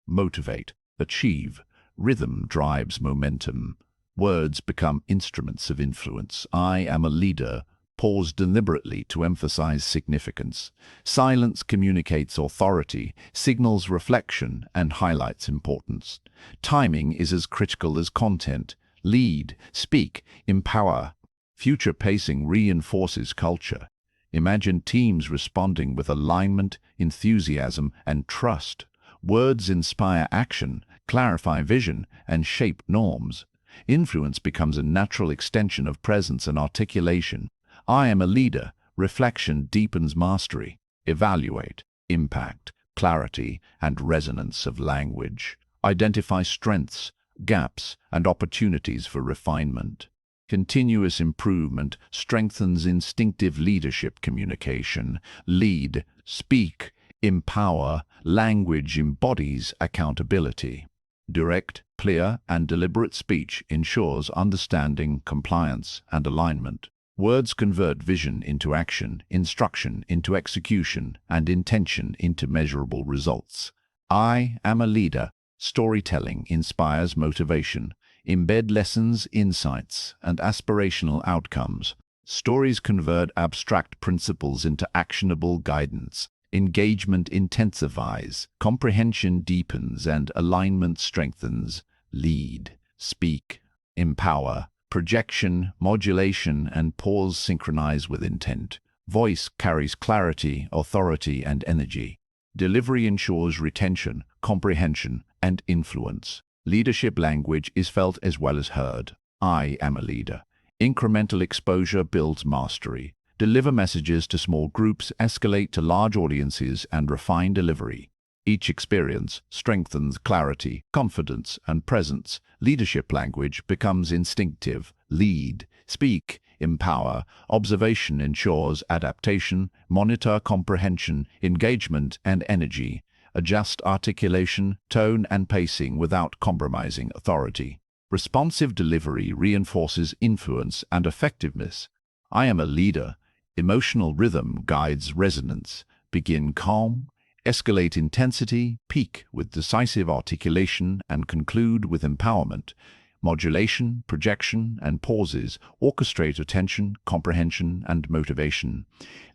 motivate, achieve. Rhythm drives momentum. Words become instruments of influence. I am a leader. Pause deliberately to emphasize significance. Silence communicates authority, signals reflection, and highlights importance. Timing is as critical as content. Lead, speak, empower. Future pacing reinforces culture. Imagine teams responding with alignment, enthusiasm, and trust. Words inspire action, clarify vision, and shape norms. Influence becomes a natural extension of presence and articulation. I am a leader. Reflection deepens mastery. Evaluate, impact, clarity, and resonance of language. Identify strengths, gaps, and opportunities for refinement. Continuous improvement strengthens instinctive leadership communication. Lead, speak, empower. Language embodies accountability. Direct, clear, and deliberate speech ensures understanding, compliance, and alignment. Words convert vision into action, instruction into execution, and intention into measurable results. I am a leader. Storytelling inspires motivation. Embed lessons, insights, and aspirational outcomes. Stories convert abstract principles into actionable guidance. Engagement intensifies, comprehension deepens, and alignment strengthens. Lead, speak, empower. Projection, modulation, and pause synchronize with intent. Voice carries clarity, authority, and energy. Delivery ensures retention, comprehension, and influence. Leadership language is felt as well as heard. I am a leader. Incremental exposure builds mastery. Deliver messages to small groups, escalate to large audiences, and refine delivery. Each experience strengthens clarity, confidence, and presence. Leadership language becomes instinctive. Lead, speak, empower. Observation ensures adaptation. Monitor comprehension, engagement, and energy. Adjust articulation, tone, and pacing without compromising authority. Responsive delivery reinforces influence and effectiveness. I am a leader. Emotional rhythm guides resonance. Begin calm, Escalate intensity, peak with decisive articulation, and conclude with empowerment. Modulation, projection, and pauses orchestrate attention, comprehension, and motivation.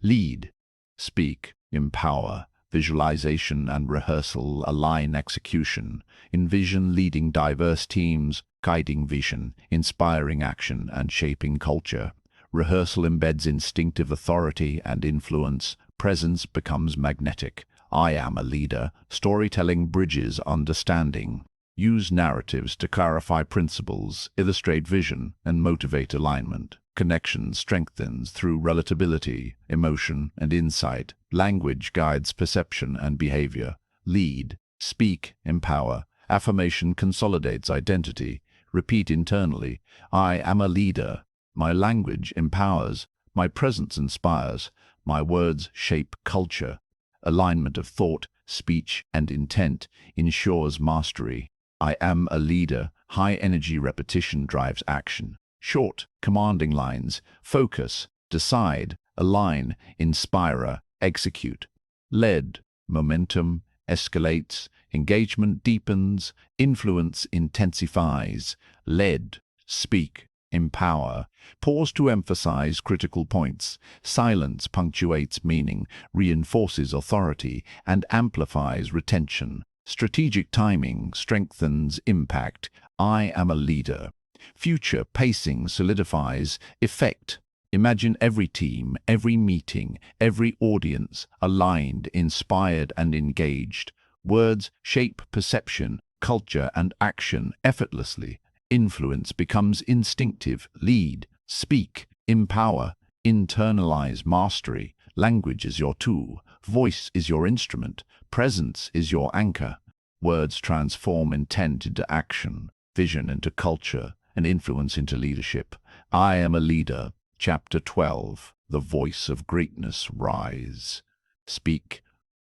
Lead, speak, empower. Visualization and rehearsal align execution. Envision leading diverse teams, guiding vision, inspiring action, and shaping culture. Rehearsal embeds instinctive authority and influence. Presence becomes magnetic. I am a leader. Storytelling bridges understanding. Use narratives to clarify principles, illustrate vision, and motivate alignment. Connection strengthens through relatability, emotion, and insight. Language guides perception and behavior. Lead, speak, empower. Affirmation consolidates identity. Repeat internally. I am a leader. My language empowers. My presence inspires. My words shape culture. Alignment of thought, speech, and intent ensures mastery. I am a leader. High-energy repetition drives action. Short, commanding lines. Focus, decide, align, inspire, execute. Led, momentum, escalates, engagement deepens, influence intensifies. Led, speak, empower. Pause to emphasize critical points. Silence punctuates meaning, reinforces authority, and amplifies retention. Strategic timing strengthens impact. I am a leader. Future pacing solidifies effect. Imagine every team, every meeting, every audience aligned, inspired, and engaged. Words shape perception, culture, and action effortlessly. Influence becomes instinctive. Lead, speak, empower, internalize mastery. Language is your tool. Voice is your instrument. Presence is your anchor. Words transform intent into action, vision into culture, and influence into leadership. I am a leader. Chapter 12. The Voice of Greatness. Rise. Speak.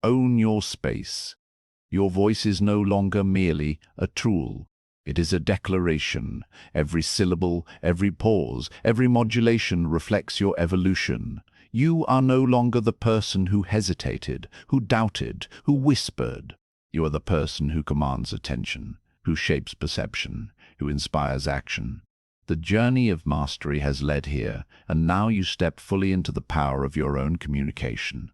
Own your space. Your voice is no longer merely a tool. It is a declaration. Every syllable, every pause, every modulation reflects your evolution. You are no longer the person who hesitated, who doubted, who whispered. You are the person who commands attention, who shapes perception, who inspires action. The journey of mastery has led here, and now you step fully into the power of your own communication.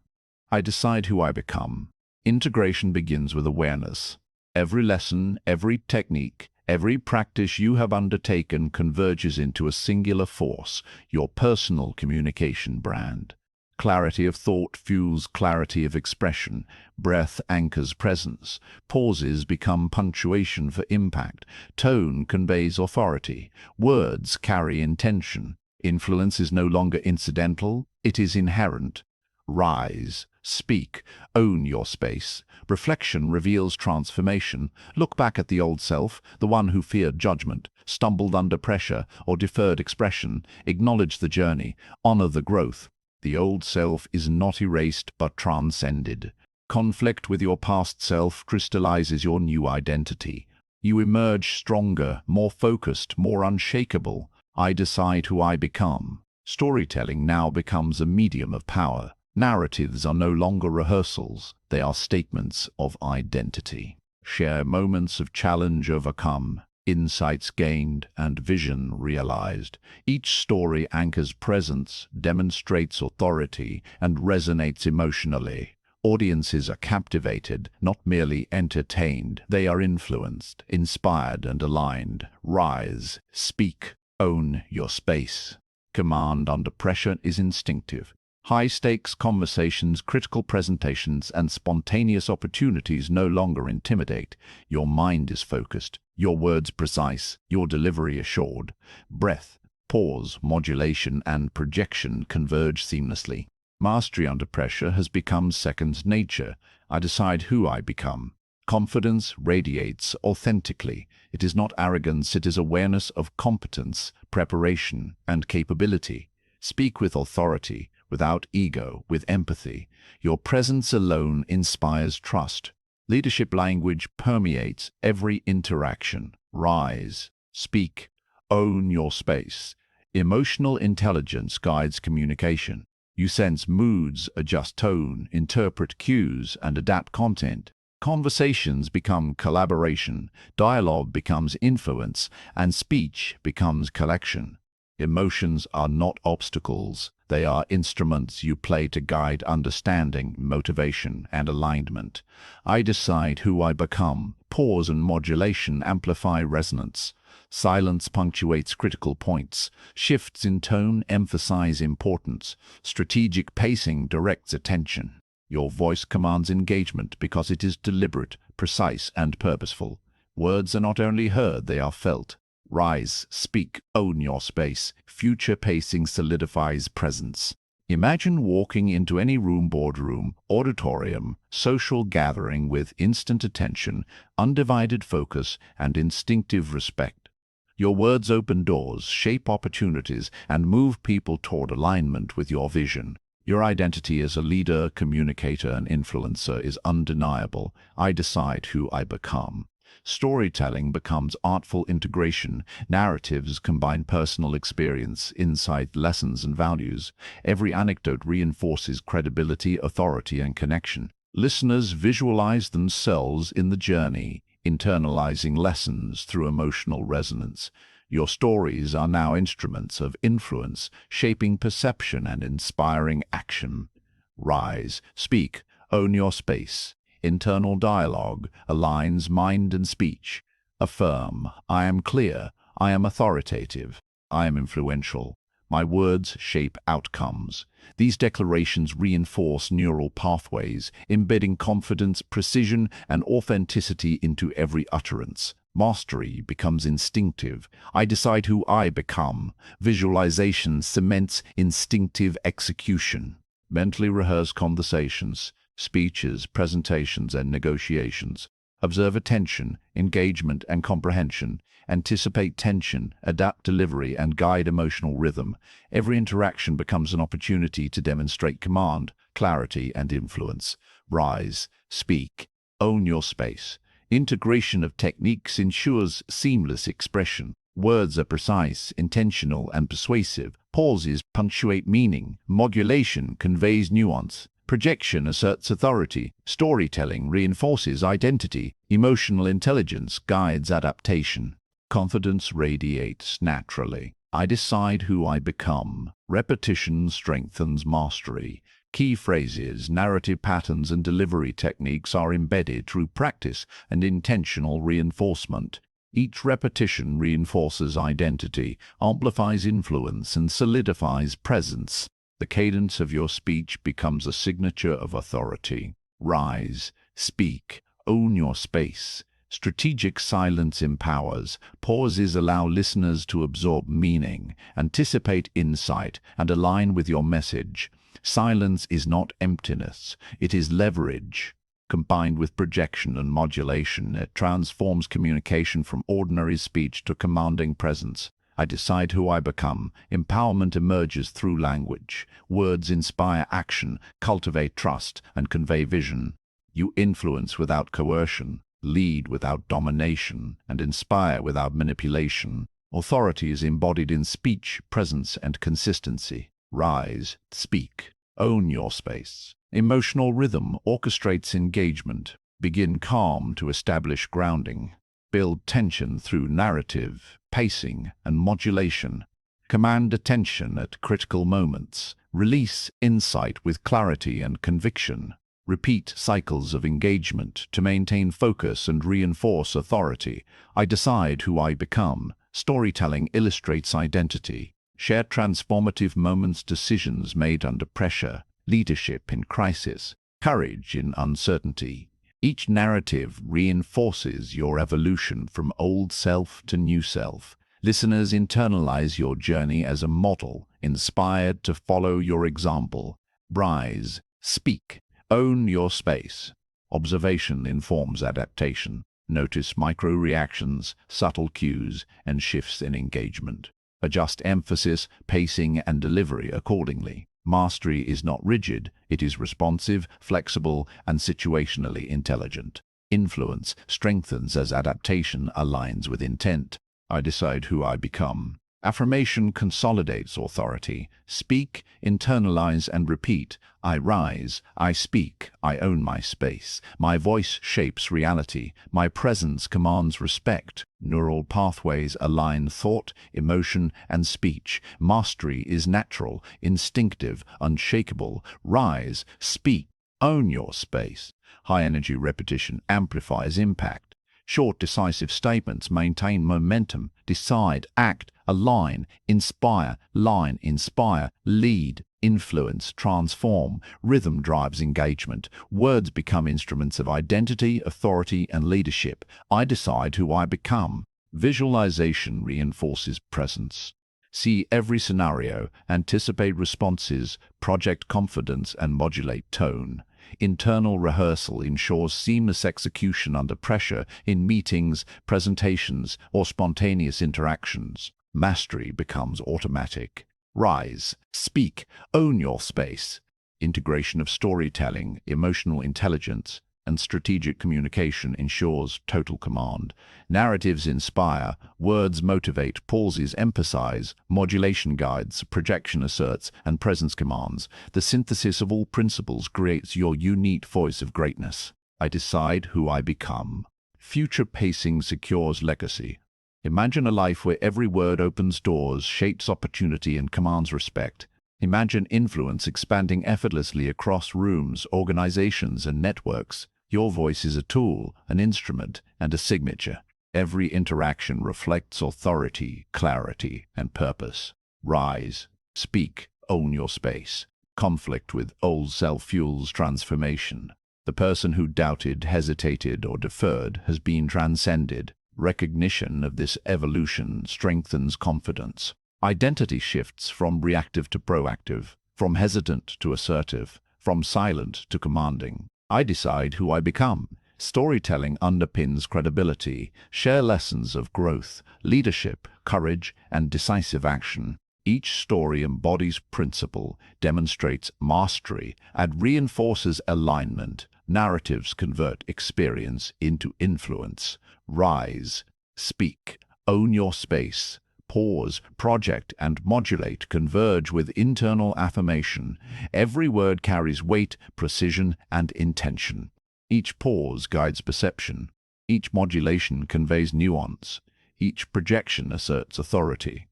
I decide who I become. Integration begins with awareness. Every lesson, every technique, every practice you have undertaken converges into a singular force, your personal communication brand. Clarity of thought fuels clarity of expression. Breath anchors presence. Pauses become punctuation for impact. Tone conveys authority. Words carry intention. Influence is no longer incidental, it is inherent. Rise, speak, own your space. Reflection reveals transformation. Look back at the old self, the one who feared judgment, stumbled under pressure, or deferred expression. Acknowledge the journey, honor the growth. The old self is not erased but transcended. Conflict with your past self crystallizes your new identity. You emerge stronger, more focused, more unshakable. I decide who I become. Storytelling now becomes a medium of power. Narratives are no longer rehearsals, they are statements of identity. Share moments of challenge overcome, insights gained, and vision realized. Each story anchors presence, demonstrates authority, and resonates emotionally. Audiences are captivated, not merely entertained. They are influenced, inspired, and aligned. Rise, speak, own your space. Command under pressure is instinctive. High-stakes conversations, critical presentations, and spontaneous opportunities no longer intimidate. Your mind is focused, your words precise, your delivery assured. Breath, pause, modulation, and projection converge seamlessly. Mastery under pressure has become second nature. I decide who I become. Confidence radiates authentically. It is not arrogance, it is awareness of competence, preparation, and capability. Speak with authority, without ego, with empathy. Your presence alone inspires trust. Leadership language permeates every interaction. Rise, speak, own your space. Emotional intelligence guides communication. You sense moods, adjust tone, interpret cues, and adapt content. Conversations become collaboration, dialogue becomes influence, and speech becomes collection. Emotions are not obstacles. They are instruments you play to guide understanding, motivation, and alignment. I decide who I become. Pause and modulation amplify resonance. Silence punctuates critical points. Shifts in tone emphasize importance. Strategic pacing directs attention. Your voice commands engagement because it is deliberate, precise, and purposeful. Words are not only heard, they are felt. Rise, speak, own your space. Future pacing solidifies presence. Imagine walking into any room, boardroom, auditorium, social gathering with instant attention, undivided focus, and instinctive respect. Your words open doors, shape opportunities, and move people toward alignment with your vision. Your identity as a leader, communicator, and influencer is undeniable. I decide who I become. Storytelling becomes artful integration. Narratives combine personal experience, insight, lessons, and values. Every anecdote reinforces credibility, authority, and connection. Listeners visualize themselves in the journey, internalizing lessons through emotional resonance. Your stories are now instruments of influence, shaping perception and inspiring action. Rise, speak, own your space. Internal dialogue aligns mind and speech. Affirm, I am clear, I am authoritative, I am influential. My words shape outcomes. These declarations reinforce neural pathways, embedding confidence, precision, and authenticity into every utterance. Mastery becomes instinctive. I decide who I become. Visualization cements instinctive execution. Mentally rehearse conversations, speeches, presentations, and negotiations. Observe attention, engagement, and comprehension. Anticipate tension, adapt delivery, and guide emotional rhythm. Every interaction becomes an opportunity to demonstrate command, clarity, and influence. Rise, speak, own your space. Integration of techniques ensures seamless expression. Words are precise, intentional, and persuasive. Pauses punctuate meaning. Modulation conveys nuance. Projection asserts authority. Storytelling reinforces identity. Emotional intelligence guides adaptation. Confidence radiates naturally. I decide who I become. Repetition strengthens mastery. Key phrases, narrative patterns, and delivery techniques are embedded through practice and intentional reinforcement. Each repetition reinforces identity, amplifies influence, and solidifies presence. The cadence of your speech becomes a signature of authority. Rise, speak, own your space. Strategic silence empowers. Pauses allow listeners to absorb meaning, anticipate insight, and align with your message. Silence is not emptiness, it is leverage. Combined with projection and modulation, it transforms communication from ordinary speech to commanding presence. I decide who I become. Empowerment emerges through language. Words inspire action, cultivate trust, and convey vision. You influence without coercion, lead without domination, and inspire without manipulation. Authority is embodied in speech, presence, and consistency. Rise, speak, own your space. Emotional rhythm orchestrates engagement. Begin calm to establish grounding. Build tension through narrative, pacing, and modulation. Command attention at critical moments. Release insight with clarity and conviction. Repeat cycles of engagement to maintain focus and reinforce authority. I decide who I become. Storytelling illustrates identity. Share transformative moments, decisions made under pressure, leadership in crisis, courage in uncertainty. Each narrative reinforces your evolution from old self to new self. Listeners internalize your journey as a model, inspired to follow your example. Rise, speak, own your space. Observation informs adaptation. Notice micro-reactions, subtle cues, and shifts in engagement. Adjust emphasis, pacing, and delivery accordingly. Mastery is not rigid, it is responsive, flexible, and situationally intelligent. Influence strengthens as adaptation aligns with intent. I decide who I become. Affirmation consolidates authority. Speak, internalize, and repeat. I rise, I speak, I own my space. My voice shapes reality. My presence commands respect. Neural pathways align thought, emotion, and speech. Mastery is natural, instinctive, unshakable. Rise, speak, own your space. High-energy repetition amplifies impact. Short, decisive statements maintain momentum. Decide, act, align, inspire, line, inspire, lead, influence, transform. Rhythm drives engagement. Words become instruments of identity, authority, and leadership. I decide who I become. Visualization reinforces presence. See every scenario, anticipate responses, project confidence, and modulate tone. Internal rehearsal ensures seamless execution under pressure in meetings, presentations, or spontaneous interactions. Mastery becomes automatic. Rise, speak, own your space. Integration of storytelling, emotional intelligence, and strategic communication ensures total command. Narratives inspire, words motivate, pauses emphasize, modulation guides, projection asserts, and presence commands. The synthesis of all principles creates your unique voice of greatness. I decide who I become. Future pacing secures legacy. Imagine a life where every word opens doors, shapes opportunity, and commands respect. Imagine influence expanding effortlessly across rooms, organizations, and networks. Your voice is a tool, an instrument, and a signature. Every interaction reflects authority, clarity, and purpose. Rise, speak, own your space. Conflict with old self fuels transformation. The person who doubted, hesitated, or deferred has been transcended. Recognition of this evolution strengthens confidence. Identity shifts from reactive to proactive, from hesitant to assertive, from silent to commanding. I decide who I become. Storytelling underpins credibility. Share lessons of growth, leadership, courage, and decisive action. Each story embodies principle, demonstrates mastery, and reinforces alignment. Narratives convert experience into influence. Rise, speak, own your space. Pause, project, and modulate converge with internal affirmation. Every word carries weight, precision, and intention. Each pause guides perception. Each modulation conveys nuance. Each projection asserts authority.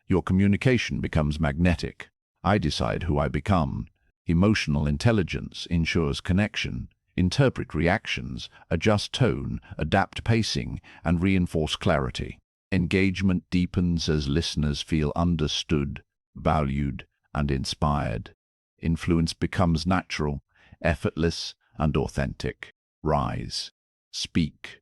Your communication becomes magnetic. I decide who I become. Emotional intelligence ensures connection. Interpret reactions, adjust tone, adapt pacing, and reinforce clarity. Engagement deepens as listeners feel understood, valued, and inspired. Influence becomes natural, effortless, and authentic. Rise, speak,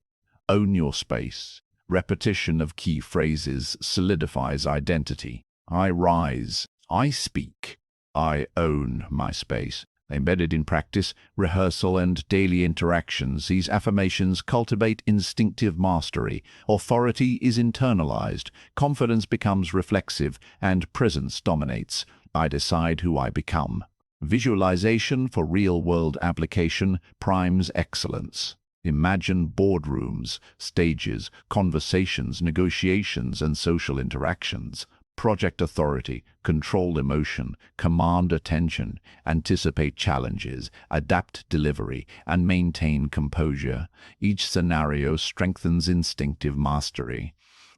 own your space. Repetition of key phrases solidifies identity. I rise, I speak, I own my space. Embedded in practice, rehearsal, and daily interactions, these affirmations cultivate instinctive mastery. Authority is internalized, confidence becomes reflexive, and presence dominates. I decide who I become. Visualization for real-world application primes excellence. Imagine boardrooms, stages, conversations, negotiations, and social interactions. Project authority, control emotion, command attention, anticipate challenges, adapt delivery, and maintain composure. Each scenario strengthens instinctive mastery.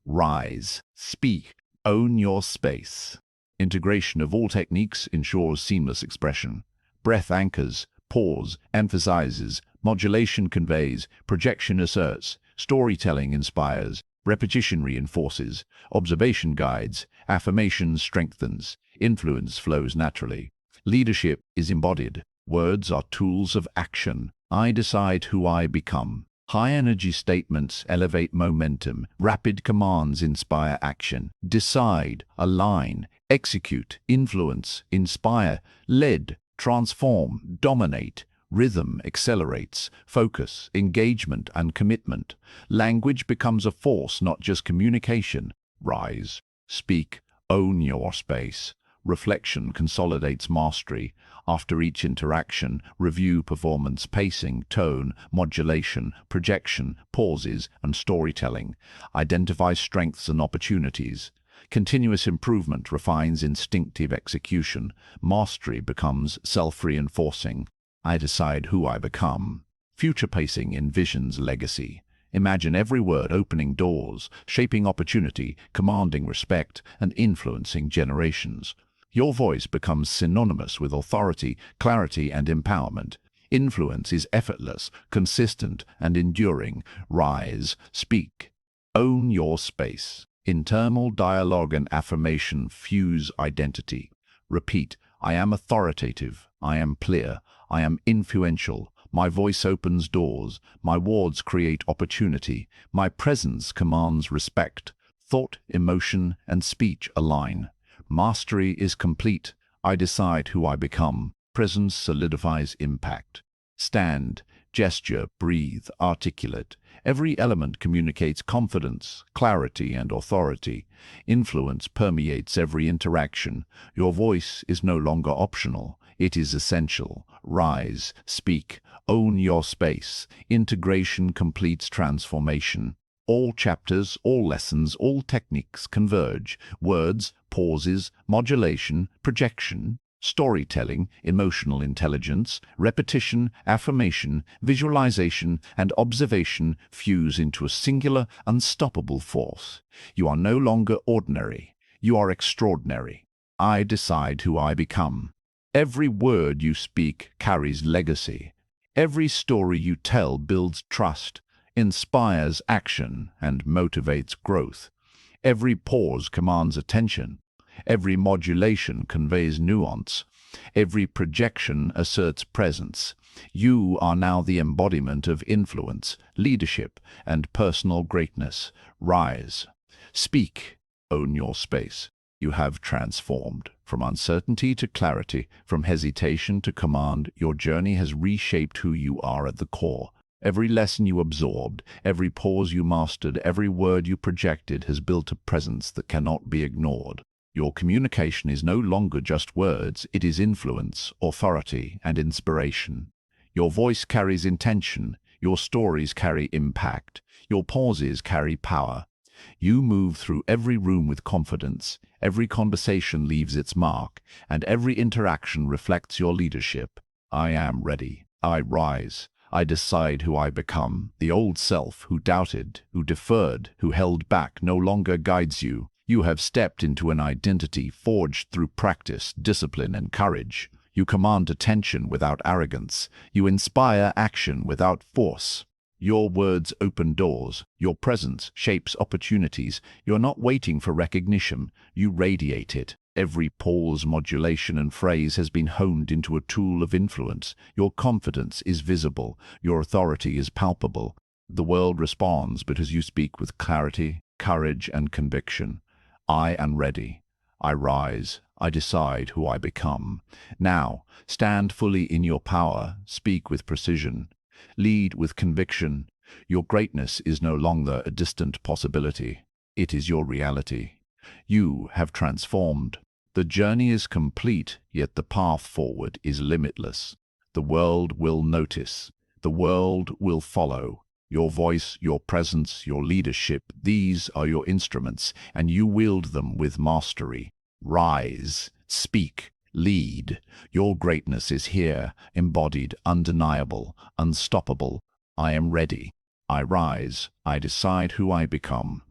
Rise, speak, own your space. Integration of all techniques ensures seamless expression. Breath anchors, pause emphasizes, modulation conveys, projection asserts, storytelling inspires, repetition reinforces, observation guides, affirmation strengthens, influence flows naturally. Leadership is embodied. Words are tools of action. I decide who I become. High-energy statements elevate momentum. Rapid commands inspire action. Decide, align, execute, influence, inspire, lead, transform, dominate. Rhythm accelerates, focus, engagement, and commitment. Language becomes a force, not just communication. Rise, speak, own your space. Reflection consolidates mastery. After each interaction, review performance, pacing, tone, modulation, projection, pauses, and storytelling. Identify strengths and opportunities. Continuous improvement refines instinctive execution. Mastery becomes self-reinforcing. I decide who I become. Future pacing envisions legacy. Imagine every word opening doors, shaping opportunity, commanding respect, and influencing generations. Your voice becomes synonymous with authority, clarity, and empowerment. Influence is effortless, consistent, and enduring. Rise, speak, own your space. Internal dialogue and affirmation fuse identity. Repeat, I am authoritative, I am clear, I am influential. My voice opens doors, my words create opportunity, my presence commands respect. Thought, emotion, and speech align. Mastery is complete. I decide who I become. Presence solidifies impact. Stand, gesture, breathe, articulate. Every element communicates confidence, clarity, and authority. Influence permeates every interaction. Your voice is no longer optional. It is essential. Rise, speak, own your space. Integration completes transformation. All chapters, all lessons, all techniques converge. Words, pauses, modulation, projection, storytelling, emotional intelligence, repetition, affirmation, visualization, and observation fuse into a singular, unstoppable force. You are no longer ordinary. You are extraordinary. I decide who I become. Every word you speak carries legacy. Every story you tell builds trust, inspires action, and motivates growth. Every pause commands attention. Every modulation conveys nuance. Every projection asserts presence. You are now the embodiment of influence, leadership, and personal greatness. Rise. Speak. Own your space. You have transformed. From uncertainty to clarity, from hesitation to command, your journey has reshaped who you are at the core. Every lesson you absorbed, every pause you mastered, every word you projected has built a presence that cannot be ignored. Your communication is no longer just words, it is influence, authority, and inspiration. Your voice carries intention, your stories carry impact, your pauses carry power. You move through every room with confidence, every conversation leaves its mark, and every interaction reflects your leadership. I am ready. I rise. I decide who I become. The old self who doubted, who deferred, who held back no longer guides you. You have stepped into an identity forged through practice, discipline, and courage. You command attention without arrogance. You inspire action without force. Your words open doors. Your presence shapes opportunities. You're not waiting for recognition. You radiate it. Every pause, modulation, and phrase has been honed into a tool of influence. Your confidence is visible. Your authority is palpable. The world responds because you speak with clarity, courage, and conviction. I am ready. I rise. I decide who I become. Now, stand fully in your power. Speak with precision. Lead with conviction. Your greatness is no longer a distant possibility. It is your reality. You have transformed. The journey is complete, yet the path forward is limitless. The world will notice. The world will follow. Your voice, your presence, your leadership, these are your instruments, and you wield them with mastery. Rise, speak, lead. Your greatness is here, embodied, undeniable, unstoppable. I am ready. I rise. I decide who I become.